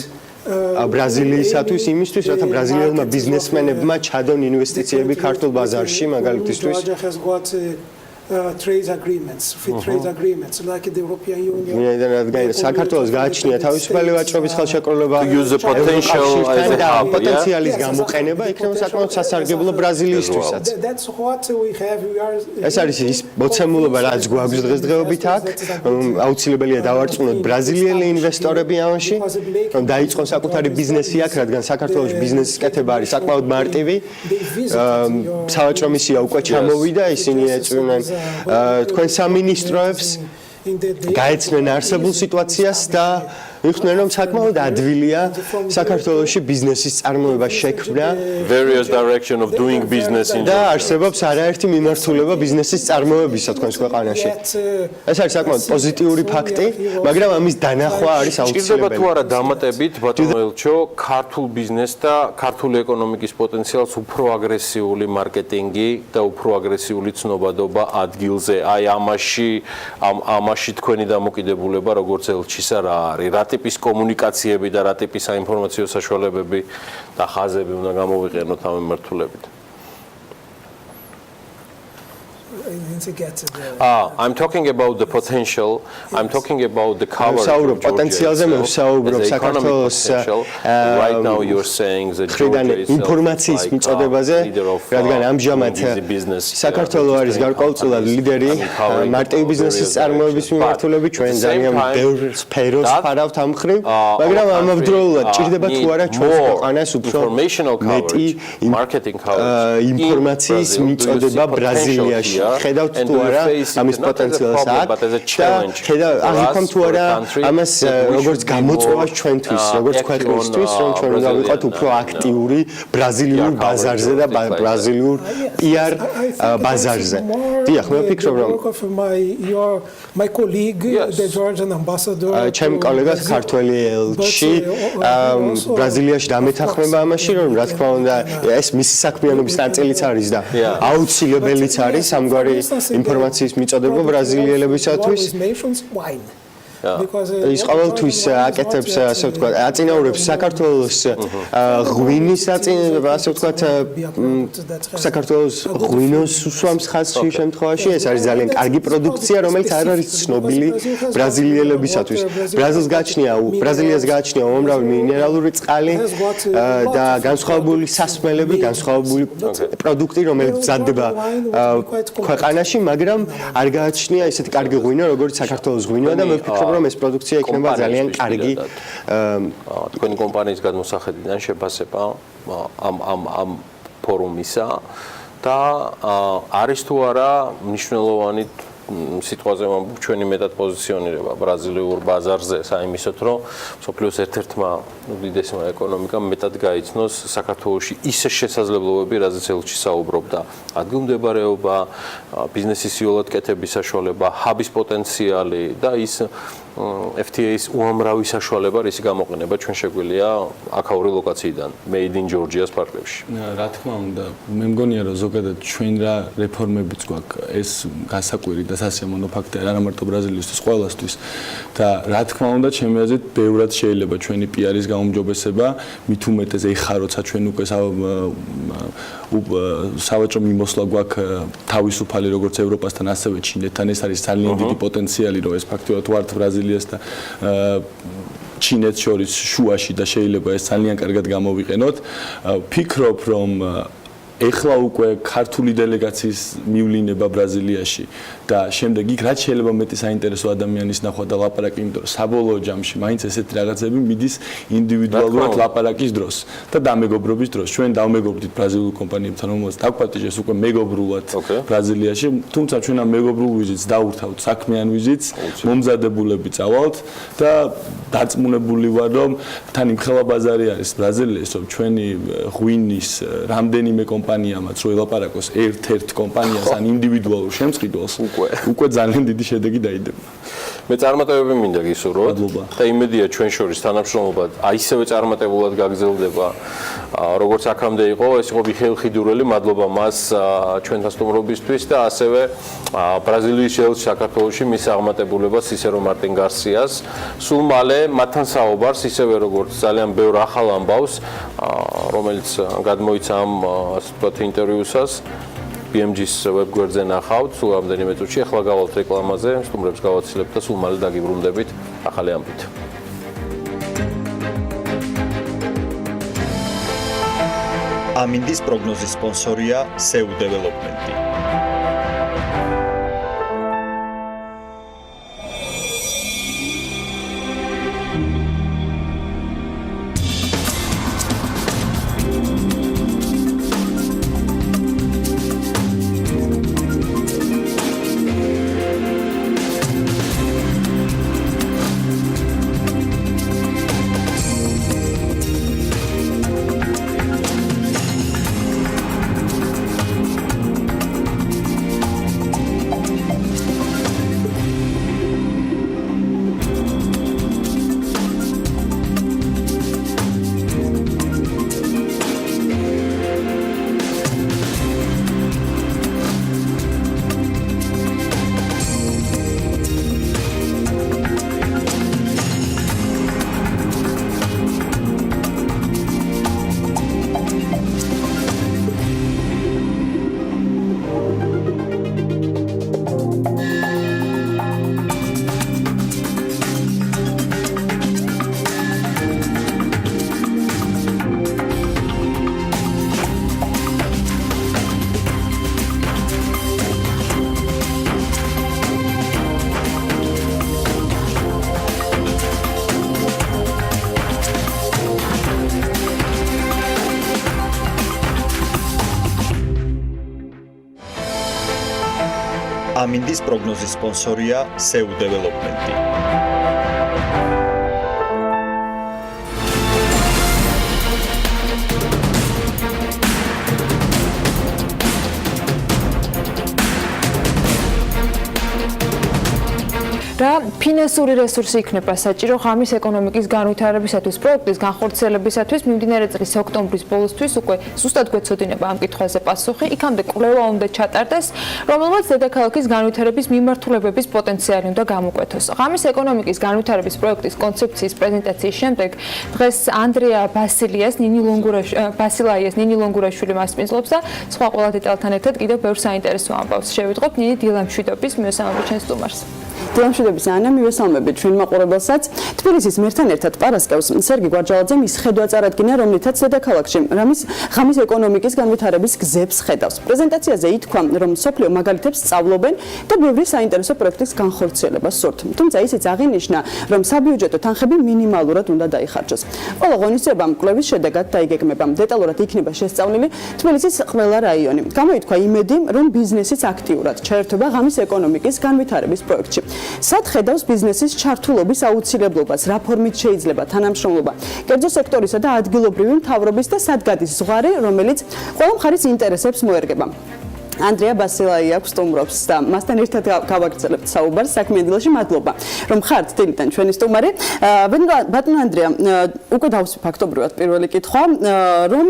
ბრაზილიისათვის იმისთვის რათა ბრაზილიელმა ბიზნესმენებმა ჩადონ ინვესტიციები ქართულ ბაზარში მაგალითისთვის trade agreements, free trade agreements, like the European Union. რადგან საქართველოს გააჩნია თავისუფალი ვაჭრობის ხელშეკრულება, use the potential as a hub, პოტენციალის გამოყენება იქნება საკმაოდ სასარგებლო ბრაზილიისთვისაც. That's what we have. We are. ეს არის ის მოცემულობა, რაც გვაქვს დღესდღეობით აქ, აუცილებელია დავარწმუნოთ ბრაზილიელი ინვესტორები ამაში, რომ დაიწყონ საკუთარი ბიზნესი აქ, რადგან საქართველოს ბიზნესის კეთება არის საკმაოდ მარტივი. სავაჭრო მისია უკვე ჩამოვიდა, ისინი ეწვივნენ თქვენ სამინისტროებს გაეცნენ არსებულ სიტუაციას და იხდნენ რომ საკმაოდ ადვილია საქართველოში ბიზნესის წარმოება შექმნა various direction of doing business in და არსებობს არაერთი მიმართულება ბიზნესის წარმოებისა თქვენს ქვეყანაში. ეს არის საკმაოდ პოზიტიური ფაქტი, მაგრამ ამის დანახვა არის აუცილებელი. ჭირდება თუ არა დამატებით ბატონო ელჩო ქართულ ბიზნესს და ქართული ეკონომიკის პოტენციალს უფრო აგრესიული მარკეტინგი და უფრო აგრესიული ცნობადობა ადგილზე. აი ამაში თქვენი დამოკიდებულება როგორც ელჩისა რა არის? ტიპის კომუნიკაციები და რა ტიპის საინფორმაციო საშუალებები და ხაზები უნდა გამოვიყენოთ ამ მიმართულებით. I'm talking about the potential. I'm talking about the coverage. საუბრობ პოტენციალზე, მე ვსაუბრობ საქართველოს right now you're saying that ინფორმაციის მიწოდებაზე, რადგან ამჟამად საქართველო არის გარკვეულწილად ლიდერი მარტივი ბიზნესის წარმოების მიმართულებით, ჩვენ ძალიან ბევრ სფეროს ფარავთ ამ მხრივ, მაგრამ ამავდროულად ჭირდება თუ არა ჩვენს ქვეყანას უფრო მეტი ინფორმაციის მიწოდება ბრაზილიაში. ხედავთ თუ არა ამის პოტენციალს აქვს და აღიქვამ თუ არა ამას როგორც გამოწვევას ჩვენთვის, როგორც ქვეყნისთვის, რომ ჩვენ უნდა ვიყოთ უფრო აქტიური ბრაზილიურ ბაზარზე და ბრაზილიურ PR ბაზარზე. დიახ, მე ვფიქრობ, რომ my colleague the Georgian ambassador ჩემი კოლეგა ქართველი ელჩი ბრაზილიაში დამეთანხმება ამაში, რომ რა თქმა უნდა ეს მისი საქმიანობის ნაწილიც არის და აუცილებელიც არის ამგვარი ინფორმაციის მიწოდება ბრაზილიელებისათვის. ის ყოველთვის აკეთებს ასე ვთქვათ, აწინაურებს საქართველოს ღვინის ასე ვთქვათ, საქართველოს ღვინოს უსვამს ხაზში შემთხვევაში, ეს არის ძალიან კარგი პროდუქცია, რომელიც არ არის ცნობილი ბრაზილიელებისათვის. ბრაზილიას გააჩნია უამრავი მინერალური წყალი და განსხვავებული სასმელები, განსხვავებული პროდუქტი, რომელიც მზადდება ქვეყანაში, მაგრამ არ გააჩნია ისეთი კარგი ღვინო, როგორც საქართველოს ღვინო და მე ვფიქრობ რომ ეს პროდუქცია იქნება ძალიან კარგი თქვენი კომპანიის გადმოსახედიდან შეფასება ამ ფორუმისა და არის თუ არა მნიშვნელოვანი სიტყვაზე ვამბობ ჩვენი მეტად პოზიციონირება ბრაზილიურ ბაზარზე საიმისოთ რომ სოფლიოს ერთ-ერთმა უდიდესმა ეკონომიკამ მეტად გაიცნოს საქართველოში ისე შესაძლებლობები რაზეც ელჩი საუბრობდა ადგილმდებარეობა ბიზნესის იოლად კეთების საშუალება ჰაბის პოტენციალი და ის FTA-ის უამრავი საშუალება რისი გამოყენება ჩვენ შეგვიძლია აქაური ლოკაციიდან made in Georgia-ს ფარგლებში. რა თქმა უნდა, მე მგონია რომ ზოგადად ჩვენ რა რეფორმებიც გვაქვს ეს გასაკვირი და სასიამოვნო ფაქტია არა მარტო ბრაზილიისთვის, ყველასთვის და რა თქმა უნდა, ჩემი აზრით, ბევრად შეიძლება ჩვენი PR-ის გაუმჯობესება, მით უმეტეს ეხა როცა ჩვენ უკვე სავაჭრო მიმოსვლა გვაქვს თავისუფალი როგორც ევროპასთან, ასევე ჩინეთთან, ეს არის ძალიან დიდი პოტენციალი, რომ ეს ფაქტობრივად ვართ ბრაზილიას და ჩინეთს შორის შუაში და შეიძლება ეს ძალიან კარგად გამოვიყენოთ. ვფიქრობ, რომ ეხლა უკვე ქართული დელეგაციის მივლინება ბრაზილიაში და შემდეგ იქ რაც შეიძლება მეტი საინტერესო ადამიანის ნახვა და ლაპარაკი, იმიტომ რომ საბოლოო ჯამში მაინც ესეთი რაღაცები მიდის ინდივიდუალურად ლაპარაკის დროს და დამეგობრობის დროს. ჩვენ დავმეგობრდით ბრაზილიურ კომპანიებთან, რომელსაც დაგპატიჟეს უკვე მეგობრულად ბრაზილიაში, თუმცა ჩვენ ამ მეგობრულ ვიზიტს დავურთავთ საქმიან ვიზიტს, მომზადებულები წავალთ და დარწმუნებული ვარ, რომ თან იმხელა ბაზარი არის ბრაზილიის, რომ ჩვენი ღვინის რამდენიმე კომპანია კომპანიამაც რო ელაპარაკოს ერთ-ერთ კომპანიას ან ინდივიდუალურ შემწყიდველს, უკვე ძალიან დიდი შედეგი დაიდება. მე წარმატებები მინდა გისურვოთ და იმედია ჩვენ შორის თანამშრომლობა აისევე წარმატებულად გაგრძელდება როგორც აქამდე იყო ეს იყო მიხეილ ხიდურელი მადლობა მას ჩვენთან სტუმრობისთვის და ასევე ბრაზილიის ჟელს საქართველოში მის აღმატებულებას ისე რომ მარტინ გარსიას სულ მალე მათთან საუბარს ისევე როგორც ძალიან ბევრ ახალ ამბავს რომელიც გადმოიცა ამ ასე ვთქვათ ინტერვიუსას BMG-ს ვებგვერდზე ნახავთ, სულ რამდენიმე წუთში, ახლა გავალთ რეკლამაზე, სტუმრებს გავაცილებთ და სულ მალე დაგიბრუნდებით ახალი ამბით. ამინდის პროგნოზის სპონსორია SEU Development-ი. ამინდის პროგნოზის სპონსორია SEU Development-ი. რა ფინანსური რესურსი იქნება საჭირო ღამის ეკონომიკის განვითარებისათვის, პროექტის განხორციელებისათვის მიმდინარე წლის ოქტომბრის ბოლოსთვის უკვე ზუსტად გვეცოდინება ამ კითხვაზე პასუხი. იქამდე კვლევა უნდა ჩატარდეს, რომელმაც დედაქალაქის განვითარების მიმართულებების პოტენციალი უნდა გამოკვეთოს. ღამის ეკონომიკის განვითარების პროექტის კონცეფციის პრეზენტაციის შემდეგ დღეს ანდრია ბასილაიას ნინი ლონგურაშვილი მასპინძლობს და სხვა ყველა დეტალთან ერთად კიდევ ბევრ საინტერესო ამბავს შევიტყობ ნინი დილა მშვიდობის მივესალმებით ჩვენს სტუმარს. დილამშვიდობის ანა მივესალმებით ჩვენ მაყურებელსაც. თბილისის მერთან ერთად პარასკევს სერგი გვარჯალაძემ ის ხედვა წარადგინა, რომლითაც დედაქალაქში ღამის ეკონომიკის განვითარების გზებს ხედავს. პრეზენტაციაზე ითქვა, რომ სოფლიო მაგალითებს სწავლობენ და ბევრი საინტერესო პროექტის განხორციელებას სურთ. თუმცა ისიც აღინიშნა, რომ საბიუჯეტო თანხები მინიმალურად უნდა დაიხარჯოს. ყველა ღონისძიება კვლევის შედეგად დაიგეგმება. დეტალურად იქნება შესწავლილი თბილისის ყველა რაიონი. გამოითქვა იმედი, რომ ბიზნესიც აქტიურად ჩაერთვება ღამის ეკონომიკის განვითარების პროექტში. სად ხედავს ბიზნესის ჩართულობის აუცილებლობას, რა ფორმით შეიძლება თანამშრომლობა კერძო სექტორისა და ადგილობრივი მთავრობის და სად გადის ზღვარი, რომელიც ყველა მხარის ინტერესებს მოერგება. ანდრია ბასილაია სტუმრობს და მასთან ერთად გავაგრძელებთ საუბარს საქმიანი დილაში. მადლობა რომ ხართ დილიდან ჩვენი სტუმარი. ბატონო ანდრია, უკვე დავსვი ფაქტობრივად პირველი კითხვა, რომ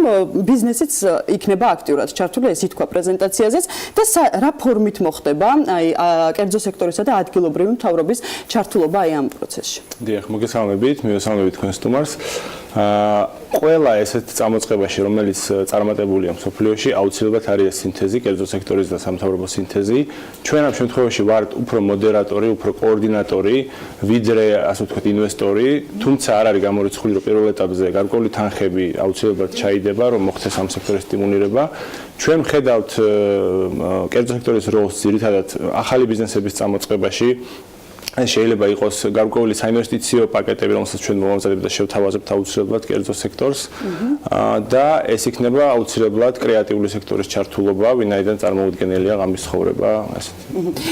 ბიზნესიც იქნება აქტიურად ჩართული, ეს ითქვა პრეზენტაციაზეც და რა ფორმით მოხდება აი კერძო სექტორისა და ადგილობრივი მთავრობის ჩართულობა აი ამ პროცესში. დიახ, მოგესალმებით, მივესალმებით თქვენ სტუმარს. ყველა ესეთ წამოწყებაში, რომელიც წარმატებულია მსოფლიოში, აუცილებლად არის სინთეზი, კერძო სექტორის და სამთავრობო სინთეზი. ჩვენ ამ შემთხვევაში ვართ უფრო მოდერატორი, უფრო კოორდინატორი, ვიდრე ასე ვთქვათ ინვესტორი, თუმცა არ არის გამორიცხული, რომ პირველ ეტაპზე გარკვეული თანხები აუცილებლად ჩაიდება, რომ მოხდეს ამ სექტორის სტიმულირება. ჩვენ ვხედავთ კერძო სექტორის როლს ძირითადად ახალი ბიზნესების წამოწყებაში. ეს შეიძლება იყოს გარკვეული საინვესტიციო პაკეტები, რომელსაც ჩვენ მოვამზადებთ და შევთავაზებთ აუცილებლად კერძო სექტორს და ეს იქნება აუცილებლად კრეატიული სექტორის ჩართულობა, ვინაიდან წარმოუდგენელია ღამის ცხოვრება, ასეთი.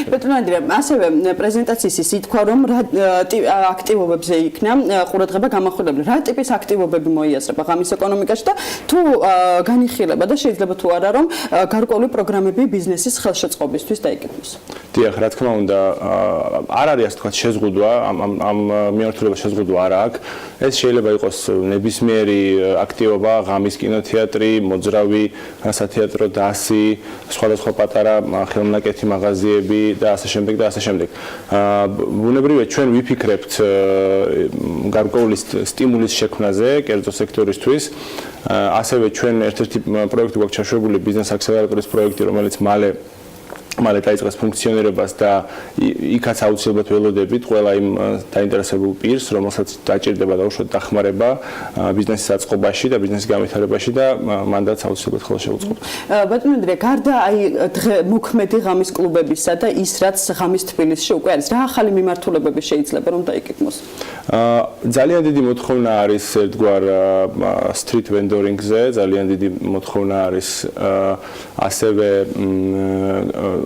ბატონო ანდრია, ასევე პრეზენტაციის ის ითქვა, რომ რა აქტივობებზე იქნა ყურადღება გამახვილებული, რა ტიპის აქტივობები მოიაზრება ღამის ეკონომიკაში და თუ განიხილება და შეიძლება თუ არა რომ გარკვეული პროგრამები ბიზნესის ხელშეწყობისთვის დაიკეთოს. დიახ, რა თქმა უნდა, არ არის ასე თქვა შეზღუდვა, ამ მიმართულებას შეზღუდვა არ აქვს. ეს შეიძლება იყოს ნებისმიერი აქტივობა, ღამის კინოთეატრი, მოძრავი სათეატრო დასი, სხვადასხვა პატარა ხელნაკეთი მაღაზიები და ასე შემდეგ და ასე შემდეგ. ბუნებრივია ჩვენ ვიფიქრებთ გარკვეული სტიმულის შექმნაზე კერძო სექტორისთვის. ასევე ჩვენ ერთ-ერთი პროექტი გვაქვს ჩაშვებული ბიზნეს აქსელერატორის პროექტი, რომელიც მალე დაიწყეს ფუნქციონირებას და იქაც აუცილებლად ველოდებით ყველა იმ დაინტერესებულ პირს, რომელსაც დაჭირდება დაუშვათ დახმარება ბიზნესის აწყობაში და ბიზნესის განვითარებაში და მანდაც აუცილებლად ხელს შეუწყობთ. ბატონო ანდრია, გარდა მოქმედი ღამის კლუბებისა და ის რაც ღამის თბილისში უკვე არის, რა ახალი მიმართულებები შეიძლება რომ დაიკითხოს? ძალიან დიდი მოთხოვნა არის ერთგვარ street vendoring-ზე, ძალიან დიდი მოთხოვნა არის ასევე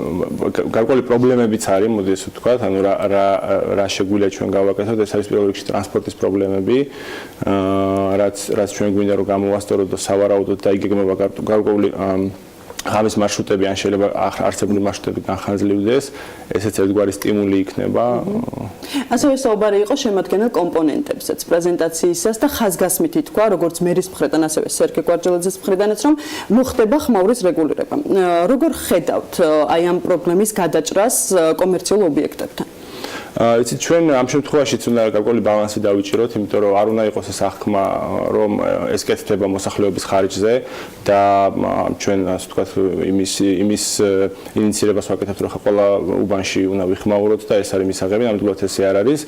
გარკვეული პრობლემებიც არის, მოდი ესე ვთქვათ, ანუ რა შეგვიძლია ჩვენ გავაკეთოთ, ეს არის პირველ რიგში ტრანსპორტის პრობლემები, რაც ჩვენ გვინდა რომ გამოვასწოროთ და სავარაუდოდ დაიგეგმება გარკვეული ღამის მარშრუტები, ან შეიძლება არსებული მარშრუტები განხანძლივდეს, ესეც ერთგვარი სტიმული იქნება. ასევე საუბარი იყო შემადგენელ კომპონენტებზეც პრეზენტაციისას და ხაზგასმით ითქვა, როგორც მერის მხრიდან, ასევე სერგე გვარჯელაძის მხრიდანაც, რომ მოხდება ხმაურის რეგულირება. როგორ ხედავთ აი ამ პრობლემის გადაჭრას კომერციულ ობიექტებთან? იცით, ჩვენ ამ შემთხვევაშიც უნდა გარკვეული ბალანსი დავიჭიროთ, იმიტომ რომ არ უნდა იყოს ეს აღქმა, რომ ეს კეთდება მოსახლეობის ხარჯზე და ჩვენ ასე ვთქვათ იმის ინიციირებას ვაკეთებთ, რომ ყველა უბანში უნდა ვიხმაუროთ და ეს არის მისაღები, ნამდვილად ესე არ არის.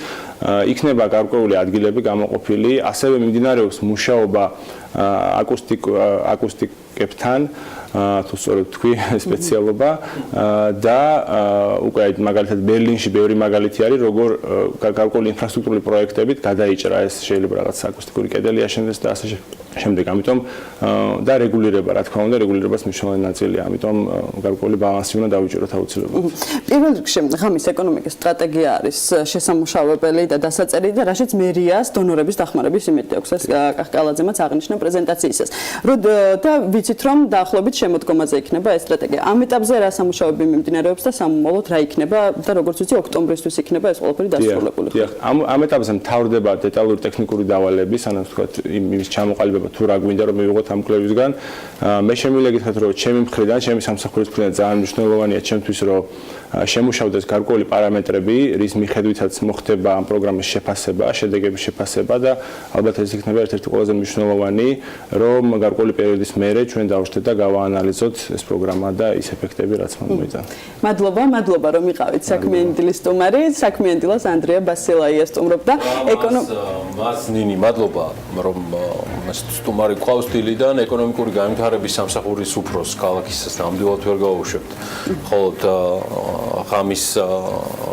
იქნება გარკვეული ადგილები გამოყოფილი, ასევე მიმდინარეობს მუშაობა აკუსტიკებთან, თუ სწორად თქვი სპეციალობა და უკვე მაგალითად ბერლინში ბევრი მაგალითი არის, როგორ გარკვეული ინფრასტრუქტურული პროექტებით გადაიჭრა ეს შეიძლება რაღაც აკუსტიკური კედელი აშენდეს და ასე შემდეგ. ამიტომ და რეგულირება, რა თქმა უნდა, რეგულირებას მნიშვნელოვანი ნაწილია. ამიტომ გარკვეული ბალანსი უნდა დავიჭიროთ აუცილებლად. პირველ რიგში ღამის ეკონომიკის სტრატეგია არის შესამუშავებელი და დასაწერი და რაშიც მერიას დონორების დახმარების იმედი აქვს. ეს კახკალაძემაც აღნიშნა პრეზენტაციისას. და ვიცით რომ დაახლოებით შემოდგომაზე იქნება ეს სტრატეგია. ამ ეტაპზე რა სამუშაოები მიმდინარეობს და სამომავლოდ რა იქნება და როგორც ვიცი ოქტომბრისთვის იქნება ეს ყველაფერი დასრულებული. დიახ, ამ ეტაპზე მთავრდება დეტალური ტექნიკური დავალები, სანამ ვთქვათ იმის ჩამოყალიბება თუ რა გვინდა რომ მივიღოთ ამ კვლევისგან. მე შემიძლია გითხრათ რომ ჩემი მხრიდან, ჩემი სამსახურის მხრიდან ძალიან მნიშვნელოვანია ჩემთვის რომ შემუშავდეს გარკვეული პარამეტრები, რის მიხედვითაც მოხდება ამ პროგრამის შეფასება, შედეგების შეფასება და ალბათ ეს იქნება ერთ-ერთი ყველაზე მნიშვნელოვანი, რომ გარკვეული პერიოდის მერე ჩვენ დავშდეთ და გავაანალიზოთ ეს პროგრამა და ის ეფექტები, რაც მან მოიწონა. მადლობა რომ იყავით საქმიანი დილის სტუმარი, საქმიანი დილას ანდრია ბასილაია სტუმრობდა მას ნინი, მადლობა რომ სტუმარი ყავს დილიდან ეკონომიკური განვითარების სამსახურის უფროს ქალაქისას ნამდვილად ვერ გავუშვებთ. ხოლოდ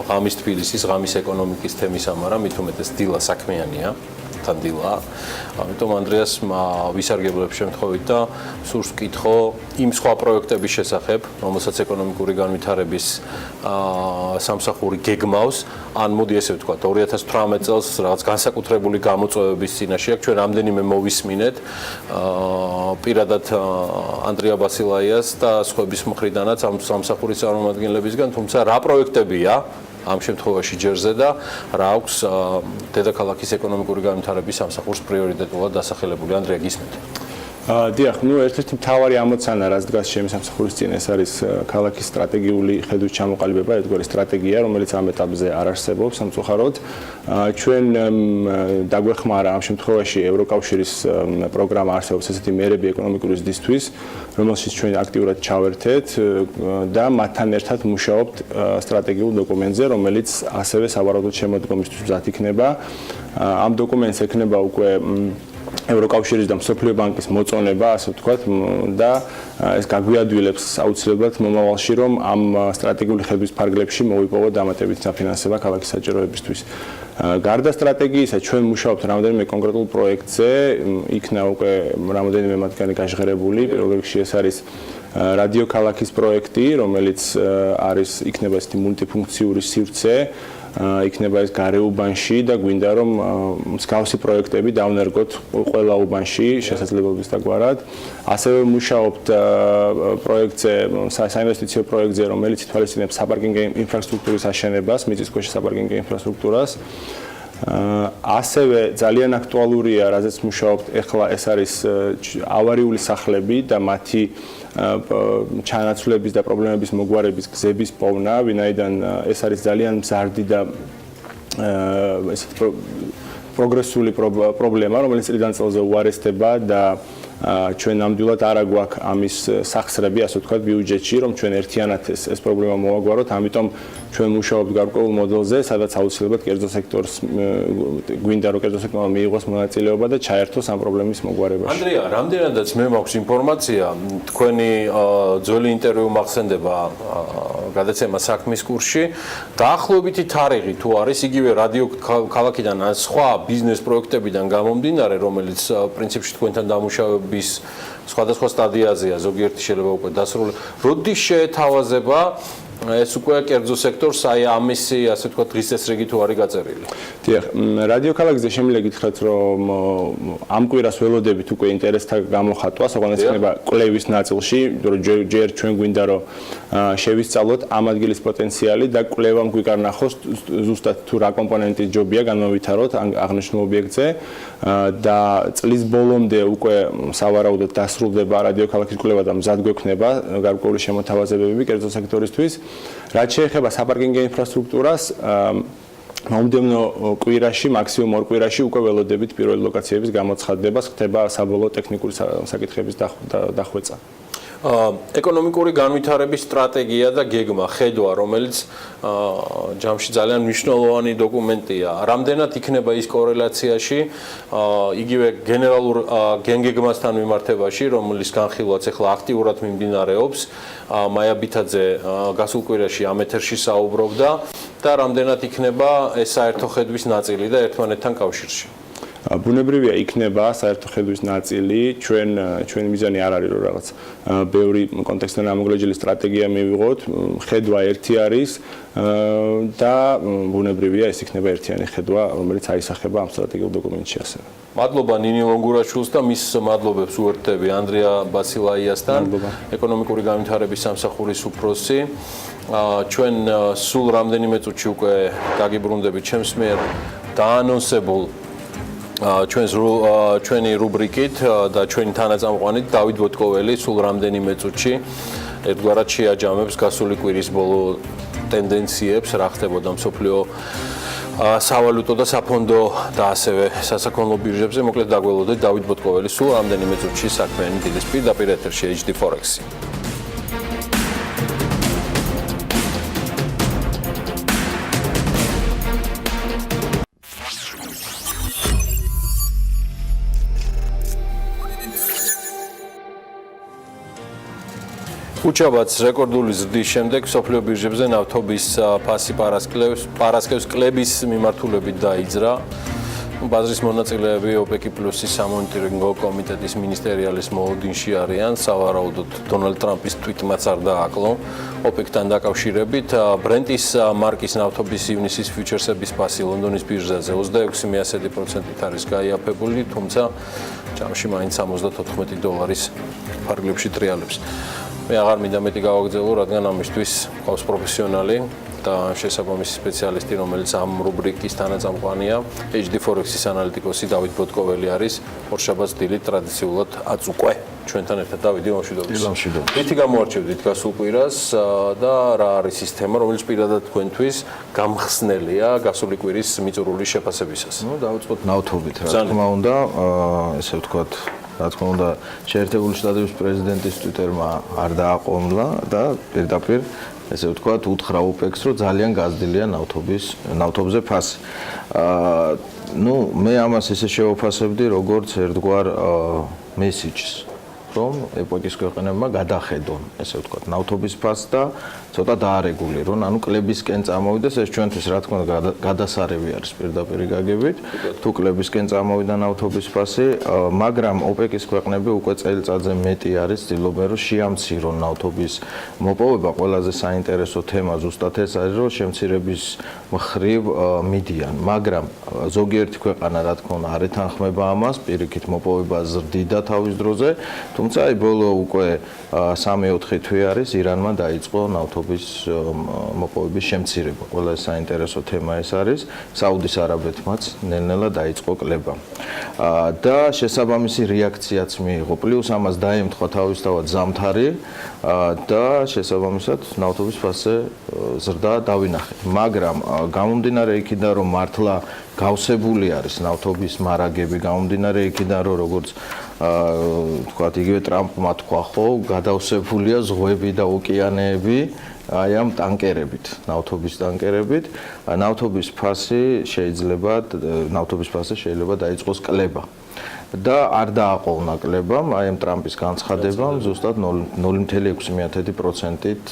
ღამის თბილისის, ღამის ეკონომიკის თემის ამარა, მით უმეტეს დილა საქმიანია. თან დილა. ამიტომ ანდრიას ვისარგებლებ შემთხვევით და სურს ვკითხო იმ სხვა პროექტების შესახებ, რომელსაც ეკონომიკური განვითარების სამსახური გეგმავს, ან მოდი ესე ვთქვათ, 2018 წელს რაღაც განსაკუთრებული გამოწვევების წინაშე აქვს. ჩვენ რამდენიმე მოვისმინეთ პირადად ანდრია ბასილაიას და სხვების მხრიდანაც ამ სამსახურის წარმომადგენლებისგან, თუმცა რა პროექტებია ამ შემთხვევაში ჯერზე და რა აქვს დედაქალაქის ეკონომიკური განვითარების სამსახურს პრიორიტეტულად დასახელებული. ანდრია, გისმენთ. დიახ, ერთ-ერთი მთავარი ამოცანა, რაც დგას ჩემი სამსახურის წინ, ეს არის ქალაქის სტრატეგიული ხედვის ჩამოყალიბება, ერთგვარი სტრატეგია, რომელიც ამ ეტაპზე არ არსებობს სამწუხაროდ. ჩვენ დაგვეხმარა ამ შემთხვევაში ევროკავშირის პროგრამა არსებობს ესეთი მერები ეკონომიკური ზრდისთვის, რომელშიც ჩვენ აქტიურად ჩავერთეთ და მათთან ერთად მუშაობთ სტრატეგიულ დოკუმენტზე, რომელიც ასევე სავარაუდოდ შემოდგომისთვის მზად იქნება. ამ დოკუმენტს ექნება უკვე ევროკავშირის და მსოფლიო ბანკის მოწონება, ასე ვთქვათ, და ეს გაგვიადვილებს აუცილებლად მომავალში, რომ ამ სტრატეგიული ხედვის ფარგლებში მოვიპოვოთ დამატებითი საფინანსება ქალაქის საჭიროებისთვის. გარდა სტრატეგიისა, ჩვენ მუშაობთ რამდენიმე კონკრეტულ პროექტზე, იქნა უკვე რამდენიმე მათგანი გაშღერებული, პირველ რიგში ეს არის რადიოქალაქის პროექტი, რომელიც არის იქნება ესეთი მულტიფუნქციური სივრცე, იქნება ეს გარეუბანში და გვინდა რომ მსგავსი პროექტები დავნერგოთ ყველა უბანში შესაძლებლობის დაგვარად. ასევე მუშაობთ პროექტზე, საინვესტიციო პროექტზე, რომელიც ითვალისწინებს საპარკინგო ინფრასტრუქტურის აშენებას, მიწისქვეშა საპარკინგო ინფრასტრუქტურას. ასევე ძალიან აქტუალურია, რაზეც მუშაობთ, ეხლა ეს არის ავარიული სახლები და მათი ჩანაცვლების და პრობლემების მოგვარების გზების პოვნა, ვინაიდან ეს არის ძალიან მზარდი და ესეთი პროგრესული პრობლემა, რომელიც წლიდან წელზე უარესდება და ჩვენ ნამდვილად არ აგვაქვს ამის სახსრები, ასე ვთქვათ, ბიუჯეტში, რომ ჩვენ ერთიანად ეს პრობლემა მოვაგვაროთ, ამიტომ ჩვენ მუშაობთ გარკვეულ მოდელზე, სადაც აუცილებლად კერძო სექტორს გვინდა რომ კერძო სექტორმა მიიღოს მონაწილეობა და ჩაერთოს ამ პრობლემის მოგვარებაში. ანდრია, რამდენადაც მე მაქვს ინფორმაცია, თქვენი ძველი ინტერვიუ მახსენდება გადაცემა საქმის კურსში, დაახლოებითი თარიღი თუ არის იგივე რადიო ქალაქიდან ან სხვა ბიზნეს პროექტებიდან გამომდინარე, რომელიც პრინციპში თქვენთან დამუშავების სხვადასხვა სტადიაზეა, ზოგიერთი შეიძლება უკვე დასრულებული. როდის შეეთავაზება ეს უკვე კერძო სექტორს, აი ამისი, ასე ვთქვათ, დღის წესრიგი თუ არის გაწერილი? დიახ, რადიოქალაქზე შემიძლია გითხრათ, რომ ამ კვირას ველოდებით უკვე ინტერესთა გამოხატვა, ოღონდ ეს იქნება კვლევის ნაწილში, რომ ჯერ ჩვენ გვინდა რომ შევისწავლოთ ამ ადგილის პოტენციალი და კვლევამ გვიკარნახოს ზუსტად თუ რა კომპონენტის ჯობია განმოვითაროთ აღნიშნულ ობიექტზე და წლის ბოლომდე უკვე სავარაუდოდ დასრულდება რადიოქალაქის კვლევა და მზად გვექნება გარკვეული შემოთავაზებები კერძო სექტორისთვის. რაც შეეხება საპარკინგო ინფრასტრუქტურას, მომდევნო კვირაში, მაქსიმუმ 2 კვირაში უკვე ველოდებით პირველი ლოკაციების გამოცხადდება, ხდება საბოლოო ტექნიკური საკითხების დახვეწა. ეკონომიკური განვითარების სტრატეგია და გეგმა, ხედვა, რომელიც ჯამში ძალიან მნიშვნელოვანი დოკუმენტია. რამდენად იქნება ის კორელაციაში იგივე გენერალურ გენგეგმასთან მიმართებაში, რომლის განხილვაც ახლა აქტიურად მიმდინარეობს. მაია ბითაძე გასულ კვირაში ამ ეთერში საუბრობდა და რამდენად იქნება ეს საერთო ხედვის ნაწილი და ერთმანეთთან კავშირში. ბუნებრივია იქნება საერთო ხედვის ნაწილი, ჩვენი მიზანი არ არის რომ რაღაც ბევრი კონტექსტთან ამოგლეჯილი სტრატეგია მივიღოთ, ხედვა ერთი არის და ბუნებრივია ეს იქნება ერთიანი ხედვა, რომელიც აისახება ამ სტრატეგიულ დოკუმენტში ასევე. მადლობა ნინი ლონგურაშვილს და მის მადლობებს უერთდები ანდრია ბასილაიასთან, ეკონომიკური განვითარების სამსახურის უფროსი. ჩვენ სულ რამდენიმე წუთში უკვე გაგიბრუნდებით ჩემს მიერ დაანონსებულ ჩვენი რუბრიკით და ჩვენი თანაწამყვანით დავით ბოტკოველი სულ რამდენიმე წუთში ერთგვარად შეაჯამებს გასული კვირის ბოლო ტენდენციებს, რა ხდებოდა მსოფლიო სავალუტო და საფონდო და ასევე სასაქონლო ბირჟებზე. მოკლედ დაგველოდეთ დავით ბოტკოველი სულ რამდენიმე წუთში საქმიანი დილის პირდაპირ ეთერში HD Forex-ი. უჩაბაც რეკორდული ზრდის შემდეგ სოფლიო ბირჟებზე ნავთობის ფასი პარასკევს კლების მიმართულებით დაიძრა. ბაზრის მონაწილეები OPEC+-ის სამონიტორინგო კომიტეტის მინისტერიალის მოლოდინში არიან, სავარაუდოდ დონალდ ტრამპის თვითმაც არ დააკლო. OPEC-თან დაკავშირებით ბრენტის მარკის ნავთობის ივნისის ფიუჩერსების ფასი ლონდონის ბირჟაზე 26% არის გაიაფებული, თუმცა ჯამში მაინც $74 ფარგლებში ტრიალებს. მე აღარ მინდა მეტი გავაგრძელო, რადგან ამისთვის ყავს პროფესიონალი და შესაბამისი სპეციალისტი, რომელიც ამ რუბრიკის თანაწამყვანია. HD Forex-ის ანალიტიკოსი დავით ბოტკოველი არის. ორშაბათს დილით ტრადიციულად აწუყვე ჩვენთან ერთად. დავიდი, მომშვიდობთ. მომშვიდობთ. რითი გამოარჩევდით გასულ კვირას და რა არის ის თემა, რომელიც პირადად თქვენთვის გამხსნელია გასული კვირის მიწურული შეფასებისას? ნუ დავიწყოთ ნავთობით, რა თქმა უნდა, ესე ვთქვათ, რა თქმა უნდა, შეერთებული შტატების პრეზიდენტის ტვიტერმა არ დააყომლა და პირდაპირ ესე ვთქვათ, უთხრა OPEC-ს, რომ ძალიან გაზრდილია ნავთობზე ფასი. ну, მე ამას ისე შევაფასებდი, როგორც ერთგვარ მესიჯს, რომ ეპოქის ქვეყნებმა გადახედონ, ესე ვთქვათ, ნავთობის ფასს და ცოტა დაარეგულირონ, ანუ კლებისკენ წამოვიდეს, ეს ჩვენთვის რა თქმა უნდა გადასარევი არის პირდაპირ გაგებით, თუ კლებისკენ წამოვიდა ნავთობის ფასი, მაგრამ ოპეკის ქვეყნები უკვე წელიწადზე მეტი არის ცდილობენ რომ შეამცირონ ნავთობის მოპოვება, ყველაზე საინტერესო თემა ზუსტად ეს არის, რომ შემცირების მხრივ მიდიან, მაგრამ ზოგიერთი ქვეყანა რა თქმა უნდა არ ეთანხმება ამას, პირიქით მოპოვება ზრდიდა თავის დროზე, თუმცა აი ბოლო უკვე 3-4 თვე არის ირანმა დაიწყო ნავთობის მოპოვების შემცირება. ყველა საინტერესო თემა ეს არის. საუდის არაბეთმაც ნელ-ნელა დაიწყო კლება. და შესაბამისი რეაქციაც მიიღო. პლუს ამას დაემთხვა თავისთავად ზამთარი და შესაბამისად ნავთობის ფასზე ზრდა დავინახეთ. მაგრამ გამომდინარე იქიდან რომ მართლა გავსებული არის ნავთობის მარაგები, გამომდინარე იქიდან რომ როგორც თქვათ იგივე ტრამპმა თქვა ხო, გადავსებულია ზღვები და ოკეანეები აი ამ ტანკერებით, ნავთობის ტანკერებით, ნავთობის ფასზე შეიძლება დაიწყოს კლება. და არ დააყოვნა კლებამ, აი ამ ტრამპის განცხადებამ ზუსტად 0.6%-ით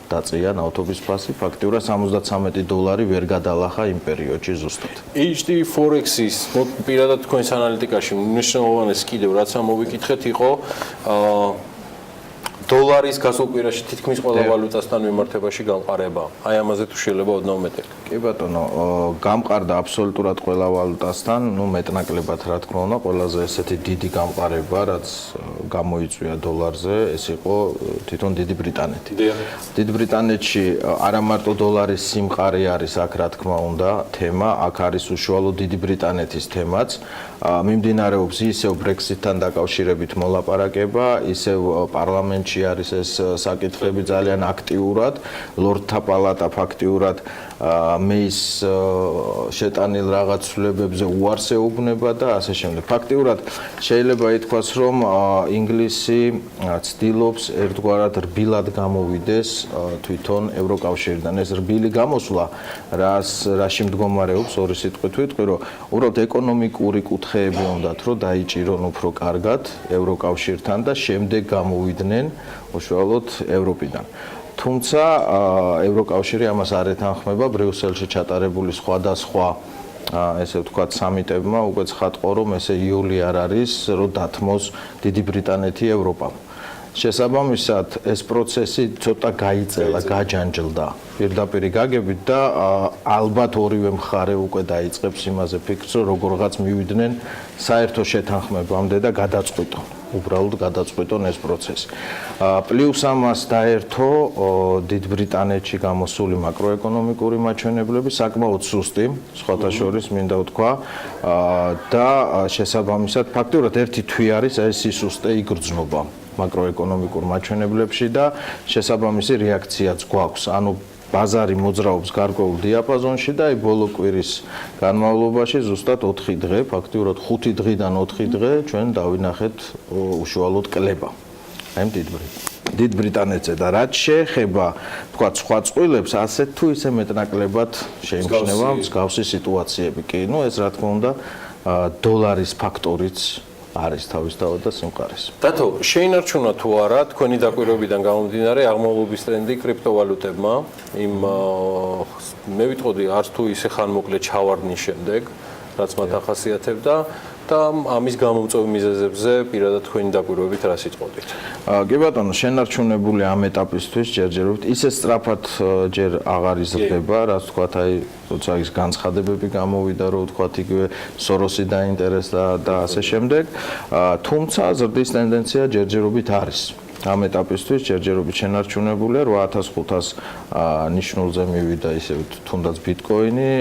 დაწია ნავთობის ფასი, ფაქტიურად $73 ვერ გადალახა იმ პერიოდში ზუსტად. HD Forex-ის პირადად თქვენს ანალიტიკაში მნიშვნელოვანეს კიდევ რაც ამოვიკითხეთ იყო დოლარის გასულ კვირაში თითქმის ყველა ვალუტასთან მიმართებაში გამყარება. აი ამაზე თუ შეიძლება ოდნავ მეტი. კი ბატონო, გამყარდა აბსოლუტურად ყველა ვალუტასთან, ну მეტნაკლებად რა თქმა უნდა, ყველაზე ესეთი დიდი გამყარება, რაც გამოიწვია დოლარზე, ეს იყო თვითონ დიდი ბრიტანეთი. დიდ ბრიტანეთში არა მარტო დოლარის სიმყარე არის აქ რა თქმა უნდა, თემა, აქ არის უშუალო დიდი ბრიტანეთის თემაც. მიმდინარეობს ისევ Brexit-თან დაკავშირებით მოლაპარაკება, ისევ პარლამენტში არის ეს საკითხები ძალიან აქტიურად, ლორდთა პალატა ფაქტიურად მეის შეტანილ რაღაც ცვლილებებზე უარს ეუბნება და ასე შემდეგ. ფაქტიურად შეიძლება ითქვას, რომ ინგლისი ცდილობს ერთგვარად რბილად გამოვიდეს თვითონ ევროკავშირიდან. ეს რბილი გამოსვლა რაში მდგომარეობს ორი სიტყვით ვიტყვი, რომ უბრალოდ ეკონომიკური კუთხეები უნდათ, რომ დაიჭირონ უფრო კარგად ევროკავშირთან და შემდეგ გამოვიდნენ უშუალოდ ევროპიდან. თუმცა ევროკავშირი ამას არ ეთანხმება, ბრიუსელში ჩატარებული სხვადასხვა ესე ვთქვათ სამიტებმა უკვე ცხადყო, რომ ესე იული არ არის, რომ დათმოს დიდი ბრიტანეთი ევროპამ. შესაბამისად, ეს პროცესი ცოტა გაიწელა, გაჯანჯლდა პირდაპირ გაგებით და ალბათ ორივე მხარე უკვე დაიწყებს იმაზე ფიქრს, რომ როგორღაც მივიდნენ საერთო შეთანხმებამდე და გადაწყვიტონ. უბრალოდ გადაწყვიტონ ეს პროცესი. პლუს ამას დაერთო დიდ ბრიტანეთში გამოსული მაკროეკონომიკური მაჩვენებლები საკმაოდ სუსტი, სხვათა შორის მინდა ვთქვა და შესაბამისად ფაქტობრივად ერთი თვე არის ეს სისუსტე იგრძნობა მაკროეკონომიკურ მაჩვენებლებში და შესაბამისი რეაქციაც გვაქვს. ანუ ბაზარი მოძრაობს გარკვეულ დიაპაზონში და აი ბოლო კვირის განმავლობაში ზუსტად 4 დღე, ფაქტიურად 5 დღიდან 4 დღე ჩვენ დავინახეთ უშუალოდ კლება. აი დიდ ბრიტანეთზე და რაც შეეხება, თქვა სხვა წყვილებს, ასეთ თუ ისე მეტნაკლებად შეიმჩნევა მსგავსი სიტუაციები. კი, ну ეს რა თქმა უნდა დოლარის ფაქტორიც არის თავისთავად და სიმყარის. დათო, შეინარჩუნა თუ არა თქვენი დაკვირვებიდან გამომდინარე აღმავლობის ტრენდი კრიპტოვალუტებმა, იმ მე ვიტყოდი არც თუ ისე ხანმოკლე ჩავარდნის შემდეგ, რაც მათ ახასიათებდა და ამის გამომწვევი მიზეზებზე პირადად თქვენი დაკვირვებით რა სიტყოდით? კი ბატონო, შენარჩუნებული ამ ეტაპისთვის ჯერჯერობით ისე სწრაფად ჯერ აღარ იზრდება, რაც თქვათ აი როცა ის განცხადებები გამოვიდა, რომ თქვათ იგივე სოროსი დაინტერესდა და ასე შემდეგ, თუმცა ზრდის ტენდენცია ჯერჯერობით არის. ამ ეტაპისთვის ჯერჯერობით შენარჩუნებულია 8500 ნიშნულზე მივიდა ისე თუნდაც ბიტკოინი,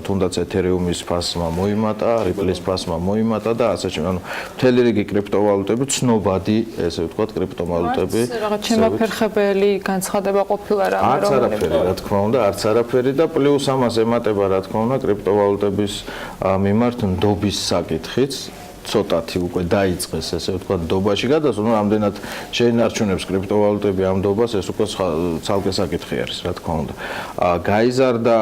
თუნდაც ეთერიუმის ფასმა მოიმატა, რიპლის ფასმა მოიმატა და ასე შემდეგ. ანუ მთელი რიგი კრიპტოვალუტები ცნობადი, ესე ვთქვათ, კრიპტოვალუტები. რაღაც შემაფერხებელი განცხადება ყოფილა რა, არც არაფერი, რა თქმა უნდა, არც არაფერი და პლუს ამას ემატება, რა თქმა უნდა, კრიპტოვალუტების მიმართ ნდობის საკითხიც. ცოტათი უკვე დაიწყეს ესე ვთქვათ დობაში გადასვლა, ну რამდენად შეინარჩუნებს კრიპტოვალუტები ამ დობას, ეს უკვე ცალკე საკითხი არის, რა თქმა უნდა. გაიზარდა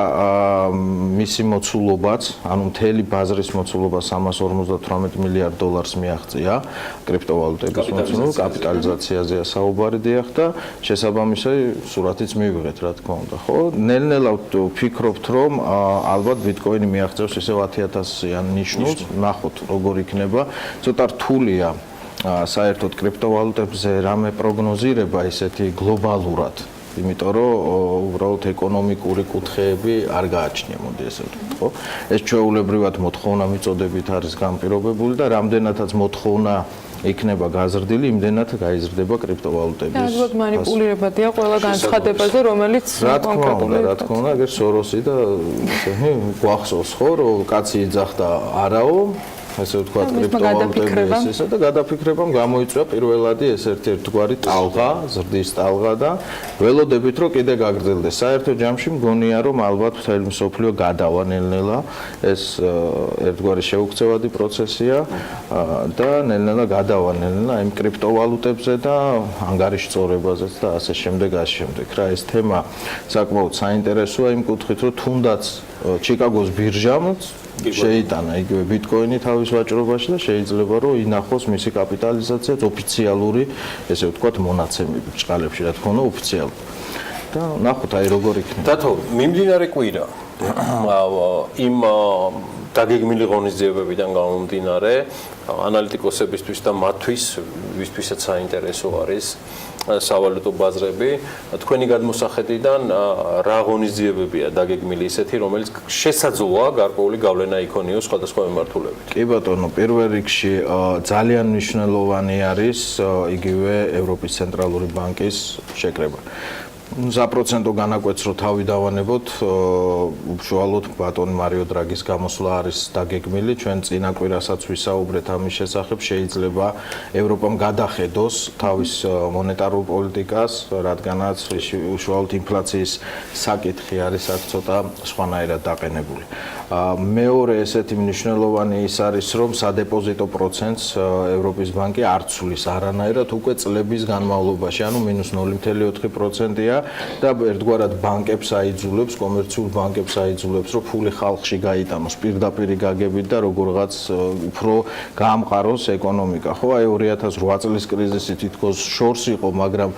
მისი მოცულობაც, ანუ მთელი ბაზრის მოცულობა 358 მილიარდ დოლარს მიაღწია კრიპტოვალუტების მოცულობა, კაპიტალიზაციაზეა საუბარი დიახ და შესაბამისად სურათიც მივიღეთ, რა თქმა უნდა. ხო, ნელ-ნელა ვფიქრობთ, რომ ალბათ ბიტკოინი მიაღწევს ისევ 10000-იან ნიშნულს, ნახოთ როგორ იქნება. ცოტა რთულია საერთოდ კრიპტოვალუტებზე რამე პროგნოზირება ისეთი გლობალურად, იმიტომ რომ უბრალოდ ეკონომიკური კუთხეები არ გააჩნია, მოდი ესე ვთქვით, ხო? ეს ჩვეულებრივად მოთხოვნა მიწოდებით არის განპირობებული და რამდენადაც მოთხოვნა იქნება გაზრდილი, იმდენად გაიზრდება კრიპტოვალუტების. ალბათ მანიპულირებადია ყველა განცხადებაზე, რომელიც კონკრეტული. რა თქმა უნდა, ეგერ სოროსი და გვახსოვს ხო, რომ კაცი იძახდა არაო ასე ვთქვათ კრიპტოვალუტების ესა და გადაფიქრებამ გამოიწვია პირველადი ეს ერთ-ერთგვარი ტალღა, ზრდის ტალღა და ველოდებით რომ კიდე გაგრძელდეს. საერთო ჯამში მგონია რომ ალბათ მთელი მსოფლიო გადავა ნელ-ნელა, ეს ერთგვარი შეუქცევადი პროცესია და ნელ-ნელა გადავა ნელ-ნელა იმ კრიპტოვალუტებზე და ანგარიშწორებაზეც და ასე შემდეგ. რა ეს თემა საკმაოდ საინტერესოა იმ კუთხით რომ თუნდაც ჩიკაგოს ბირჟამაც შეიტანა იგივე ბიტკოინი თავის ვაჭრობაში და შეიძლება რომ ინახოს მისი კაპიტალიზაციაც ოფიციალური, ესე ვთქვათ, მონაცემები ბჭყალებში, რა თქმა უნდა, ოფიციალური. და ნახოთ აი როგორ იქნება. დათო, მიმდინარე კვირა იმ დაგეგმილი ღონისძიებებიდან გამომდინარე, ანალიტიკოსებისთვის და მათთვის, ვისთვისაც საინტერესო არის სავალუტო ბაზრები, თქვენი გადმოსახედიდან რა ღონისძიებებია დაგეგმილი ისეთი, რომელიც შესაძლოა გარკვეული გავლენა იქონიოს სხვადასხვა მიმართულებით? კი ბატონო, პირველ რიგში ძალიან მნიშვნელოვანი არის იგივე ევროპის ცენტრალური ბანკის შეკრება. საპროცენტო განაკვეთს რო თავი დავანებოთ, უშუალოდ ბატონ მარიო დრაგის გამოსვლა არის დაგეგმილი. ჩვენ წინა კვირასაც ვისაუბრეთ ამის შესახებ, შეიძლება ევროპამ გადახედოს თავის მონეტარულ პოლიტიკას, რადგანაც უშუალოდ ინფლაციის საკითხი არის აქ ცოტა სხვანაირად დაყენებული. მეორე ესეთი მნიშვნელოვანი ის არის, რომ სადეპოზიტო პროცენტს ევროპის ბანკი არ ცვლის არანაირად უკვე წლების განმავლობაში, ანუ -0.4%-ია და ერთგვარად ბანკებს აიძულებს, კომერციულ ბანკებს აიძულებს, რომ ფული ხალხში გაიტანოს პირდაპირი გაგებით და როგორღაც უფრო გაამყაროს ეკონომიკა. ხო, აი 2008 წლის კრიზისი თითქოს შორს იყო, მაგრამ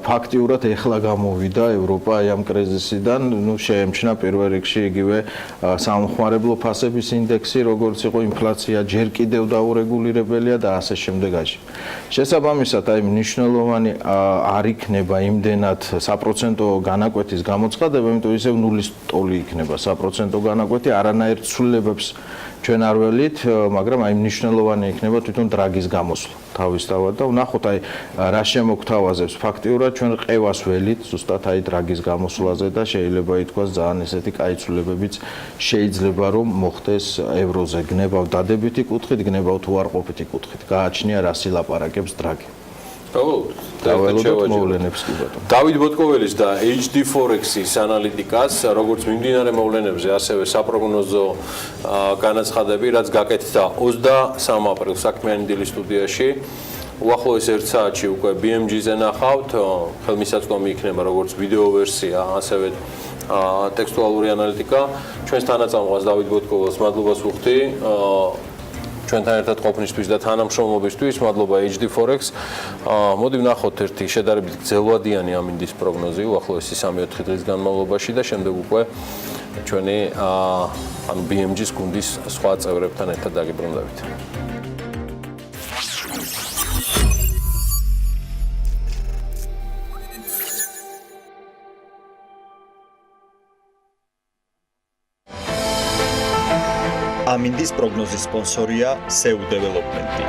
ფაქტიურად ეხლა გამოვიდა ევროპა აი ამ კრიზისიდან, შეემჩნა პირველ რიგში იგივე სამხმარებლო ფასების ინდექსი, როგორც იყო ინფლაცია, ჯერ კიდევ დაურეგულირებელია და ასე შემდეგ. შესაბამისად, აი მნიშვნელოვანი არ იქნება იმდენად საპროცენტო განაკვეთის გამოცხადება, იმიტომ ისევ ნულის ტოლი იქნება საპროცენტო განაკვეთი, არანაირ ცვლილებებს ჩვენ არ ველით, მაგრამ აი მნიშვნელოვანი იქნება თვითონ დრაგის გამოსვლა თავისთავად და ვნახოთ აი რა შემოგთავაზებს ფაქტიურად ჩვენ ყევას ველით ზუსტად აი დრაგის გამოსვლაზე და შეიძლება ითქვას ძალიან ესეთი კაი ცვლილებებიც შეიძლება რომ მოხდეს ევროზე, გნებავ დადებითი კუთხით, გნებავ თუ არ ყოფითი კუთხით. გააჩნია რა სილაპარაკებს დრაგი. დავით ბოტკოველის და HD Forex-ის ანალიტიკას, როგორც მიმდინარე მოვლენებზე, ასევე საპროგნოზო განაცხადები, რაც გაკეთდა 23 აპრილს საქმიანი დილის სტუდიაში. უახლოეს 1 საათში უკვე BMG-ზე ნახავთ, ხელმისაწვდომი იქნება როგორც ვიდეო ვერსია, ასევე ტექსტუალური ანალიტიკა. ჩვენს თანაწამყვას დავით ბოტკოველს მადლობას ვუხდი. ჩვენთან ერთად ყოფნისთვის და თანამშრომლობისთვის, მადლობა HD Forex. მოდი ვნახოთ ერთი შედარებით გრძელვადიანი ამინდის პროგნოზი უახლოესი 3-4 დღის განმავლობაში და შემდეგ უკვე ჩვენი ანუ BMG-ის გუნდის სხვა წევრებთან ერთად დაგიბრუნდებით. ამინდის პროგნოზის სპონსორია SEU დეველოპმენტი.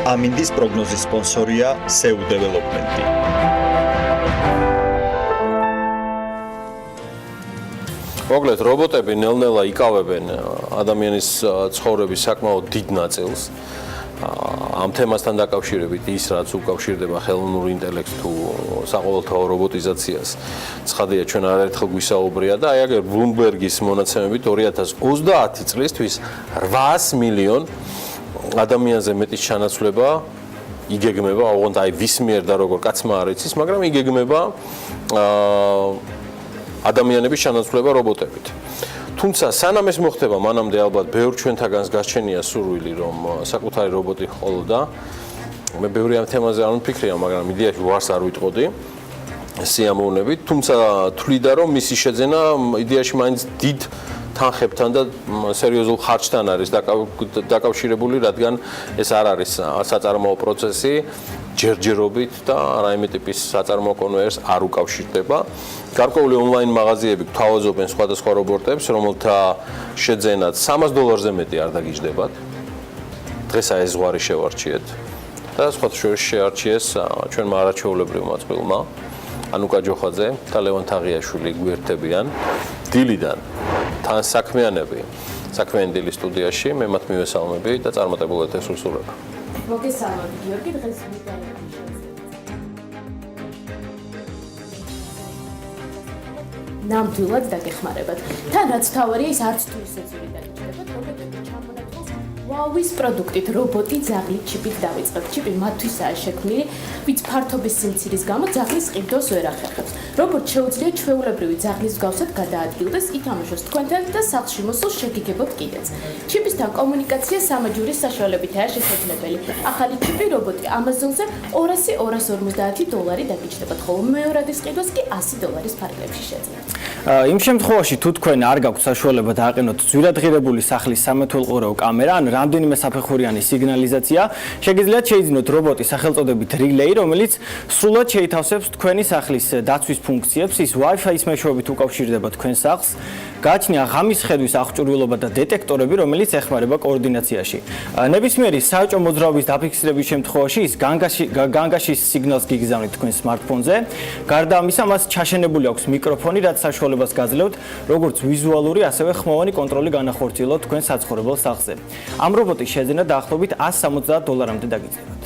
ამინდის პროგნოზის სპონსორია SEU დეველოპმენტი. მოკლედ, რობოტები ნელ-ნელა იკავებენ ადამიანის ცხოვრების საკმაოდ დიდ ნაწილს. ამ თემასთან დაკავშირებით ის, რაც უკავშირდება ხელოვნურ ინტელექტს თუ საყოველთაო რობოტიზაციას, ცხადია, ჩვენ არაერთხელ გვისაუბრია და აი აგერ Bloomberg-ის მონაცემებით 2030 წლისთვის 800 მილიონ ადამიანზე მეტის ჩანაცვლება იგეგმება, ოღონდ აი ვის მიერ და როგორ კაცმა არ იცის, მაგრამ იგეგმება ადამიანების ჩანაცვლება რობოტებით. თუმცა სანამ ეს მოხდება, მანამდე ალბათ ბევრ ჩვენთაგანს გაჩენია სურვილი, რომ საკუთარი რობოტი ჰყოლოდა. მე ბევრი ამ თემაზე არ ვფიქრია, მაგრამ იდეაში ვარს არ ვიტყოდი სიამოვნებით, თუმცა თვლიდა, რომ მისი შეძენა იდეაში მაინც დიდ თანხებთან და სერიოზულ ხარჯთან არის დაკავშირებული, რადგან ეს არ არის საწარმოო პროცესი ჯერჯერობით და რაიმე ტიპის საწარმოო კონვეიერს არ უკავშირდება. გარკვეული ონლაინ მაღაზიები გვთავაზობენ სხვადასხვა რობოტებს, რომელთა შეძენაც $300-ზე მეტი არ დაგიჯდებათ. დღეს ეს ზღვარი შევარჩიეთ და სხვათა შორის შეარჩიეს ჩვენმა არაჩვეულებრივმა წყვილმა ანუკა ჯოხაძე და ლევან თაღიაშვილი გვერდებიან დილიდან თან საქმიანები საქმიანი დილის სტუდიაში. მე მათ მივესალმები და წარმატებულ ეთერს ვსურვებ. მოგესალმებით გიორგი, დღეს ნამდვილად დაგეხმარებათ. თან რაც თავარია ის არც თუ ისე ძვირი დაგიჭდებათ, რობოტები ჩამონათვალს Huawei-ის პროდუქტით რობოტი ძაღლით ჩიპით დავიწყებთ. ჩიპი მათთვისაა შექმნილი, ვინც ფართობის სიმცირის გამო ძაღლის ყიდვას ვერ ახერხებს. რობოტს შეუძლია ჩვეულებრივი ძაღლის მსგავსად გადაადგილდეს, ითამაშოს თქვენთან და სახლში მოსულ შეგიგებოთ კიდეც. ჩიპისთან კომუნიკაცია სამაჯურის საშუალებითაა შესაძლებელი. ახალი ჩიპი რობოტი Amazon-ზე $200-250 დაგიჭდებათ, ხოლო მეორადის ყიდვას კი $100 ფარგლებში შეძლებს. იმ შემთხვევაში თუ თქვენ არ გაქვთ საშუალება დააყენოთ ძვირადღირებული სახლის სამეთვალყურეო კამერა ან რამდენიმე საფეხურიანი სიგნალიზაცია, შეგიძლიათ შეიძინოთ რობოტი სახელწოდებით Relay, რომელიც სრულად შეითავსებს თქვენი სახლის დაცვის ფუნქციებს, ის Wi-Fi-ის მეშვეობით უკავშირდება თქვენ სახლს, გააჩნია ღამის ხედვის აღჭურვილობა და დეტექტორები, რომელიც ეხმარება კოორდინაციაში. ნებისმიერი საჭო მოძრაობის დაფიქსირების შემთხვევაში ის განგაშის სიგნალს გიგზავნით თქვენ smartphone-ზე. გარდა ამისა, მას ჩაშენებული აქვს მიკროფონი, რაც საშუალებას გაძლევთ როგორც ვიზუალური, ასევე ხმოვანი კონტროლი განახორციელოთ თქვენ საცხოვრებელ სახლზე. ამ რობოტის შეძენა დაახლოებით $170-მდე დაგიწყებათ.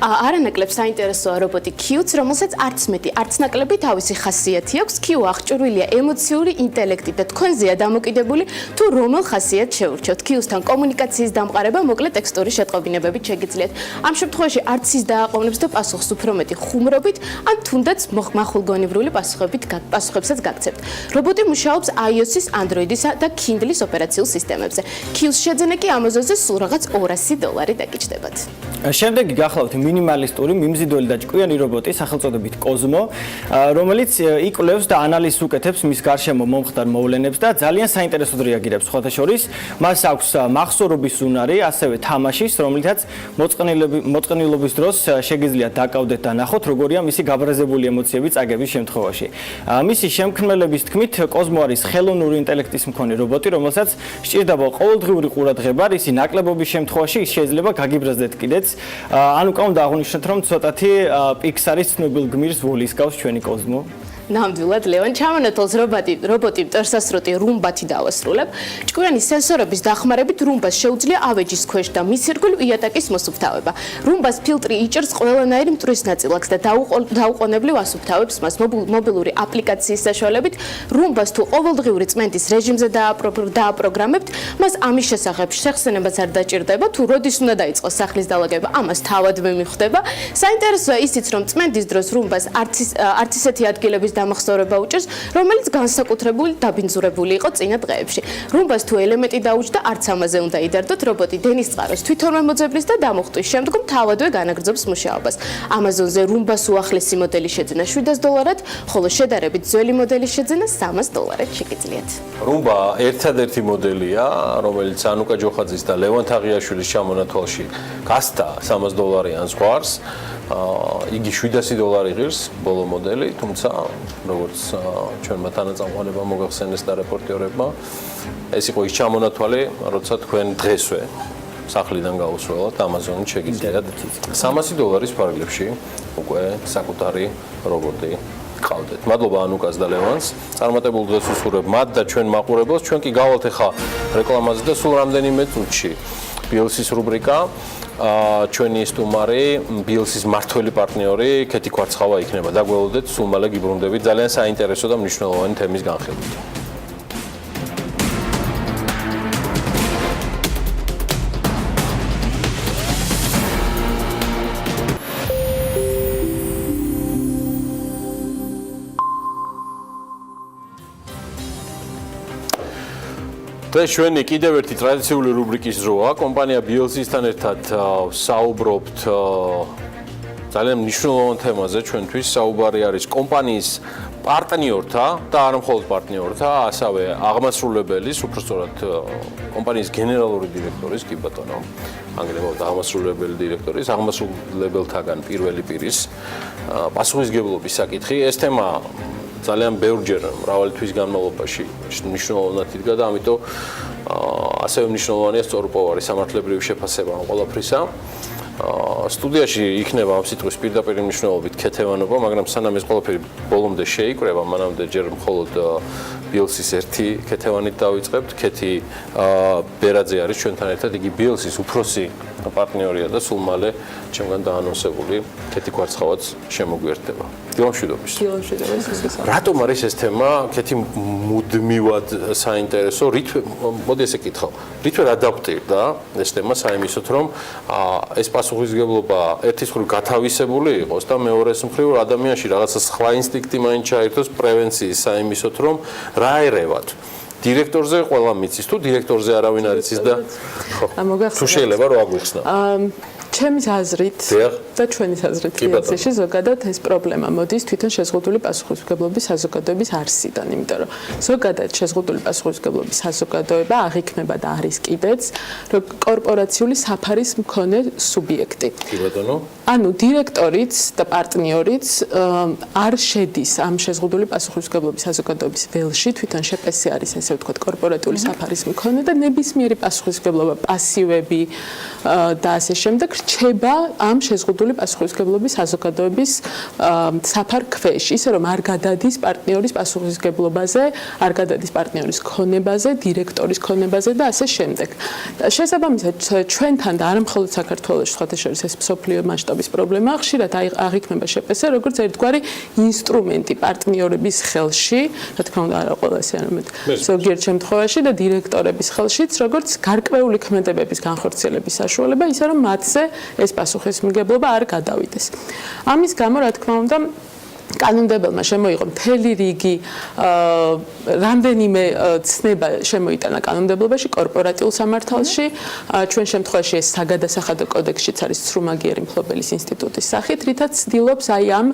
არანაკლებ საინტერესოა რობოტი Q-ც, რომელსაც არც მეტი, არც ნაკლები თავისი ხასიათი აქვს. Q აღჭურვილია ემოციური ინტელექტით და თქვენზეა დამოკიდებული, თუ რომელ ხასიათს შეურჩევთ. Q-სთან კომუნიკაციის დამყარება მოკლე ტექსტური შეტყობინებებით შეგიძლიათ. ამ შემთხვევაში არც ის დააყოვნებს და პასუხს უფრო მეტი ხუმრობით, ან თუნდაც მახულგონივრული პასუხებსაც გაგცემთ. რობოტი მუშაობს iOS-ის, Android-ისა და Kindle-ის ოპერაციულ სისტემებზე. Q-ს შეძენა კი Amazon-ზე სულ რაღაც $200 დაგიჭდებათ. შემდეგი გახლავთ მინიმალისტური, მიმზიდველი და ჭკვიანი რობოტი სახელწოდებით Cosmo, რომელიც იკვლევს და ანალიზს უკეთებს მის გარშემო მომხდარ მოვლენებს და ძალიან საინტერესოდ რეაგირებს. სხვათა შორის, მას აქვს მახსოვრობის უნარი, ასევე თამაშის, რომლითაც მოწყენილობის დროს შეგიძლიათ დაკავდეთ და ნახოთ, როგორია მისი გაბრაზებული ემოციები წაგების შემთხვევაში. მისი შემქმნელების თქმით, Cosmo არის ხელოვნური ინტელექტის მქონე რობოტი, რომელსაც სჭირდება ყოველდღიური ყურადღება, რისი ნაკლებობის შემთხვევაში ის შეიძლება გაგიბრაზდეთ კიდეც. ანუ უნდა აღნიშნოთ, რომ ცოტათი Pixar-ის ცნობილ გმირს ვოლის გავს ჩვენი Cosmo. ნამდვილად ლევან ჩამონათვალს რობოტი მტერსასრუტი რუმბათი დავასრულებ. ჭკვიანი სენსორების დახმარებით რუმბას შეუძლია ავეჯის ქვეშ და მის ირგვლივ იატაკის მოსუფთავება. რუმბას ფილტრი იჭერს ყველანაირი მტვრის ნაწილაკს და დაუყოვნებლივ ასუფთავებს მას მობილური აპლიკაციის საშუალებით. რუმბას თუ ყოველდღიური წმენდის რეჟიმზე დააპროგრამებთ, მას ამის შესახებ შეხსენებაც არ დაჭირდება, თუ როდის უნდა დაიწყოს სახლის დალაგება, ამას თავადვე მიხვდება. საინტერესოა ისიც, რომ წმენდის დროს რუმბას არც ისეთი ადგილების დამახსოვრება უჭერს, რომელიც განსაკუთრებული დაბინძურებული იყო წინა დღეებში. რუმბას თუ ელემენტი დაუჭდა, არც ამაზე უნდა იდარდოთ, რობოტი დენის წყაროს თვითონვე მოძებნის და დამუხტვის შემდგომ თავადვე განაგრძობს მუშაობას. Amazon-ზე რუმბას უახლესი მოდელი შეძენა $700-ად, ხოლო შედარებით ძველი მოდელის შეძენა $300-ად შეგიძლიათ. რუმბა ერთადერთი მოდელია, რომელიც ანუკა ჯოხაძის და ლევან თაღიაშვილის ჩამონათვალში გასდა $300-იან ზღვარს. იგი $700 ღირს ბოლო მოდელი, თუმცა როგორც ჩვენმა თანაწამყვანებმა მოგახსენეს და რეპორტიორებმა, ეს იყო ის ჩამონათვალი, როცა თქვენ დღესვე სახლიდან გაუსვლელად Amazon-ით შეგიძლიათ $300 ფარგლებში უკვე საკუთარი რობოტი ყავდეთ. მადლობა ანუკას და ლევანს. წარმატებულ დღეს უსურვებ მათ და ჩვენ მაყურებელს. ჩვენ კი გავალთ ახლა რეკლამაზე და სულ რამდენიმე წუთში BLC-ის რუბრიკა ჩვენი სტუმარი BLC-ის მართველი პარტნიორი ქეთი კვარცხავა იქნება. დაგველოდეთ, სულ მალე გიბრუნდებით ძალიან საინტერესო და მნიშვნელოვანი თემის განხილვით. დღეს ჩვენი კიდევ ერთი ტრადიციული რუბრიკის დროა. კომპანია BLC-სთან ერთად საუბრობთ ძალიან მნიშვნელოვან თემაზე. ჩვენთვის საუბარი არის კომპანიის პარტნიორთა და არა მხოლოდ პარტნიორთა, ასევე აღმასრულებელის, უпростоრად კომპანიის გენერალური დირექტორის, კი ბატონო, ანგლებოდ აღმასრულებელი დირექტორის, აღმასრულებელთაგან პირველი პირის პასუხისმგებლობის საკითხი. ეს თემა ძალიან ბევრჯერ მრავალი თვის განმავლობაში მნიშვნელოვნად იდგა და ამიტომ ასევე მნიშვნელოვანია სწორუპოვარი სამართლებრივი შეფასება ამ ყველაფრისა. სტუდიაში იქნება ამ სიტყვის პირდაპირ მნიშვნელობით ქეთევანობა, მაგრამ სანამ ეს ყველაფერი ბოლომდე შეიკრება, მანამდე ჯერ მხოლოდ BLC-ის ერთი ქეთევანით დავიწყებთ. ქეთი ბერაძე არის ჩვენთან ერთად, იგი BLC-ის უფროსი პარტნიორია და სულ მალე ჩემგან დაანონსებული ქეთი კვარცხავაც შემოგვიერთდება. დილამშვიდობის. რატომ არის ეს თემა ქეთი მუდმივად საინტერესო? მოდი ესე კითხავ. რითვე ადაპტირდა ეს თემა საიმისოთ, რომ ეს პასუხისმგებლობა ერთის მხრივ გათავისებული იყოს და მეორეს მხრივ ადამიანში რაღაცა სხვა ინსტინქტი მაინც ჩაერთოს პრევენციის საიმისოთ, რომ რა ერევათ დირექტორზე ყველა მიცის თუ დირექტორზე არავინ არ იცის და თუ შეიძლება რა აგვიხსნა. ჩემის აზრით და ჩვენი აზრით BLC-ში ზოგადად ეს პრობლემა მოდის თვითონ შეზღუდული პასუხისმგებლობის საზოგადოების არსიდან, იმიტომ რომ ზოგადად შეზღუდული პასუხისმგებლობის საზოგადოება აღიქმება და არის კიდეც კორპორაციული საფარის მქონე სუბიექტი. კი ბატონო. ანუ დირექტორიც და პარტნიორიც არ შედის ამ შეზღუდული პასუხისმგებლობის საზოგადოების ველში, თვითონ შეპესი არის ესე ვთქვათ კორპორატიული საფარის მქონე და ნებისმიერი პასუხისმგებლობა, პასივები და ასე შემდეგ რჩება ამ შეზღუდული პასუხისმგებლობის საზოგადოების საფარ ქვეშ, ისე რომ არ გადადის პარტნიორის პასუხისმგებლობაზე, არ გადადის პარტნიორის ქონებაზე, დირექტორის ქონებაზე და ასე შემდეგ. შესაბამისად, ჩვენთან და არა მხოლოდ საქართველოს, სხვათა შორის ეს მსოფლიო მასშტაბის პრობლემა, ხშირად აღიქმება შეპესე, როგორც ერთგვარი ინსტრუმენტი პარტნიორების ხელში, რა თქმა უნდა, არა ყველა ესე არამედ ზოგიერთ შემთხვევაში და დირექტორების ხელშიც, როგორც გარკვეული ქმედებების განხორციელების საშუალება, ისე რომ მათზე ეს პასუხისმგებლობა არ გადავიდეს. ამის გამო, რა თქმა უნდა, კანონმდებელმა შემოიღო მთელი რიგი რამდენიმე ცნება შემოიტანა კანონმდებლობაში კორპორატიულ სამართალში, ჩვენ შემთხვევაში ეს საგადასახადო კოდექსშიც არის ცრუმაგიერი მფლობელის ინსტიტუტის სახით, რითაც ცდილობს აი ამ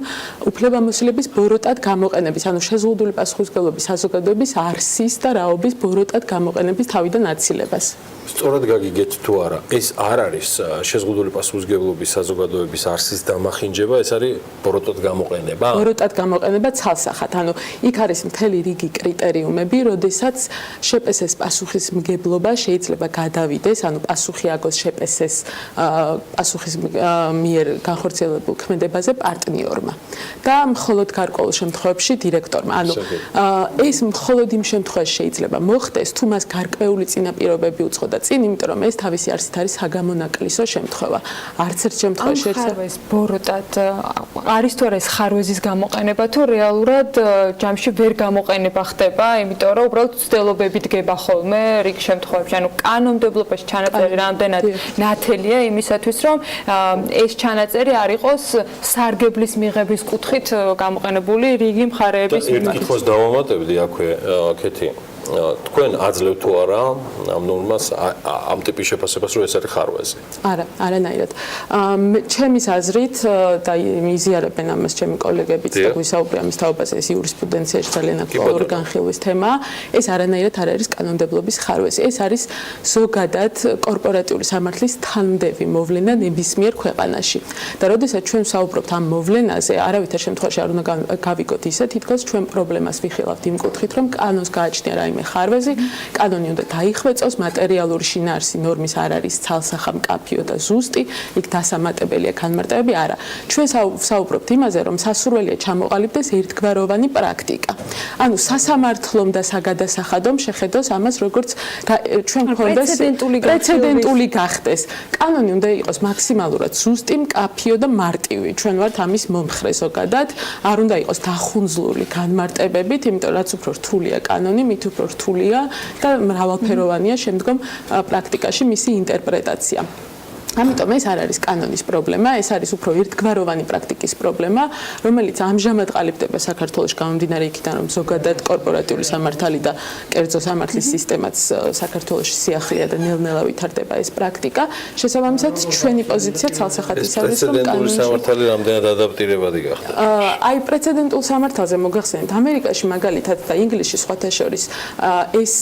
უფლებამოსილების ბოროტად გამოყენების, ანუ შეზღუდული პასუხისმგებლობის საზოგადოების არსის და რაობის ბოროტად გამოყენების თავიდან აცილებას. სწორად გაგიგეთ თუ არა, ეს არ არის შეზღუდული პასუხისმგებლობის საზოგადოების არსის დამახინჯება, ეს არის ბოროტად გამოყენება. ბოროტად გამოყენება ცალსახად, ანუ იქ არის მთელი რიგი კრიტერიუმები, როდესაც შეპესეს პასუხისმგებლობა შეიძლება გადავიდეს, ანუ პასუხი აგოს შეპესეს პასუხის მიერ განხორციელებულ ქმედებაზე პარტნიორმა და მხოლოდ გარკვეულ შემთხვევებში დირექტორმა. ანუ ეს მხოლოდ იმ შემთხვევაში შეიძლება მოხდეს, თუ მას გარკვეული წინაპირობები უწყოდა წინ, იმიტომ რომ ეს თავისი არსით არის საგამონაკლისო შემთხვევა. არც ერთ შემთხვევაში ეს ბოროტად არის თუ არა ეს ხარვეზის გამოყენება თუ რეალურად ჯამში ვერ გამოყენება ხდება, იმიტომ რომ უბრალოდ ცდილობები დგება ხოლმე რიგ შემთხვევებში. ანუ კანონმდებლობაში ჩანაწერი რამდენად ნათელია იმისათვის, რომ ეს ჩანაწერი არ იყოს სარგებლის მიღების კუთხით გამოყენებული რიგი მხარეების მიმართ. ერთ კითხვას დავამატებდი აქვე, ქეთი. თქვენ აძლევთ თუ არა ამ ნორმას ამ ტიპის შეფასებას, რომ ეს არის ხარვეზი? არა, არანაირად. ჩემის აზრით და იზიარებენ ამას ჩემი კოლეგებიც და გვისაუბრე ამის თაობაზე, ეს იურისპრუდენციაში ძალიან აქტუალური განხილვის თემაა. ეს არანაირად არ არის კანონმდებლობის ხარვეზი. ეს არის ზოგადად კორპორატიული სამართლის თანმდევი მოვლენა ნებისმიერ ქვეყანაში. და როდესაც ჩვენ ვსაუბრობთ ამ მოვლენაზე, არავითარ შემთხვევაში არ უნდა გავიგოთ ისე, თითქოს ჩვენ პრობლემას ვიხილავთ იმ კუთხით, რომ კანონს გააჩნია რაიმე ხარვეზი, კანონი უნდა დაიხვეწოს, მატერიალური შინაარსი ნორმის არ არის ცალსახა მკაფიო და ზუსტი, იქ დასამატებელია განმარტებები არა. ჩვენ საუბრობთ იმაზე, რომ სასურველია ჩამოყალიბდეს ერთგვაროვანი პრაქტიკა. ანუ სასამართლომ და საგადასახადომ შეხედოს ამას როგორც ჩვენ გვქონდეს პრეცედენტული გახდეს. კანონი უნდა იყოს მაქსიმალურად ზუსტი, მკაფიო და მარტივი. ჩვენ ვართ ამის მომხრე ზოგადად, არ უნდა იყოს დახუნძლული განმარტებებით, იმიტომ რაც უფრო რთულია კანონი, მით უფრო რთულია და მრავალფეროვანია შემდგომ პრაქტიკაში მისი ინტერპრეტაცია. ამიტომ ეს არ არის კანონის პრობლემა, ეს არის უფრო ერთგვაროვანი პრაქტიკის პრობლემა, რომელიც ამჟამად ყალიბდება საქართველოში გამომდინარე იქიდან, რომ ზოგადად კორპორატიული სამართალი და კერძო სამართლის სისტემაც საქართველოში სიახლეა და ნელ-ნელა ვითარდება ეს პრაქტიკა. შესაბამისად, ჩვენი პოზიცია ცალსახადis არის, რომ პრეცედენტული სამართალი რამდენად ადაპტირებადი გახდა. აი პრეცედენტულ სამართალზე მოგახსენეთ, ამერიკაში მაგალითად და ინგლისში სხვათა შორის ეს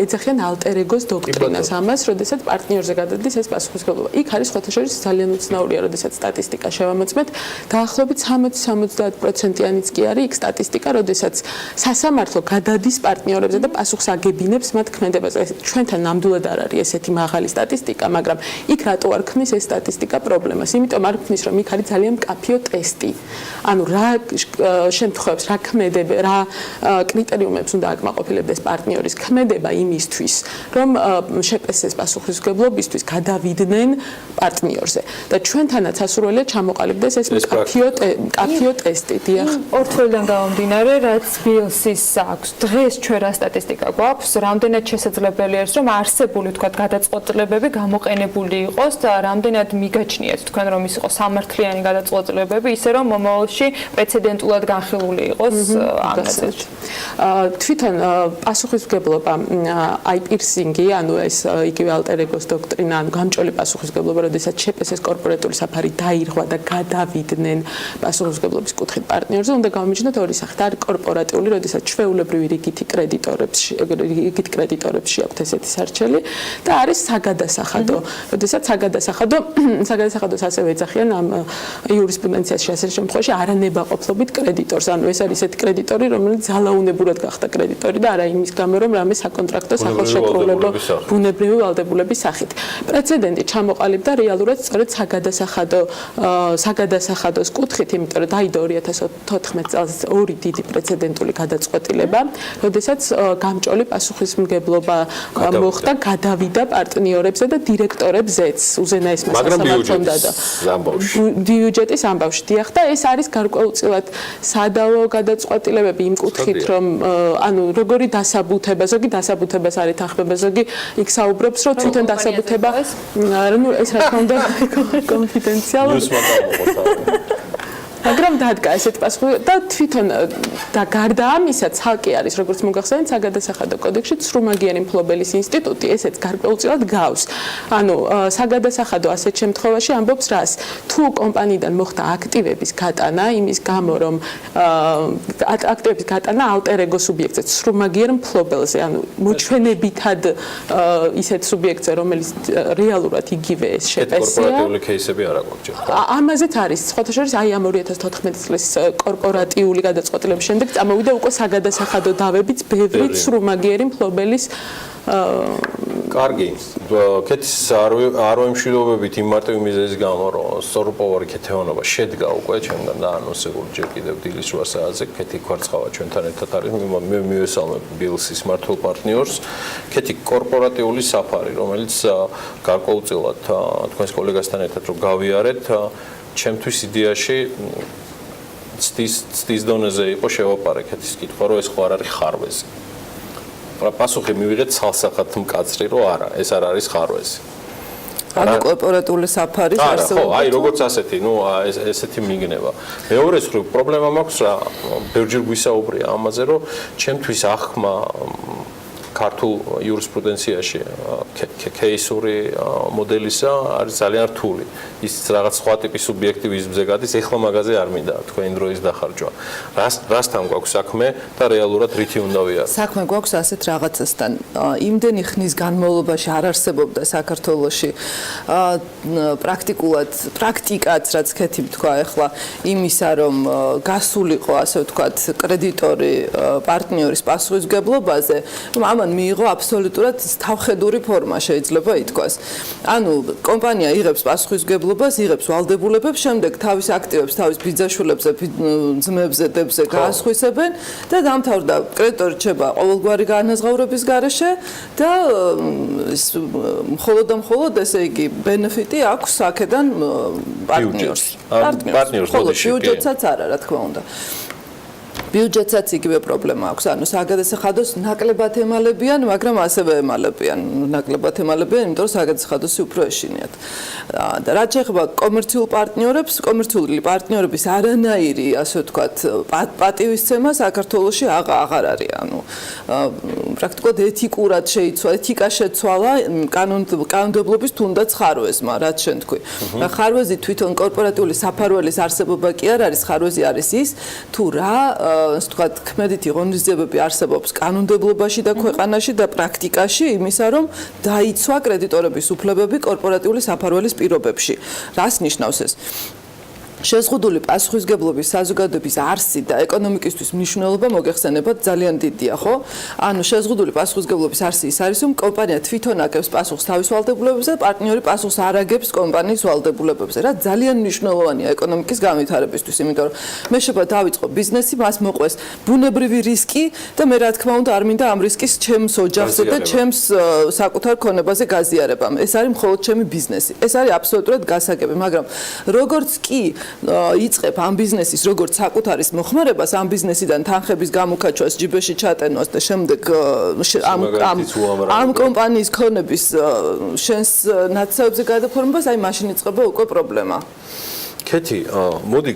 ეძახიან ალტერ-ეგოს დოქტრინას ამას, როდესაც პარტნიორზე გადადის ეს პასუხისმგებლობა. იქ არის სხვათა შორის ძალიან უცნაურია, როდესაც სტატისტიკა შევამოწმეთ, დაახლოებით 60-70%-იანიც კი არის იქ სტატისტიკა, როდესაც სასამართლო გადადის პარტნიორებზე და პასუხს აგებინებს მათ ქმედებაზე. ჩვენთან ნამდვილად არ არის ესეთი მაღალი სტატისტიკა, მაგრამ იქ რატო არ ქმნის ეს სტატისტიკა პრობლემას? იმიტომ არ ქმნის, რომ იქ არის ძალიან მკაფიო ტესტი. ანუ რა შემთხვევებს, რა ქმედება, რა კრიტერიუმებს უნდა აკმაყოფილებდეს პარტნიორის ქმედება იმისთვის, რომ შეპესეს პასუხისმგებლობისთვის გადავიდნენ პარტნიორზე და ჩვენთანაც სასურველია ჩამოყალიბდეს ეს მკაფიო ტესტი. დიახ. ორ თვლიდან გამომდინარე, რაც BLC-ს აქვს. დღეს ჩვენ რა სტატისტიკა გვაქვს, რამდენად შესაძლებელი არის, რომ არსებული თქვათ გადაწყვეტილებები გამოყენებული იყოს და რამდენად მიგაჩნიათ თქვენ, რომ ის იყოს სამართლიანი გადაწყვეტილებები, ისე რომ მომავალში პრეცედენტულად განხილული იყოს ამაზე. თვითონ პასუხისმგებლობა, აი პირსინგი, ანუ ეს იგივე ალტერ-ეგოს დოქტრინა, ანუ გამჭოლი პასუხისმგებლობა, როდესაც შეპესეს კორპორატული საფარი დაირღვა და გადავიდნენ პასუხისმგებლობის კუთხით პარტნიორზე, უნდა გამომიჯნოთ ორი სახით. არის კორპორატიული, როდესაც ჩვეულებრივი რიგით კრედიტორებში აქვთ ესეთი სარჩელი და არის საგადასახადო, როდესაც საგადასახადოს ასევე ეძახიან ამ იურისპრუდენციაში ასეთ შემთხვევაში არანებაყოფლობით კრედიტორს. ანუ ეს არის ესეთი კრედიტორი, რომელიც ძალაუნებურად გახდა კრედიტორი და არა იმის გამო, რომ რამე საკონტრაქტო სახელშეკრულებო ბუნებრივი ვალდებულების სახით. პრეცედენტი ჩამოყალიბდა რეალურად სწორედ საგადასახადოს კუთხით, იმიტომ რომ დაიდო 2014 წელს ორი დიდი პრეცედენტული გადაწყვეტილება, როდესაც გამჭოლი პასუხისმგებლობა მოხდა, გადავიდა პარტნიორებზე და დირექტორებზეც უზენაესმა სასამართლომდა და ბიუჯეტის ამბავში. დიახ, და ეს არის გარკვეულწილად სადავო გადაწყვეტილებები იმ კუთხით, რომ ანუ როგორი დასაბუთება, ზოგი დასაბუთებას არ ეთანხმება, ზოგი იქ საუბრობს, რომ თვითონ დასაბუთება ну ეს რა თქმა უნდა კონფიდენციალურია. მაგრამ დადგა ესეთ პასუხი და თვითონ და გარდა ამისა ცალკე არის, როგორც მოგახსენეთ, საგადასახადო კოდექსში ცრუმაგიანი მფლობელის ინსტიტუტი, ესეც გარკვეულწილად გავს. ანუ საგადასახადო ასეთ შემთხვევაში ამბობს რას? თუ კომპანიიდან მოხდა აქტივების გატანა, იმის გამო რომ აქტივების გატანა ალტერ-ეგო სუბიექტზე, ცრუმაგიერ მფლობელზე, ანუ მოჩვენებითად ისეთ სუბიექტზე, რომელიც რეალურად იგივე ეს შეპესია. კორპორატიული кейსები არ აქვს ჯერ. ამაზეც არის, სხვათა შორის აი ამ 2014 წლის კორპორატიული გადაწყვეტილების შემდეგ წამოვიდა უკვე საგადასახადო დავებიც ბევრი ცრუმაგიერი მფლობელის კარგი. კეთის არ ვიმშვიდობებით იმ მარტივი მიზეზის გამო, რომ სწორპოვარი ქეთეონობა შედგა უკვე ჩვენგან და ანონსებული ჯერ კიდევ დილის 8 საათზე ქეთი ქვარცხავა ჩვენთან ერთად არის. მე მივესალმებ BLC-ის მართულ პარტნიორს. ქეთი კორპორატიული საფარი, რომელიც გარკვეულწილად თქვენს კოლეგასთან ერთად რო გავიარეთ, ჩემთვის იდეაში ცდის დონეზე იყო შევაპარაკეთ ის კითხვა, რომ ეს ხო არ არის ხარვეზი. პასუხი მივიღეთ ცალსახად მკაცრი, რომ არა, ეს არ არის ხარვეზი. ანუ კორპორატული საფარის არსებობა. ხო, აი როგორც ასეთი, ესეთი მიგნება. მეორე მხრივ პრობლემა მაქვს რა, ბევრჯერ გვისაუბრია ამაზე, რომ ჩემთვის ახმა ქართულ იურისპრუდენციაში кейსური მოდელისა არის ძალიან რთული. ის რაღაც სხვა ტიპის სუბიექტივიზმზე გადის, ეხლა მაგაზე არ მინდა თქვენი დროის დახარჯვა. რასთან გვაქვს საქმე და რეალურად რითი უნდა ვიაროთ? საქმე გვაქვს ასეთ რაღაცასთან. იმდენი ხნის განმავლობაში არ არსებობდა საქართველოში პრაქტიკაც, რაც ქეთი თქვა ეხლა იმისა, რომ გასულიყო, ასე ვთქვათ, კრედიტორი პარტნიორის პასუხისმგებლობაზე, რომ ამან მიიღო აბსოლუტურად თავხედური ფორმა, შეიძლება ითქვას. ანუ კომპანია იღებს პასუხისმგებლობას, იღებს ვალდებულებებს, შემდეგ თავის აქტივებს, თავის ბიძაშვილებზე, ძმებზე, დებზე გაასხვისებენ და დამთავრდა კრედიტორი რჩება ყოველგვარი განაზღაურების გარეშე და მხოლოდ ესე იგი ბენეფიტი აქვს აქედან პარტნიორს. მხოლოდ ბიუჯეტსაც არა, რა თქმა უნდა. ბიუჯეტსაც იგივე პრობლემა აქვს. ანუ საგადასახადოს ნაკლებად ემალებიან, მაგრამ ასევე ემალებიან. ნაკლებად ემალებიან, იმიტომ რომ საგადასახადოსი უფრო ეშინიათ. და რაც შეეხება კომერციულ პარტნიორებს, კომერციული პარტნიორების არანაირი, ასე ვთქვათ, პატივისცემა საქართველოში აღარ არის. ანუ პრაქტიკულად ეთიკურად შეიცვალა, ეთიკა შეცვალა კანონმდებლობის თუნდაც ხარვეზმა, რაც შენ თქვი. ხარვეზი თვითონ კორპორატიული საფარველის არსებობა კი არ არის, ხარვეზი არის ის, თუ რა ასე ვთქვათ, ქმედითი ღონისძიებები არსებობს კანონმდებლობაში და ქვეყანაში და პრაქტიკაში იმისა, რომ დაიცვა კრედიტორების უფლებები კორპორატიული საფარველის პირობებში. რას ნიშნავს ეს? შეზღუდული პასუხისმგებლობის საზოგადოების არსი და ეკონომიკისთვის მნიშვნელობა მოგეხსენებათ ძალიან დიდია, ხო? ანუ შეზღუდული პასუხისმგებლობის არსი ის არის, რომ კომპანია თვითონ აკეთებს პასუხს თავის ვალდებულებებზე და პარტნიორი პასუხს არ აგებს კომპანიის ვალდებულებებზე. რა ძალიან მნიშვნელოვანია ეკონომიკის განვითარებისთვის, იმიტომ რომ მე შეიძლება დავიწყო ბიზნესი, მას მოყვეს ბუნებრივი რისკი და მე რა თქმა უნდა არ მინდა ამ რისკის ჩემს ოჯახზე და ჩემს საკუთარ ქონებაზე გაზიარება. ეს არის მხოლოდ ჩემი ბიზნესი. ეს არის აბსოლუტურად გასაგები, მაგრამ როგორც კი იწყებ ამ ბიზნესის როგორც საკუთარის მოხმარებას, ამ ბიზნესიდან თანხების გამოკაჩვას, ჯიბეში ჩატენვას და შემდეგ ამ კომპანიის ქონების შენს ნაცვლებზე გადაფორმებას, აი მაშინ იწყება უკვე პრობლემა. ქეთი, მოდი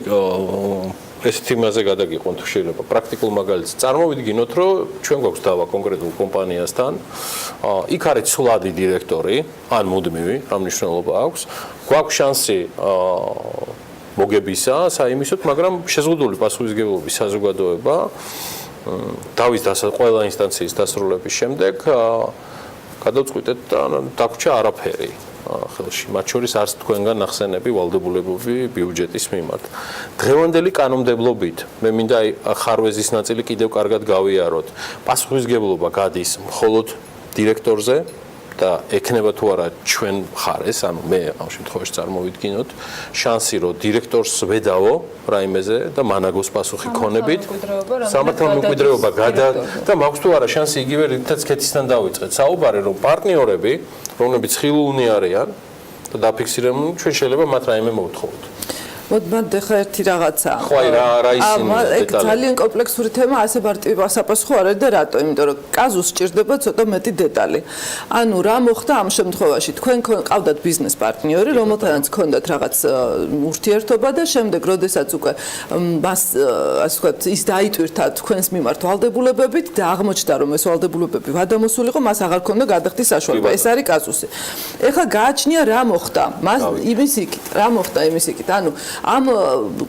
ეს თემაზე გადაგიყვან თუ შეიძლება პრაქტიკულ მაგალითს. წარმოვიდგინოთ, რომ ჩვენ გვაქვს დავა კონკრეტულ კომპანიასთან. იქ არის ცვლადი დირექტორი, ან მუდმივი, რა მნიშვნელობა აქვს. გვაქვს შანსი მოგებისა, საიმისოდ, მაგრამ შეზღუდული პასუხისმგებლობის საზოგადოება დავის ყველა ინსტანციის დასრულების შემდეგ გადავწყვიტეთ და დაგვრჩა არაფერი ხელში. მათ შორის არც თქვენგან ნახსენები ვალდებულებები ბიუჯეტის მიმართ. დღევანდელი კანონმდებლობით მე მინდა ხარვეზის ნაწილი კიდევ კარგად გავიაროთ. პასუხისმგებლობა გადის მხოლოდ დირექტორზე და ექნება თუ არა ჩვენ მხარეს, ანუ მე ამ შემთხვევაში წარმოვიდგინოთ, შანსი რომ დირექტორს ვედავო რაიმეზე და მანაგოს პასუხი ქონებით, სამართალმემკვიდრეობა და მაქვს თუ არა შანსი იგივე რითაც ქეთისთან დავიწყეთ. საუბარი რომ პარტნიორები, რომლებიც ხილულნი არიან და დაფიქსირებულ, ჩვენ შეიძლება მათ რაიმე მოვთხოვოთ. მოდ ხა ერთი რაღაცა. ხო, რა ისინი დეტალები. ძალიან კომპლექსური თემა, ასე მარტივი ასაპასუხო არ არის და რატო? იმიტომ რომ კაზუსს სჭირდება ცოტა მეტი დეტალი. ანუ რა მოხდა ამ შემთხვევაში? თქვენ ყავდათ ბიზნეს პარტნიორი, რომელთანაც ჰქონდათ რაღაც ურთიერთობა და შემდეგ, როდესაც უკვე მას ასე ვთქვათ, ის დაიტვირთა თქვენს მიმართ ვალდებულებებით და აღმოჩნდა, რომ ეს ვალდებულებები ვადამოსულიყო, მას აღარ ჰქონდა გადახდის საშუალება. ეს არის კაზუსი. ეხლა გააჩნია რა მოხდა? მას იმის იქით, რა მოხდა იმის იქით? ანუ ამ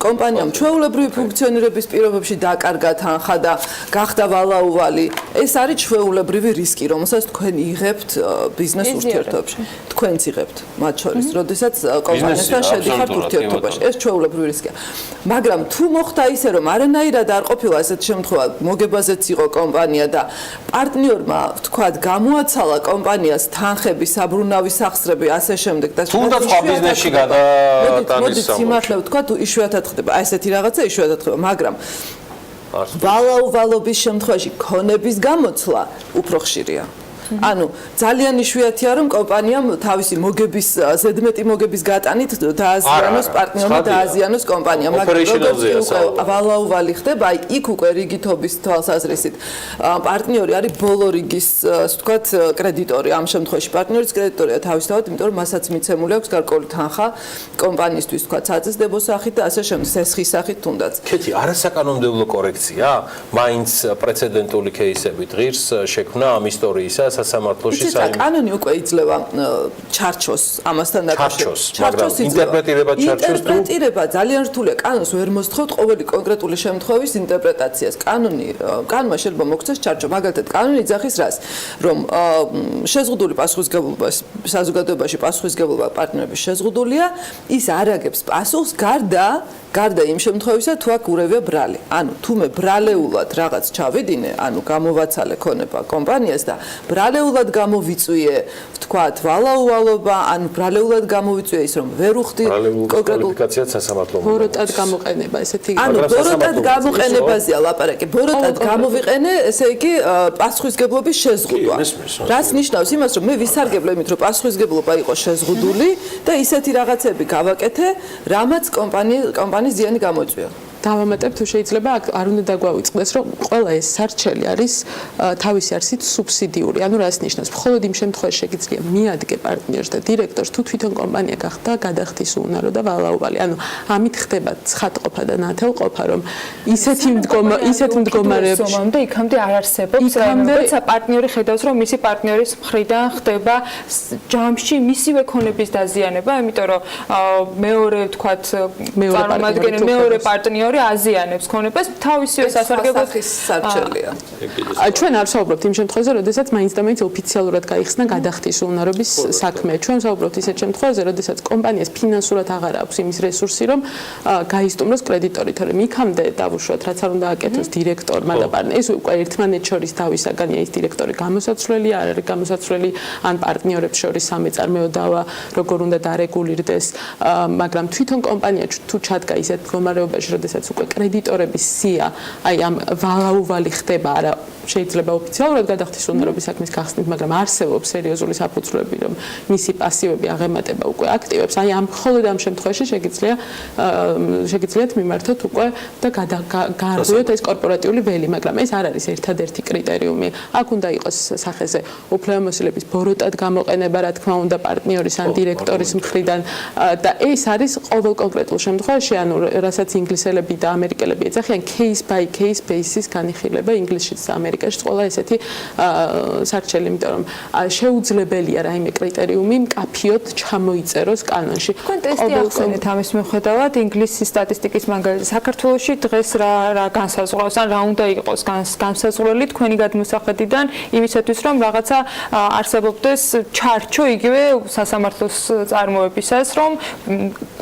კომპანიამ ჩვეულებრივი ფუნქციონირების პირობებში დაკარგა თანხა და გახდა ვალაუვალი. ეს არის ჩვეულებრივი რისკი, რომელსაც თქვენ იღებთ ბიზნეს ურთიერთობებში. თქვენც იღებთ მათ შორის, როდესაც კომპანიასთან შედიხართ ურთიერთობაში. ეს ჩვეულებრივი რისკია. მაგრამ თუ მოხდა ისე, რომ არანაირად არ ყოფილა ესეთ შემთხვევა, მოგებაზეც იყო კომპანია და პარტნიორმა თქვათ გამოაცალა კომპანიას თანხები, საბრუნავი სახსრები, ასე შემდეგ და თუნდაც სხვა ბიზნესში გადატანის სამართლე ვთქვათ, იშვიათად ხდება. აი ესეთი რაღაცა იშვიათად ხდება, მაგრამ ვალაუვალობის შემთხვევაში ქონების გამოცვლა უფრო ხშირია. ანუ ძალიან იშვიათია რომ კომპანიამ თავისი მოგების ზედმეტი მოგების გატანით დააზიანოს პარტნიორმა დააზიანოს კომპანია, მაგრამ როგორც კი უკვე ვალაუვალი ხდება, აი იქ უკვე რიგითობის თვალსაზრისით პარტნიორი არის ბოლო რიგის, ასე ვთქვათ, კრედიტორი. ამ შემთხვევაში პარტნიორის კრედიტორია თავისთავად, იმიტომ რომ მასაც მიცემული აქვს გარკვეული თანხა კომპანიისთვის, ვთქვათ, საწესდებო სახით და ასე შემდეგ, სესხის სახით თუნდაც. კეთი, არასაკანონმდებლო კორექცია? მაინც პრეცედენტული კეისებით ღირს შექმნა ამ ისტორიისა სასამართლოში საიმედო. კანონი უკვე იძლევა ჩარჩოს ამასთან დაკავშირებით. მაგრამ ინტერპრეტირება ჩარჩოს თუ ინტერპრეტირება ძალიან რთულია. კანონს ვერ მოსთხოვთ ყოველი კონკრეტული შემთხვევის ინტერპრეტაციას. კანონმა შეიძლება მოგცეს ჩარჩო. მაგალითად, კანონი იძახის რას? რომ შეზღუდული პასუხისმგებლობა საზოგადოებაში პასუხისმგებლობა პარტნიორების შეზღუდულია, ის არ აგებს პასუხს გარდა იმ შემთხვევისა, თუ აქ ურევია ბრალი. ანუ თუ მე ბრალეულად რაღაც ჩავიდინე, ანუ გამოვაცალე ქონება კომპანიას და ბრალეულად გამოვიწვიე, ვთქვათ, ვალაუვალობა, ანუ ბრალეულად გამოვიწვიე ის რომ ვერ უხდი კონკრეტულ კვალიფიკაციას სასამართლომ. ბოროტად გამოყენება, ესეთი ანუ ბოროტად გამოყენებაზეა ლაპარაკი. ბოროტად გამოვიყენე, ესე იგი პასუხისმგებლობის შეზღუდვა. რაც ნიშნავს იმას, რომ მე ვისარგებლე იმით, რომ პასუხისმგებლობა იყოს შეზღუდული და ისეთი რაღაცები გავაკეთე, რამაც კომპანიის ზიანი გამოიწვია. დავამატებ თუ შეიძლება არ უნდა დაგვავიწყდეს რომ ყველა ეს სარჩელი არის თავისი არსით სუბსიდიური. ანუ რას ნიშნავს? მხოლოდ იმ შემთხვევაში შეგიძლია მიადგე პარტნიორს და დირექტორს თუ თვითონ კომპანია გახდა გადახდის უნარო და ვალაუვალი. ანუ ამით ხდება ცხადყოფა და ნათელყოფა რომ ისეთი მდგომარეობებში და იქამდე არ არსებობს რაიმეც პარტნიორი ხედავს რომ მისი პარტნიორის მხრიდან ხდება ჯამში მისივე ქონების დაზიანება, იმიტომ რომ მეორე ვთქვათ წარმომადგენელი მეორე პარტნიორი აზიანებს ქონებას თავისივე სასარგებლოდ სარჩელია. ჩვენ არ ვსაუბრობთ იმ შემთხვევაში, როდესაც მაინც და მაინც ოფიციალურად გაიხსნა გადახდის უნარობის საქმე. ჩვენ ვსაუბრობთ ისეთ შემთხვევაში, როდესაც კომპანიას ფინანსურად აღარ აქვს იმის რესურსი, რომ გაისტუმროს კრედიტორი, თორემ იქამდე დავუშვათ, რაც არ უნდა აკეთოს დირექტორმა და პარტნიორი. ეს უკვე ერთმანეთს შორის თავისაგანია, ის დირექტორი გამოსაცვლელი არ არის გამოსაცვლელი, ან პარტნიორებს შორის სამეწარმეო დავა როგორ უნდა დარეგულირდეს, მაგრამ თვითონ კომპანია თუ ჩადგა ისეთ მდგომარეობაში, როდესაც უკვე კრედიტორების სია, აი ამ ვალაუვალი ხდება, არა შეიძლება ოფიციალურად გადახდის უნარობის საქმის გახსნით, მაგრამ არსებობს სერიოზული საფუძვლები, რომ მისი პასივები აღემატება უკვე აქტივებს. აი ამ მხოლოდ ამ შემთხვევაში შეგიძლიათ მიმართოთ უკვე და გაარღვიოთ ეს კორპორატიული ველი, მაგრამ ეს არ არის ერთადერთი კრიტერიუმი. აქ უნდა იყოს სახეზე უფლებამოსილების ბოროტად გამოყენება, რა თქმა უნდა, პარტნიორის ან დირექტორის მხრიდან და ეს არის ყოველ კონკრეტულ შემთხვევაში, ანუ რასაც ინგლისელები და ამერიკელები ეძახიან case by case basis განიხილება ინგლისშიც და ამერიკაშიც ყველა ესეთი სარჩელი, იმიტომ რომ შეუძლებელია რაიმე კრიტერიუმი მკაფიოდ ჩამოიწეროს კანონში. თქვენ ტესტი ახსენეთ ამის მიუხედავად ინგლისის სტატისტიკის მაგალითად საქართველოში დღეს რა განსაზღვრავს ან რა უნდა იყოს განსაზღვრელი თქვენი გადმოსახედიდან იმისათვის რომ რაღაცა არსებობდეს ჩარჩო იგივე სასამართლოს წარმოებისას რომ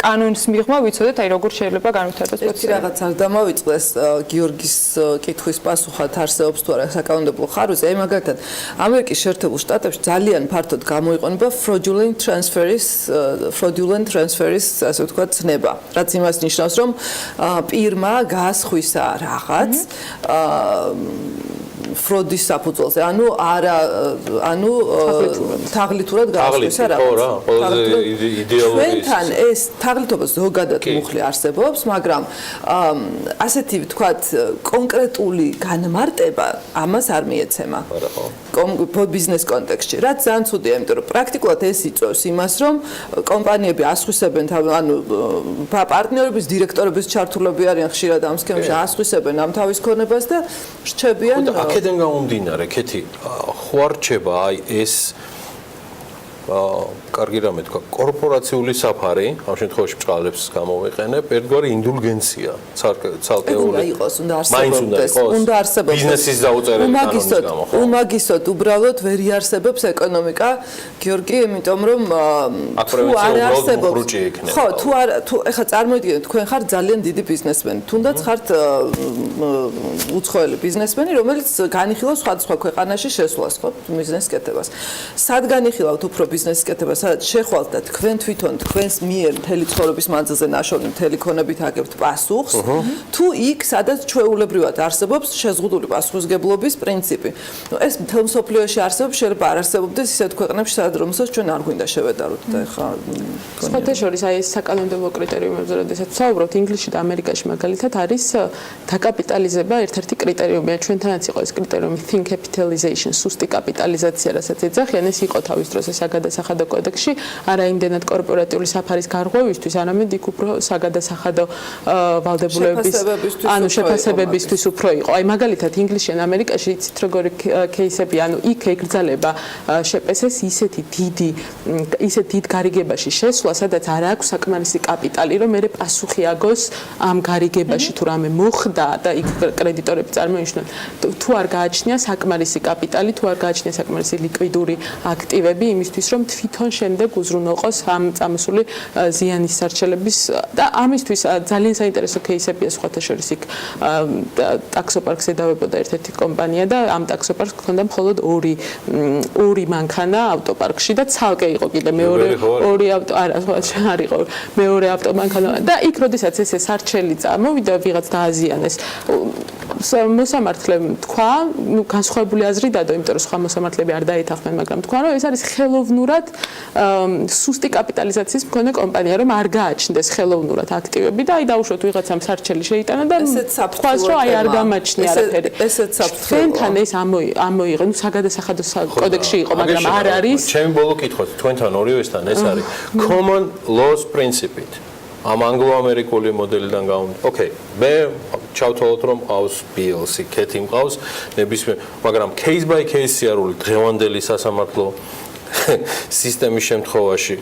კანონის მიღმა ვიცოდეთ აი როგორ შეიძლება განვითარდეს პროცესი. რაღაც არ დამავიწყდეს გიორგის კითხვის პასუხად არსებობს თუ არა საკანონმდებლო ხარვზე. აი მაგალითად ამერიკის შეერთებულ შტატებში ძალიან ფართოდ გამოიყენება fraudulent transfer-ის ასე ვთქვათ ცნება. რაც იმას ნიშნავს რომ პირმა გაასხვისა რაღაც ფროდის საფუძველზე, ანუ თაღლითურად გაასხვისა რაღაცა. ჩვენთან ეს თაღლითობა ზოგადად მუხლი არსებობს, მაგრამ ასეთი ვთქვათ კონკრეტული განმარტება ამას არ მიეცემა. ბიზნეს კონტექსტში. რაც ძალიან ცუდია, იმიტომ რომ პრაქტიკულად ეს იწვევს იმას, რომ კომპანიები ასხვისებენ ანუ პარტნიორების დირექტორების ჩართულები არიან ხშირად ამ სქემაში, ასხვისებენ ამ თავის ქონებას და რჩებიან აქედან გამომდინარე, კეთი, ხო არ რჩება აი ეს კარგი რამე თქვა, კორპორაციული საფარი, ამ შემთხვევაში ბჭყალებს გამოვიყენებ, ერთგვარი ინდულგენცია, ცალკეული. უნდა არსებობდეს. ბიზნესის დაუწერელი კანონის გამო. უმაგისოდ უბრალოდ ვერ იარსებებს ეკონომიკა, გიორგი, იმიტომ რომ თუ არ არსებობს. ხო, თუ ეხლა წარმოვიდგინეთ, თქვენ ხართ ძალიან დიდი ბიზნესმენი, თუნდაც ხართ უცხოელი ბიზნესმენი, რომელიც განიხილავს სხვადასხვა ქვეყანაში შესვლას, ხო, ბიზნეს კეთებას. სად განიხილავთ უფრო ბიზნესის კეთება, სადაც შეხვალთ და თქვენ თვითონ თქვენს მიერ მთელი ცხოვრების მანძილზე ნაშოვნი მთელი ქონებით აგებთ პასუხს, თუ იქ სადაც ჩვეულებრივად არსებობს შეზღუდული პასუხისგებლობის პრინციპი. ეს მთელ მსოფლიოში არსებობს, შეიძლება არ არსებობდეს ისეთ ქვეყნებში, სადაც რომელსაც ჩვენ არ გვინდა შევედაროთ და ეხლა სხვათა შორის აი ეს საკანონმდებლო კრიტერიუმებზე, როდესაც ვსაუბრობთ, ინგლისში და ამერიკაში მაგალითად არის დაკაპიტალიზება ერთ-ერთი კრიტერიუმია. ჩვენთანაც იყო ეს კრიტერიუმი thin capitalization, სუსტი კაპიტალიზაცია, რასაც ეძახიან, ეს იყო თავის დროს საგადასახადო კოდექსში, არა იმდენად კორპორატიული საფარის გარღვევისთვის, არამედ იქ უფრო საგადასახადო ვალდებულების, ანუ შეფასებებისთვის უფრო იყო. აი მაგალითად ინგლისში ან ამერიკაში იცით როგორი кейსები, ანუ იქ ეკრძალება შეპესეს ისეთი დიდ გარიგებაში შესვლა, სადაც არ აქვს საკმარისი კაპიტალი, რომ მერე პასუხი აგოს ამ გარიგებაში თუ რამე მოხდა და იქ კრედიტორები წარმოიშვნენ. თუ არ გააჩნია საკმარისი კაპიტალი, თუ არ გააჩნია საკმარისი ლიკვიდური აქტივები იმისთვის, რომ თვითონ შემდეგ უზრუნველყოს ამ წამოსული ზიანის სარჩელების და ამისთვის ძალიან საინტერესო кейსებია სხვათა შორის იქ ტაქსოპარკს ედავებოდა ერთ-ერთი კომპანია და ამ ტაქსოპარკს ჰქონდა მხოლოდ ორი მანქანა ავტოპარკში და ცალკე იყო კიდე მეორე ავტომანქანა და იქ როდესაც ეს სარჩელი წამოვიდა ვიღაც დააზიანეს მოსამართლემ თქვა, განსხვავებული აზრი დადო, იმიტომ რომ სხვა მოსამართლეები არ დაეთანხმენ, მაგრამ თქვა, რომ ეს არის ხელოვნურად სუსტი კაპიტალიზაციის მქონე კომპანია, რომ არ გააჩნდეს ხელოვნურად აქტივები და აი დაუშვოთ ვიღაცამ სარჩელი შეიტანა და თქვას, რომ აი არ გამაჩნია არაფერი. ესეც საფრთხეა. თქვენთან ეს ამოიღო, ნუ საგადასახადო კოდექსში იყო, მაგრამ არ არის. ჩემი ბოლო კითხვა, თქვენთან ორივესთან ეს არის common laws principle. ამ ანგლო-ამერიკული მოდელიდან გავუნდა. ოკეი, მე ჩავთვალოთ რომ ყავს PLC, კეთი მყავს, ნებისმიერ, მაგრამ case by case სიარული დღევანდელი სასამართლო სისტემის შემთხვევაში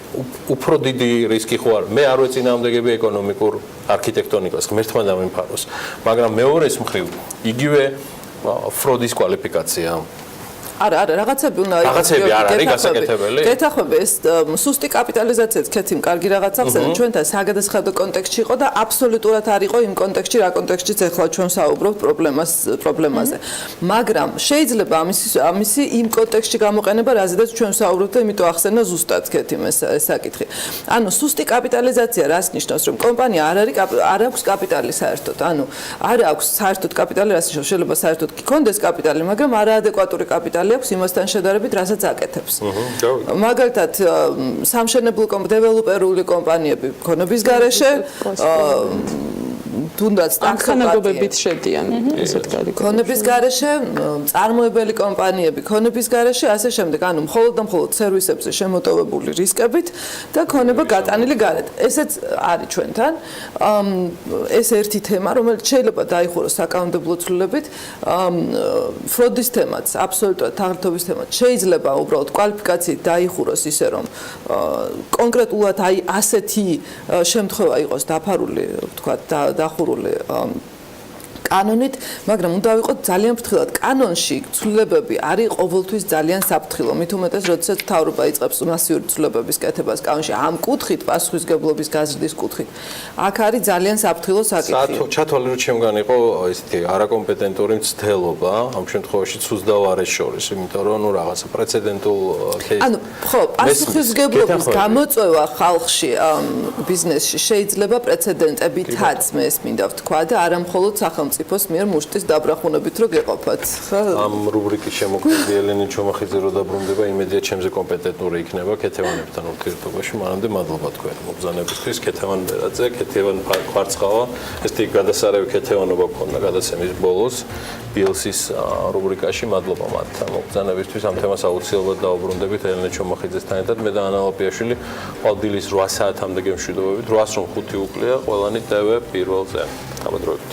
უფრო დიდი რისკი ხო არ. მე არ ვეწინააღმდეგები ეკონომიკურ არქიტექტონიკას, ღმერთმა დამემფაროს, მაგრამ მეორეს მხრივ იგივე ფროდის კვალიფიკაცია. არა, რაღაცები უნდა იყოს. რაღაცები არ არის გასაკეთებელი. გეთახმები ეს სუსტი კაპიტალიზაციაც კეთიმ კარგი რაღაცაა, ჩვენთან საგადასახადო კონტექსტში იყო და აბსოლუტურად არ იყო იმ კონტექსტში, რა კონტექსტშიც ახლა ჩვენ საუბრობთ პრობლემაზე. მაგრამ შეიძლება ამისი იმ კონტექსტში გამოყენება, რაზედაც ჩვენ საუბრობთ და იმიტომ ახსენა ზუსტად კეთიმ ეს საკითხი. ანუ სუსტი კაპიტალიზაცია რას ნიშნავს, რომ კომპანია არ აქვს კაპიტალი საერთოდ. ანუ არ აქვს საერთოდ კაპიტალი, რას ნიშნავს, შეიძლება საერთოდ გქონდეს კაპიტალი, მაგრამ არაადეკვატური კაპიტალი აქვს იმასთან შედარებით, რასაც აკეთებს. მაგალითად, სამშენებლო დეველოპერული კომპანიები ქონების გარეშე თუნდაც თანხმობებით შედიან ესეთ გარიგებაში. ქონების გარეშე, წარმოებელი კომპანიები ქონების გარეშე, ასე შემდეგ, ანუ მხოლოდ და მხოლოდ სერვისებზე შემოტოვებული რისკებით და ქონება გატანილი გარეთ. ესეც არის ჩვენთან. ეს ერთი თემა, რომელიც შეიძლება დაიხუროს საკანონმდებლო ცვლილებით, ფროდის თემაც, აბსოლუტურად თაღლითობის თემაც შეიძლება უბრალოდ კვალიფიკაციით დაიხუროს ისე, რომ კონკრეტულად აი ასეთი შემთხვევა იყოს დაფარული, ვთქვათ, დახურული კანონით, მაგრამ უნდა ვიყოთ ძალიან ფრთხილად. კანონში ცვლილებები არის ყოველთვის ძალიან საფრთხილო. მით უმეტეს, როდესაც მთავრობა იწყებს მასიური ცვლილებების კეთებას კანონში, ამ კუთხით, პასუხისგებლობის გაზრდის კუთხით, აქ არის ძალიან საფრთხილო საკითხი. ჩათვალე რომ ჩემგან იყო ესეთი არაკომპეტენტური მცდელობა, ამ შემთხვევაში ცუძდავარეს შორის, იმიტომ რომ ნუ რაღაცა პრეცედენტულ кейსი. ანუ ხო, პასუხისგებლობის გამოწვევა ხალხში ბიზნესში შეიძლება პრეცედენტებითაც მე ეს მინდა ვთქვა და არა მხოლოდ სახელმწიფო მიერ მუშტის დაბრახუნებით რო გეყოფათ. ამ რუბრიკის შემოქმედი ელენე ჩომახიძე რო დაბრუნდება, იმედია ჩემზე კომპეტენტური იქნება ქეთევანებთან ურთიერთობაში. მანამდე მადლობა თქვენ მოგზაურობისთვის. ქეთევან ბერაძე, ქეთევან ხვარცხავა, ესეთი გადასარევი ქეთევანობა გქონდა გადაცემის ბოლოს PLC-ის რუბრიკაში. მადლობა მათ მოგზაურობისთვის. ამ თემას აუცილებლად დაუბრუნდებით ელენე ჩომახიძესთან ერთად. მე და ანა ლაპიაშვილი დილის 8 საათამდე გემშვიდობებით. 8:05 უკლია ყველანი TV პირველზე. გამოდროებით.